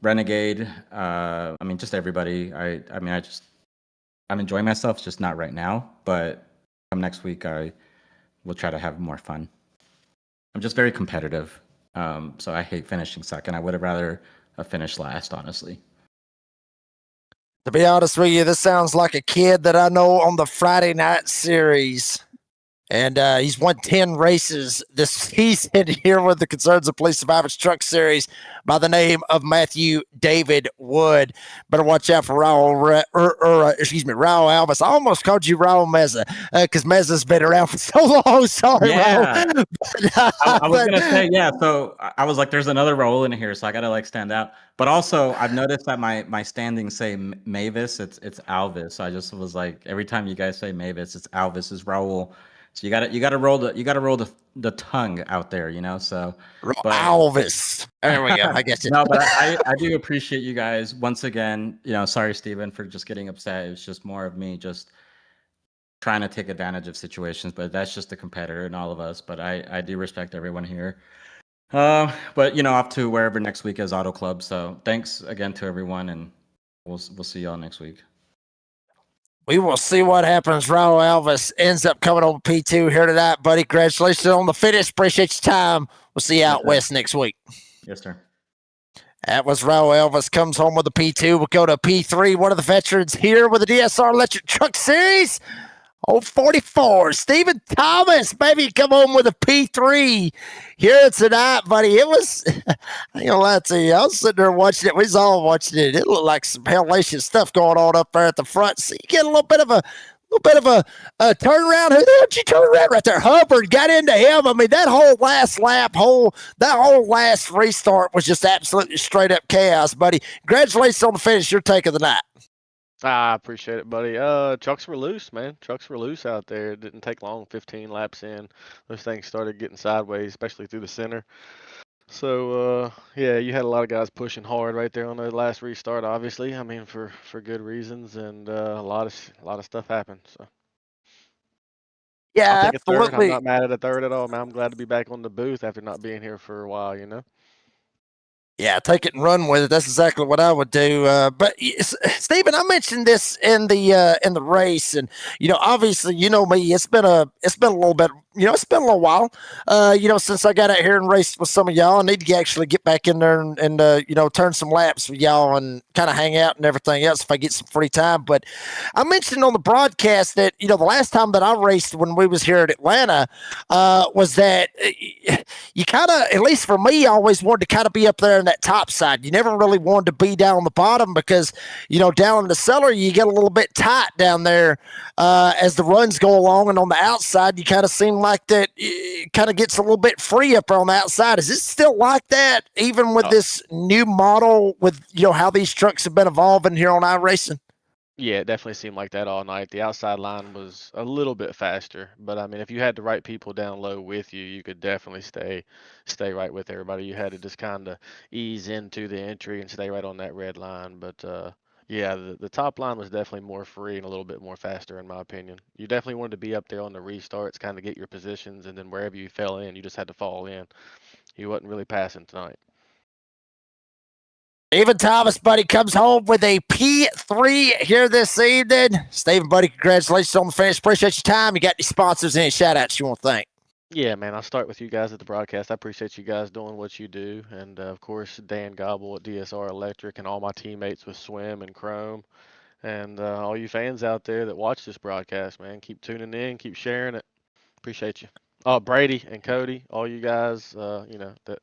[SPEAKER 7] Renegade. Just everybody. I'm enjoying myself, just not right now. But come next week, I will try to have more fun. I'm just very competitive, so I hate finishing second. I would have rather have finished last, honestly.
[SPEAKER 3] To be honest with you, this sounds like a kid that I know on the Friday night series. And he's won 10 races this season here with the Concerns of Police Survivors Truck Series by the name of Matthew David Wood. Better watch out for Raul Alves. I almost called you Raul Meza because Meza's been around for so long. Sorry,
[SPEAKER 7] Yeah.
[SPEAKER 3] Raul.
[SPEAKER 7] I was going to say, yeah. So I was like, there's another Raul in here, so I got to stand out. But also, I've noticed that my standings say Mavis. It's Alvis. So I just was like, every time you guys say Mavis, it's Alvis. It's Raul. So you gotta roll the tongue out there, So
[SPEAKER 3] Alvis. There we go. I guess it.
[SPEAKER 7] No, but I do appreciate you guys once again. Sorry, Steven, for just getting upset. It's just more of me just trying to take advantage of situations. But that's just the competitor in all of us. But I do respect everyone here. But off to wherever next week is Auto Club. So thanks again to everyone, and we'll see y'all next week.
[SPEAKER 3] We will see what happens. Raul Alves ends up coming on P2 here tonight, buddy. Congratulations on the finish. Appreciate your time. We'll see you out west next week.
[SPEAKER 7] Yes, sir.
[SPEAKER 3] That was Raul Alves. Comes home with a P2. We'll go to P3. One of the veterans here with the DSR Electric Truck Series. 44. Stephen Thomas, baby, come home with a P3 here tonight, buddy. It was, I ain't gonna lie to you, I was sitting there watching it. We was all watching it. It looked like some hellacious stuff going on up there at the front. So you get a little bit of a turnaround. Who the hell did you turn around right there? Hubbard got into him. I mean, that whole last lap, that whole last restart was just absolutely straight up chaos, buddy. Congratulations on the finish. Your take of the night.
[SPEAKER 13] I appreciate it, buddy. Trucks were loose, man. Trucks were loose out there. It didn't take long, 15 laps in. Those things started getting sideways, especially through the center. So yeah, you had a lot of guys pushing hard right there on the last restart. Obviously, I mean for good reasons, and a lot of stuff happened. So I'll
[SPEAKER 3] Yeah,
[SPEAKER 13] take a third. I'm
[SPEAKER 3] absolutely.
[SPEAKER 13] not mad at a third at all, man. I'm glad to be back on the booth after not being here for a while. You know.
[SPEAKER 3] Yeah, take it and run with it. That's exactly what I would do. But Stephen, I mentioned this in the race, and obviously, me. It's been a little bit. It's been a little while. Since I got out here and raced with some of y'all, I need to actually get back in there and turn some laps with y'all and kind of hang out and everything else if I get some free time. But I mentioned on the broadcast that the last time that I raced when we was here at Atlanta was that you kind of, at least for me, always wanted to kind of be up there in that top side. You never really wanted to be down on the bottom because, down in the cellar, you get a little bit tight down there as the runs go along. And on the outside, you kind of seem like that it kind of gets a little bit free up on the outside. Is it still like that, even with this new model with, how these trucks have been evolving here on iRacing?
[SPEAKER 13] Yeah, it definitely seemed like that all night. The outside line was a little bit faster, but I mean, if you had the right people down low with you, you could definitely stay right with everybody. You had to just kind of ease into the entry and stay right on that red line. But yeah, the top line was definitely more free and a little bit more faster, in my opinion. You definitely wanted to be up there on the restarts, kind of get your positions, and then wherever you fell in, you just had to fall in. You wasn't really passing tonight.
[SPEAKER 3] Stephen Thomas, buddy, comes home with a P3 here this evening. Stephen, buddy, congratulations on the finish. Appreciate your time. You got any sponsors, any shout-outs you want to thank?
[SPEAKER 13] Yeah, man, I'll start with you guys at the broadcast. I appreciate you guys doing what you do. And, of course, Dan Gobble at DSR Electric and all my teammates with Swim and Chrome. And all you fans out there that watch this broadcast, man, keep tuning in, keep sharing it. Appreciate you. Oh, Brady and Cody, all you guys, that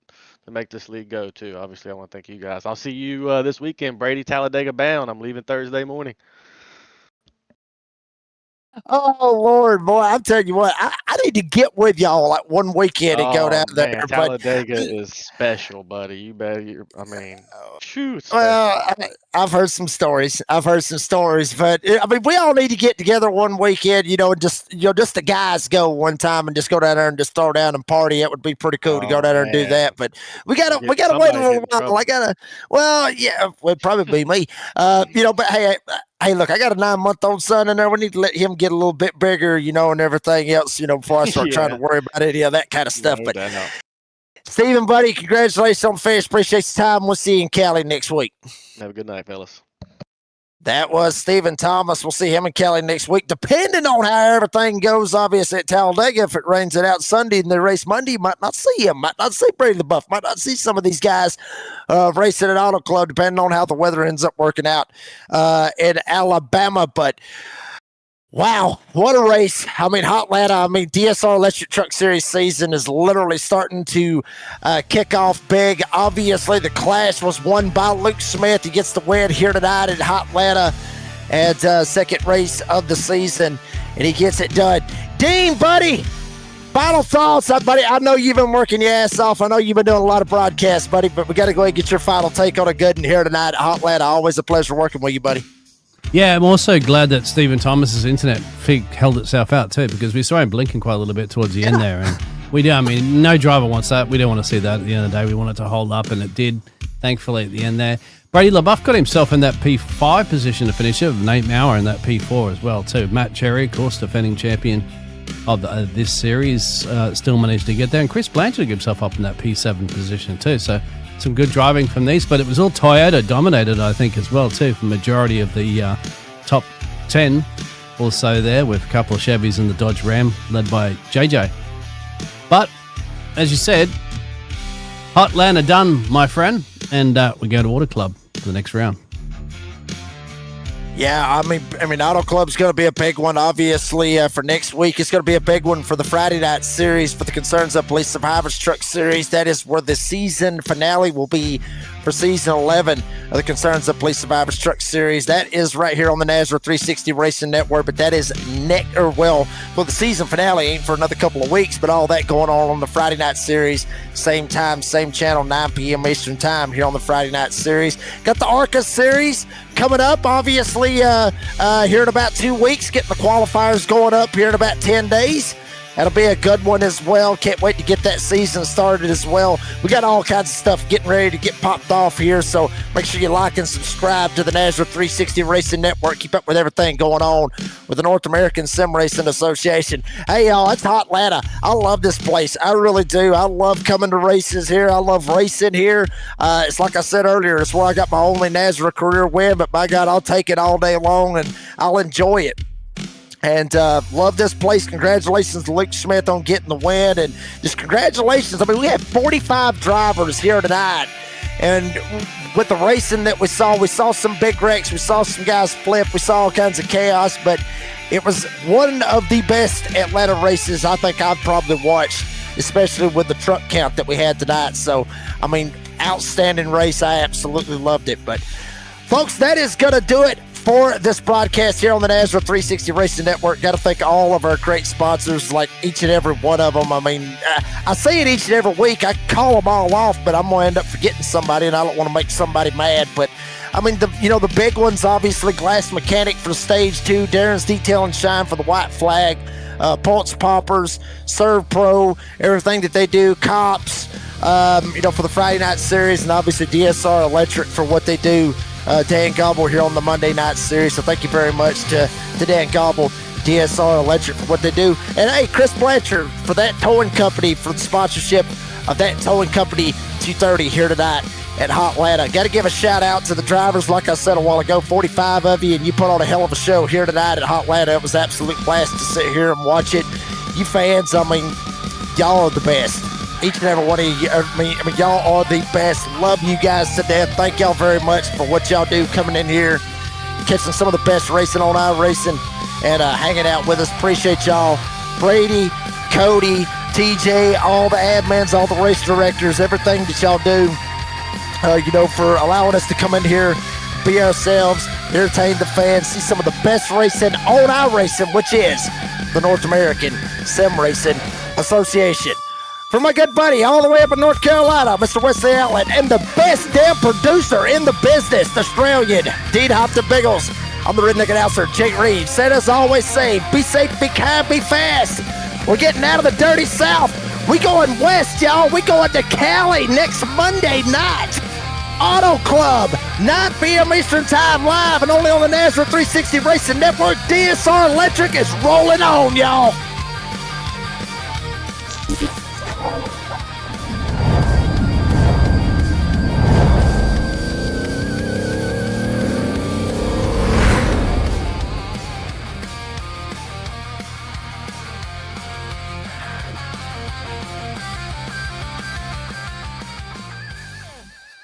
[SPEAKER 13] make this league go too. Obviously, I want to thank you guys. I'll see you this weekend, Brady, Talladega bound. I'm leaving Thursday morning.
[SPEAKER 3] Oh Lord, boy! I'm telling you what, I need to get with y'all like one weekend and go down there.
[SPEAKER 13] Man, Talladega is special, buddy. You bet. Shoot.
[SPEAKER 3] Well, I've heard some stories. But I mean, we all need to get together one weekend, and just the guys go one time and just go down there and just throw down and party. It would be pretty cool to go down there and do that. But we gotta wait a little while. Well, yeah, it would probably be me. But hey, look, I got a 9-month-old son in there. We need to let him get a little bit bigger, and everything else, before I start trying to worry about any of that kind of stuff. But Stephen, buddy, congratulations on the finish. Appreciate your time. We'll see you in Cali next week.
[SPEAKER 13] Have a good night, fellas.
[SPEAKER 3] That was Stephen Thomas. We'll see him in Cali next week, depending on how everything goes, obviously, at Talladega. If it rains it out Sunday and they race Monday, you might not see him, might not see Brady the Buff, might not see some of these guys racing at Auto Club, depending on how the weather ends up working out in Alabama. But wow, what a race. I mean, Hotlanta, DSR Electric Truck Series season is literally starting to kick off big. Obviously, the Clash was won by Luke Smith. He gets the win here tonight at Hotlanta at second race of the season, and he gets it done. Dean, buddy, final thoughts. Buddy, I know you've been working your ass off. I know you've been doing a lot of broadcasts, buddy, but we got to go ahead and get your final take on a good one here tonight at Hotlanta. Always a pleasure working with you, buddy.
[SPEAKER 14] Yeah, I'm also glad that Stephen Thomas's internet feed held itself out too, because we saw him blinking quite a little bit towards the end there, and no driver wants that. We don't want to see that at the end of the day. We want it to hold up, and it did, thankfully, at the end there. Brady LaBeouf got himself in that P5 position to finish it, Nate Maurer in that P4 as well too. Matt Cherry, of course, defending champion of this series, still managed to get there, and Chris Blanchard himself up in that P7 position too. So some good driving from these, but it was all Toyota dominated, I think, as well too, for majority of the top 10 also there, with a couple of Chevys and the Dodge Ram led by JJ. But as you said, Hotlanta done, my friend, and we go to Auto Club for the next round.
[SPEAKER 3] Yeah, I mean, Auto Club's going to be a big one, obviously, for next week. It's going to be a big one for the Friday night series for the Concerns of Police Survivors Truck Series. That is where the season finale will be for season 11 of the Concerns of Police Survivors Truck Series. That is right here on the NASRA 360 Racing Network, but that is the season finale ain't for another couple of weeks, but all that going on the Friday night series, same time, same channel, 9 p.m. Eastern time here on the Friday night series. Got the ARCA series coming up, obviously, here in about 2 weeks, getting the qualifiers going up here in about 10 days. That'll be a good one as well. Can't wait to get that season started as well. We got all kinds of stuff getting ready to get popped off here, so make sure you like and subscribe to the NASRA 360 Racing Network. Keep up with everything going on with the North American Sim Racing Association. Hey, y'all, it's Hot Atlanta. I love this place. I really do. I love coming to races here. I love racing here. It's like I said earlier, it's where I got my only NASRA career win, but by God, I'll take it all day long, and I'll enjoy it. And love this place. Congratulations to Luke Smith on getting the win. And just congratulations. I mean, we had 45 drivers here tonight. And with the racing that we saw some big wrecks. We saw some guys flip. We saw all kinds of chaos. But it was one of the best Atlanta races I think I've probably watched, especially with the truck count that we had tonight. So, I mean, outstanding race. I absolutely loved it. But, folks, that is going to do it for this broadcast here on the NASRA 360 Racing Network. Got to thank all of our great sponsors, like each and every one of them. I mean, I say it each and every week. I call them all off, but I'm going to end up forgetting somebody, and I don't want to make somebody mad. But, I mean, the big ones, obviously, Glass Mechanic for Stage 2, Darren's Detail and Shine for the White Flag, Pulse Poppers, Serve Pro, everything that they do, Cops, for the Friday Night Series, and obviously DSR Electric for what they do. Dan Gobble here on the Monday Night Series. So thank you very much to Dan Gobble, DSR Electric, for what they do. And hey, Chris Blanchard for that towing company, for the sponsorship of that towing company 230 here tonight at Hot Atlanta. Got to give a shout out to the drivers. Like I said a while ago, 45 of you, and you put on a hell of a show here tonight at Hot Atlanta. It was an absolute blast to sit here and watch it. You fans, I mean, y'all are the best. Each and every one of you, I mean, y'all are the best. Love you guys to death. Thank y'all very much for what y'all do, coming in here, catching some of the best racing on iRacing, and hanging out with us. Appreciate y'all. Brady, Cody, TJ, all the admins, all the race directors, everything that y'all do, for allowing us to come in here, be ourselves, entertain the fans, see some of the best racing on iRacing, which is the North American Sim Racing Association. For my good buddy all the way up in North Carolina, Mr. Wesley Outlet, and the best damn producer in the business, the Australian, Dean Hopton Biggles. I'm the redneck announcer, Jake Reeves. Said as always say, be safe, be kind, be fast. We're getting out of the dirty South. We going west, y'all. We going to Cali next Monday night. Auto Club, 9 p.m. Eastern Time, live and only on the NASRA 360 Racing Network. DSR Electric is rolling on, y'all.